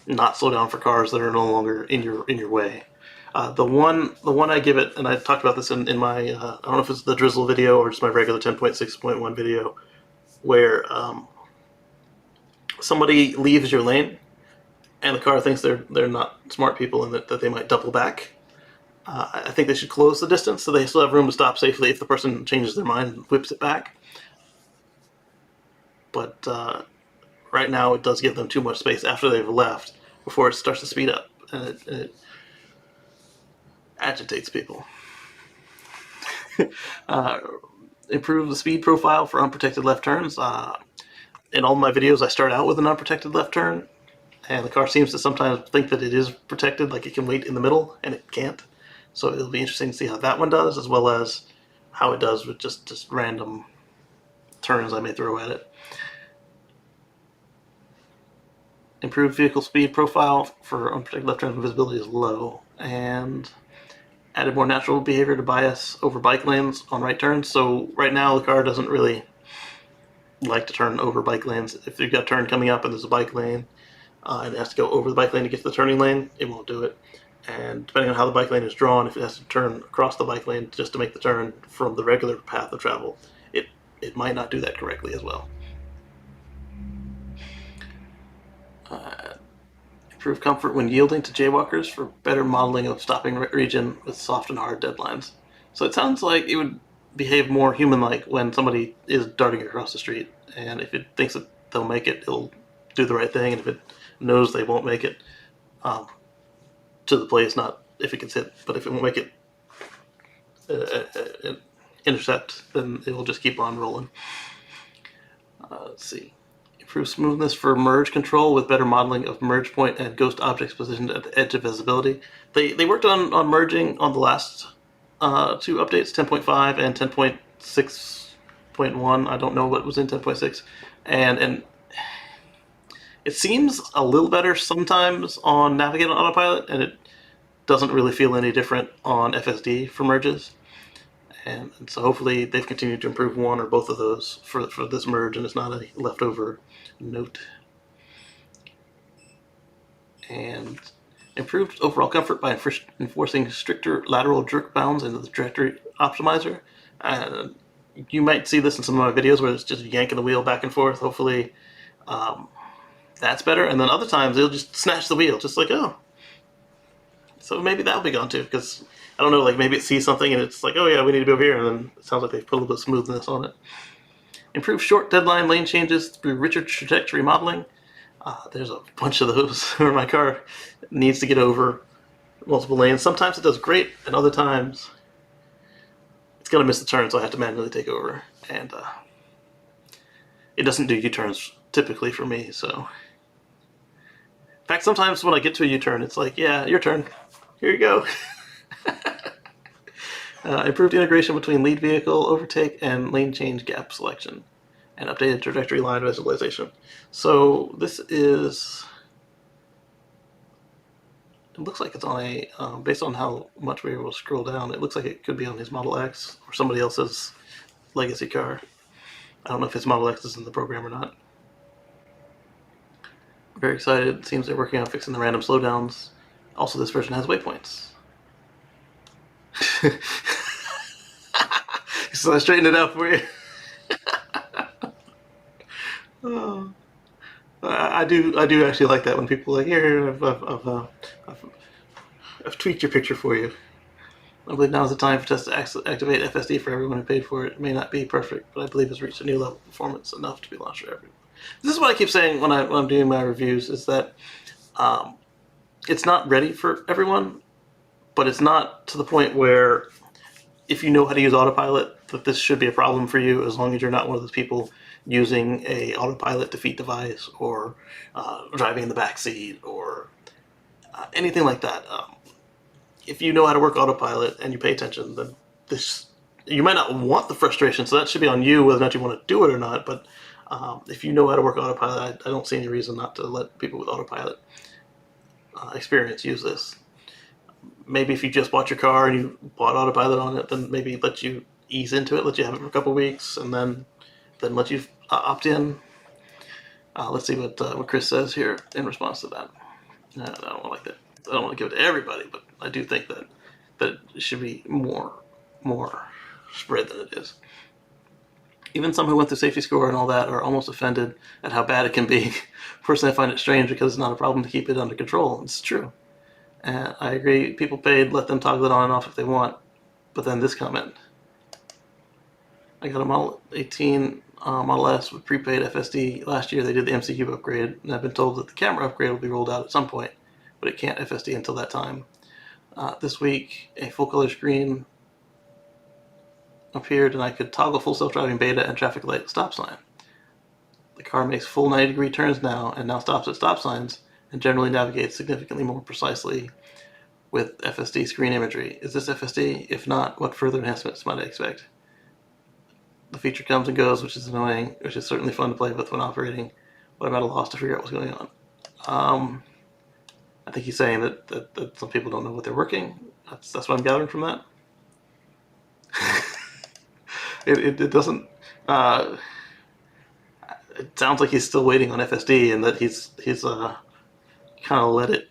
S1: not slow down for cars that are no longer in your way. The one I give it, and I talked about this in my I don't know if it's the Drizzle video or just my regular 10.6.1 video, where somebody leaves your lane, and the car thinks they're not smart people and that they might double back. I think they should close the distance so they still have room to stop safely if the person changes their mind and whips it back. But right now it does give them too much space after they've left before it starts to speed up, and it agitates people. Improve the speed profile for unprotected left turns. In all my videos I start out with an unprotected left turn, and the car seems to sometimes think that it is protected, like it can wait in the middle, and it can't. So it'll be interesting to see how that one does, as well as how it does with just random turns I may throw at it. Improved vehicle speed profile for unprotected left turns when visibility is low, and added more natural behavior to bias over bike lanes on right turns. So right now the car doesn't really like to turn over bike lanes. If you've got a turn coming up and there's a bike lane, and it has to go over the bike lane to get to the turning lane, it won't do it. And depending on how the bike lane is drawn, if it has to turn across the bike lane just to make the turn from the regular path of travel, it might not do that correctly as well. Improve comfort when yielding to jaywalkers for better modeling of stopping region with soft and hard deadlines. So it sounds like it would behave more human-like when somebody is darting across the street, and if it thinks that they'll make it, it'll do the right thing, and if it knows they won't make it to the place, not if it gets hit, but if it won't make it intercept, then it will just keep on rolling. Let's see. Improve smoothness for merge control with better modeling of merge point and ghost objects positioned at the edge of visibility. They worked on merging on the last two updates, 10.5 and 10.6.1. I don't know what was in 10.6. And it seems a little better sometimes on Navigate on Autopilot, and it doesn't really feel any different on FSD for merges. And so hopefully they've continued to improve one or both of those for this merge, and it's not a leftover note. And improved overall comfort by enforcing stricter lateral jerk bounds into the trajectory optimizer. And you might see this in some of my videos where it's just yanking the wheel back and forth. Hopefully that's better. And then other times it'll just snatch the wheel, just like, oh. So maybe that'll be gone too, because I don't know, like maybe it sees something and it's like, oh yeah, we need to be over here, and then it sounds like they've put a little bit of smoothness on it. Improve short deadline lane changes through richer trajectory modeling. There's a bunch of those where my car needs to get over multiple lanes. Sometimes it does great, and other times it's going to miss the turn, so I have to manually take over. And it doesn't do U-turns typically for me, so. In fact, sometimes when I get to a U-turn, it's like, yeah, your turn. Here you go. Improved integration between lead vehicle overtake and lane change gap selection, and updated trajectory line visualization. So this is, it looks like it's on a, based on how much we were able to scroll down, it looks like it could be on his Model X or somebody else's legacy car. I don't know if his Model X is in the program or not. Very excited. It seems they're working on fixing the random slowdowns. Also, this version has waypoints. So I straightened it out for you. Oh. I do actually like that when people are like, here, I've tweaked your picture for you. I believe now is the time for us to activate FSD for everyone who paid for it. It may not be perfect, but I believe it's reached a new level of performance enough to be launched for everyone. This is what I keep saying when I'm doing my reviews, is that it's not ready for everyone, but it's not to the point where if you know how to use autopilot, that this should be a problem for you, as long as you're not one of those people using a autopilot defeat device or driving in the back seat or anything like that. If you know how to work autopilot and you pay attention, then this, you might not want the frustration, so that should be on you whether or not you want to do it or not. But if you know how to work autopilot, I don't see any reason not to let people with autopilot experience use this. Maybe if you just bought your car and you bought autopilot on it, then maybe let you ease into it, let you have it for a couple of weeks, and then let you opt in. Let's see what Chris says here in response to that. I don't like that. I don't want to give it to everybody, but I do think that it should be more spread than it is. Even some who went through safety score and all that are almost offended at how bad it can be. Personally, I find it strange because it's not a problem to keep it under control. It's true. And I agree, people paid, let them toggle it on and off if they want. But then this comment. I got a Model 18 Model S with prepaid FSD. Last year they did the MCU upgrade, and I've been told that the camera upgrade will be rolled out at some point, but it can't FSD until that time. This week, a full-color screen appeared, and I could toggle full self-driving beta and traffic light stop sign. The car makes full 90-degree turns now, and now stops at stop signs, and generally navigates significantly more precisely with FSD screen imagery. Is this FSD? If not, what further enhancements might I expect? The feature comes and goes, which is annoying, which is certainly fun to play with when operating, but I'm at a loss to figure out what's going on. I think he's saying that some people don't know what they're working, That's what I'm gathering from that. It doesn't. It sounds like he's still waiting on FSD, and that he's kind of let it,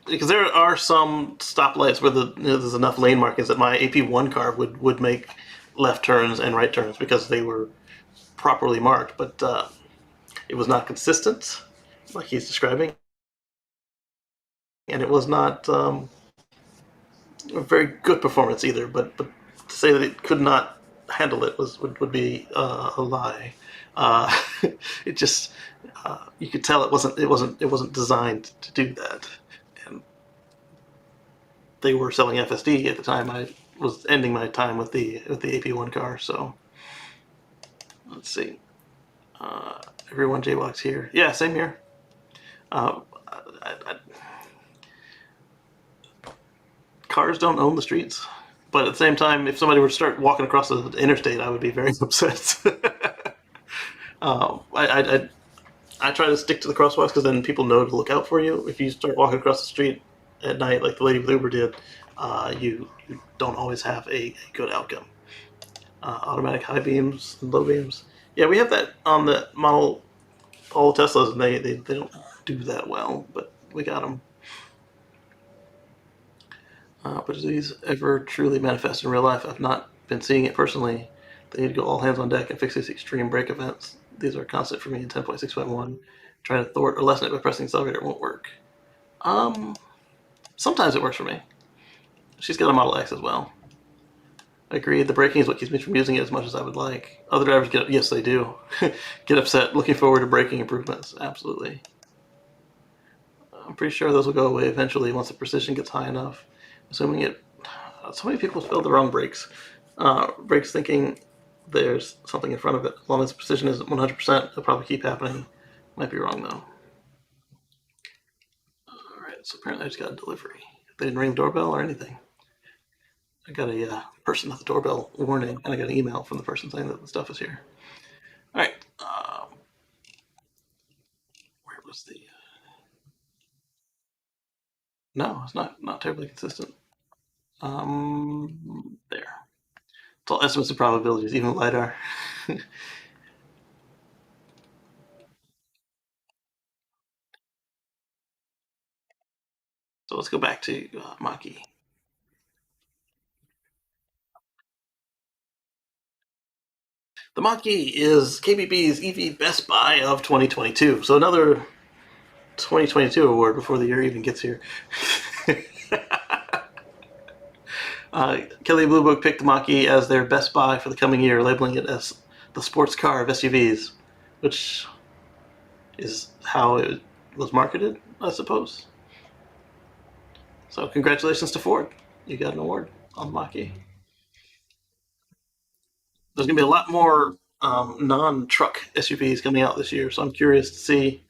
S1: because there are some stoplights where there's enough lane markings that my AP1 car would make left turns and right turns because they were properly marked, but it was not consistent, like he's describing, and it was not a very good performance either. But to say that it could not handle it would be a lie. It just you could tell it wasn't designed to do that, and they were selling FSD at the time. I was ending my time with the AP1 car, so let's see. Everyone jaywalks here. Yeah, same here. Cars don't own the streets, but at the same time, if somebody were to start walking across the interstate, I would be very upset. I try to stick to the crosswalks because then people know to look out for you. If you start walking across the street at night, like the lady with Uber did, you don't always have a good outcome. Automatic high beams and low beams. Yeah, we have that on the model, all the Teslas, and they don't do that well, but we got them. But do these ever truly manifest in real life? I've not been seeing it personally. They need to go all hands on deck and fix these extreme brake events. These are constant for me in 10.6.1. Trying to thwart or lessen it by pressing the accelerator won't work. Sometimes it works for me. She's got a Model X as well. I agree. The braking is what keeps me from using it as much as I would like. Other drivers yes, they do. Get upset looking forward to braking improvements. Absolutely. I'm pretty sure those will go away eventually once the precision gets high enough. Assuming it. So many people spell the wrong brakes. Brakes thinking there's something in front of it. As long as the precision isn't 100%, it'll probably keep happening. Might be wrong though. Alright, so apparently I just got a delivery. They didn't ring the doorbell or anything. I got a person at the doorbell warning, and I got an email from the person saying that the stuff is here. Alright. Where was the... No, it's not terribly consistent. There. It's all estimates of probabilities, even LiDAR. So let's go back to Mach-E. The Mach-E is KBB's EV Best Buy of 2022. So another 2022 award before the year even gets here. Kelly Blue Book picked the Mach-E as their Best Buy for the coming year, labeling it as the sports car of SUVs, which is how it was marketed, I suppose. So congratulations to Ford. You got an award on the Mach-E. There's going to be a lot more non-truck SUVs coming out this year, so I'm curious to see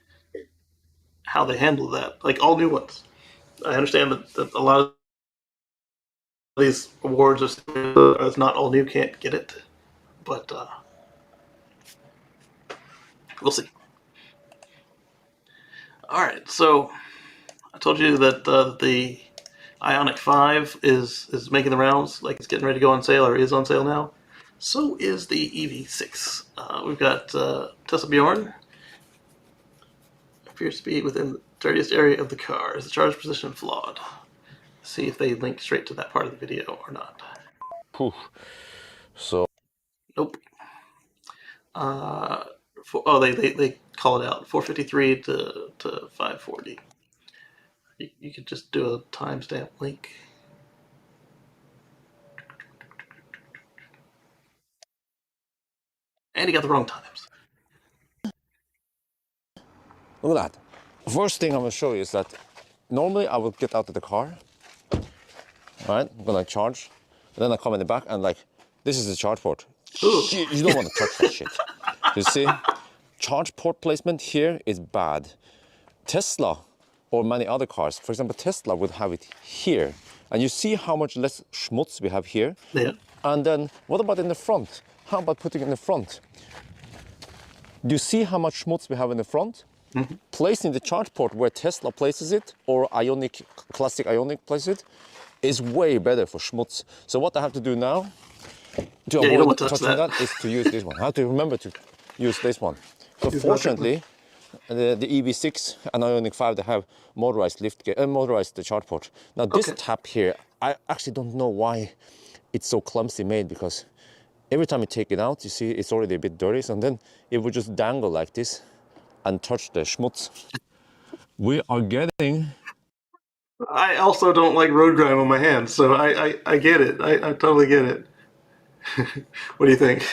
S1: how they handle that. Like all new ones. I understand that a lot of these awards are not all new, can't get it, but we'll see. All right, so I told you that the Ioniq 5 is making the rounds, like it's getting ready to go on sale or is on sale now. So is the EV6. We've got Tesla Bjorn. Appears to be within the dirtiest area of the car. Is the charge position flawed? See if they link straight to that part of the video or not.
S5: Whew. So
S1: nope. They call it out 453 to 540. You could just do a timestamp link. And he got the wrong times.
S5: look at that. First thing I'm gonna show you is that normally I would get out of the car, right? I'm gonna charge, and then I come in the back and like, this is the charge port. You don't want to touch that shit. You see, charge port placement here is bad. Tesla or many other cars, for example, Tesla would have it here, and you see how much less schmutz we have here.
S1: Yeah.
S5: And then what about in the front? How about putting it in the front? Do you see how much schmutz we have in the front? Mm-hmm. Placing the charge port where Tesla places it, or Ioniq, classic Ioniq places it, is way better for schmutz. So what I have to do now to
S1: Yeah, you don't
S5: avoid
S1: want to touch
S5: touching
S1: that.
S5: that is to use this one. I have to remember to use this one. So
S1: Use
S5: fortunately, the EV6 and Ioniq 5, they have motorized motorized charge port. Now this
S1: Okay.
S5: tap here, I actually don't know why it's so clumsy made, because every time you take it out, you see it's already a bit dirty, so then it would just dangle like this and touch the schmutz. We are getting...
S1: I also don't like road grime on my hands, so I get it. I totally get it. What do you think?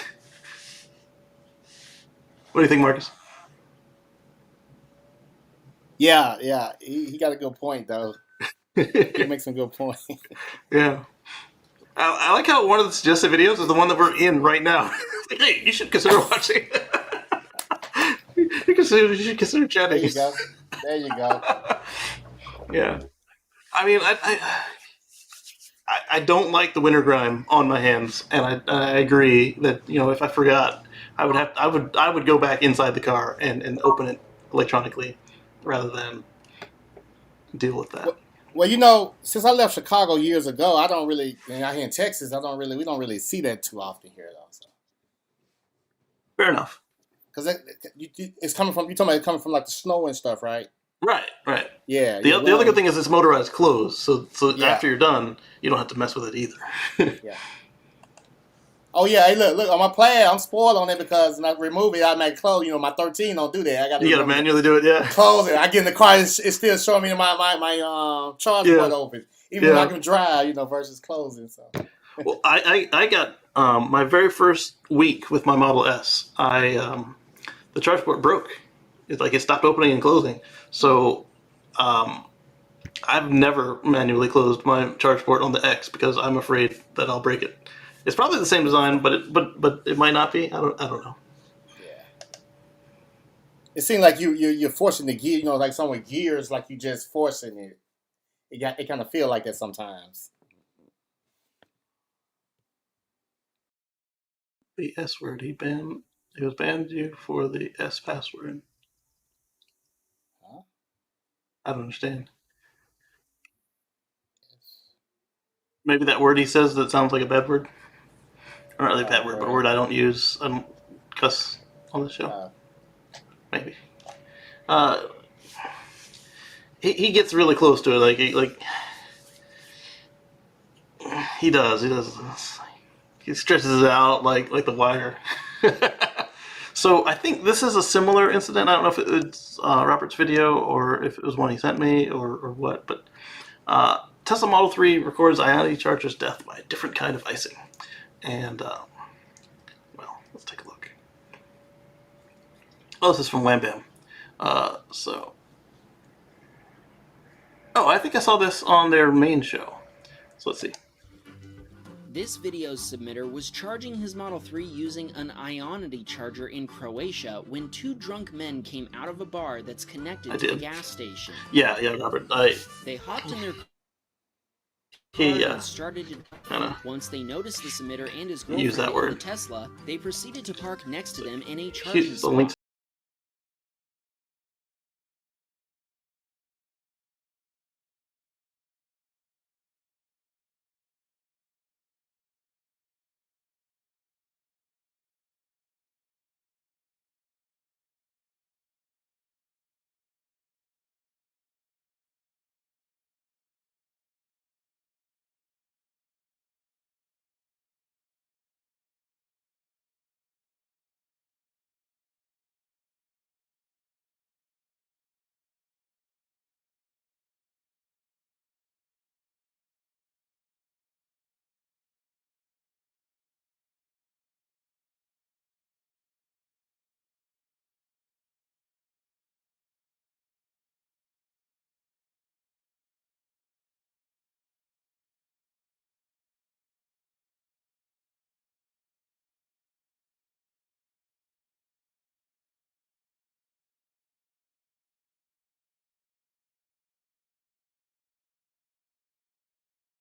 S1: What do you think, Marcus?
S2: Yeah. He got a good point though. He makes some good point.
S1: Yeah. I like how one of the suggested videos is the one that we're in right now. Like, hey, you should consider watching. You should consider
S2: There
S1: chatting.
S2: you go. There you go.
S1: Yeah. I mean, I don't like the winter grime on my hands, and I agree that, you know, if I forgot, I would go back inside the car and open it electronically rather than deal with that.
S2: Well, you know, since I left Chicago years ago, I don't really, and out here in Texas, we don't really see that too often here though. So.
S1: Fair enough.
S2: Because it's coming from, you talking about it coming from like the snow and stuff, right?
S1: Right.
S2: Yeah.
S1: The other good thing is it's motorized closed, so
S2: Yeah.
S1: after you're done, you don't have to mess with it either.
S2: Yeah. Oh yeah, hey look on my plaid, I'm spoiled on it because when I remove it, I make close. You know, my 13 don't do that.
S1: You gotta manually do it, yeah.
S2: Close it. I get in the car, it's still showing me my charge port open, even when I can drive. You know, versus closing. So.
S1: Well, I got my very first week with my Model S. The charge port broke. It stopped opening and closing. So I've never manually closed my charge port on the X because I'm afraid that I'll break it. It's probably the same design, but it might not be. I don't know.
S2: Yeah. It seems like you're forcing the gear. You know, like someone gears, like you just forcing it. It kind of feel like that sometimes.
S1: The S word. He was banned you for the S password.
S2: Huh?
S1: I don't understand. Maybe that word he says that sounds like a bad word. Or not really a bad word, but a word I don't use. I don't cuss on the show. Maybe. He gets really close to it. He does. He stretches it out like the wire. So I think this is a similar incident. I don't know if it's Robert's video or if it was one he sent me or what, but Tesla Model 3 records Ioniq charger's death by a different kind of icing. And, well, let's take a look. Oh, this is from Wham Bam. I think I saw this on their main show. So let's see.
S6: This video's submitter was charging his Model 3 using an Ioniq charger in Croatia when two drunk men came out of a bar that's connected to the gas station.
S1: Yeah, Robert.
S6: They hopped in their car and started to... Once they noticed the submitter and his girlfriend in the Tesla, they proceeded to park next to them in a charging spot.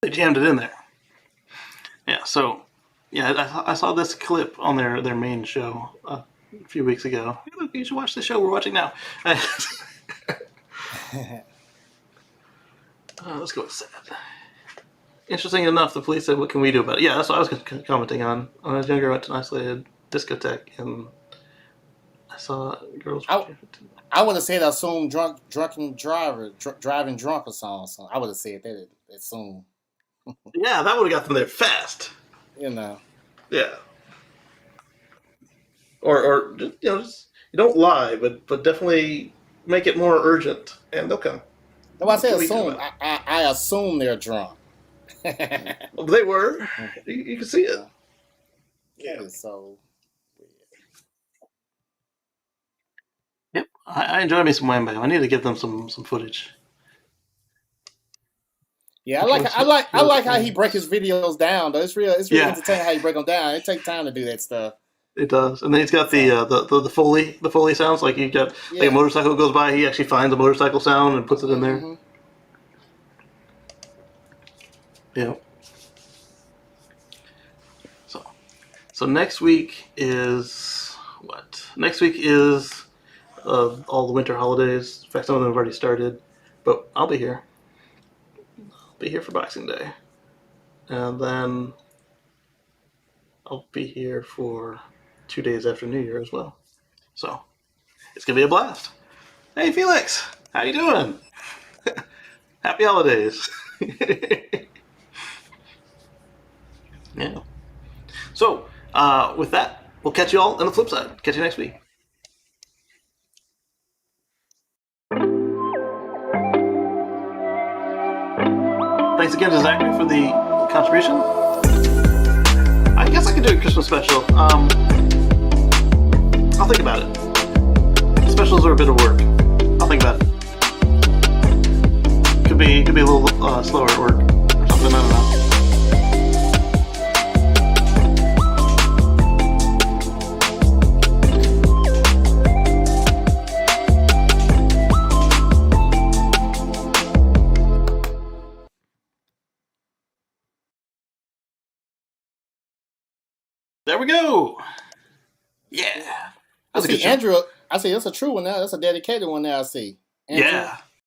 S6: They jammed it in there. Yeah, so I saw this clip on their main show a few weeks ago. Hey, look, you should watch the show we're watching now. Let's go with sad.
S1: interesting enough, the police said, "What can we do about it?" Yeah, that's what I was commenting on. When I was younger, I went to an isolated discotheque, and I saw girls.
S2: I would have said assume drunken driver driving drunk or something. So I would have said that assume.
S1: Yeah, that would have got them there fast.
S2: You know.
S1: Yeah. Or just, you don't lie, but definitely make it more urgent, and they'll come.
S2: No, I say assume. I assume they're drunk.
S1: Well, they were. You can see it.
S2: Yeah. That is so weird.
S1: Yep. I enjoy me some Wham Bam. I need to give them some footage.
S2: Yeah, I like how he breaks his videos down. Though it's real entertaining how you break them down. It takes time to do that stuff.
S1: It does, and then he's got the Foley sounds. Like you got like a motorcycle goes by, he actually finds a motorcycle sound and puts it in there. Mm-hmm. Yeah. So next week is what? Next week is all the winter holidays. In fact, some of them have already started, but I'll be here. I'll be here for Boxing Day, and then I'll be here for 2 days after New Year as well. So it's gonna be a blast. Hey Felix, how you doing? Happy holidays. Yeah. So with that, we'll catch you all on the flip side. Catch you next week. Thanks again to Zachary for the contribution. I guess I could do a Christmas special. I'll think about it. Specials are a bit of work. I'll think about it. Could be a little slower at work or something. I don't know. There we go. Yeah.
S2: I see Andrew. I see that's a true one now. That's a dedicated one now. I see. Andrew.
S1: Yeah.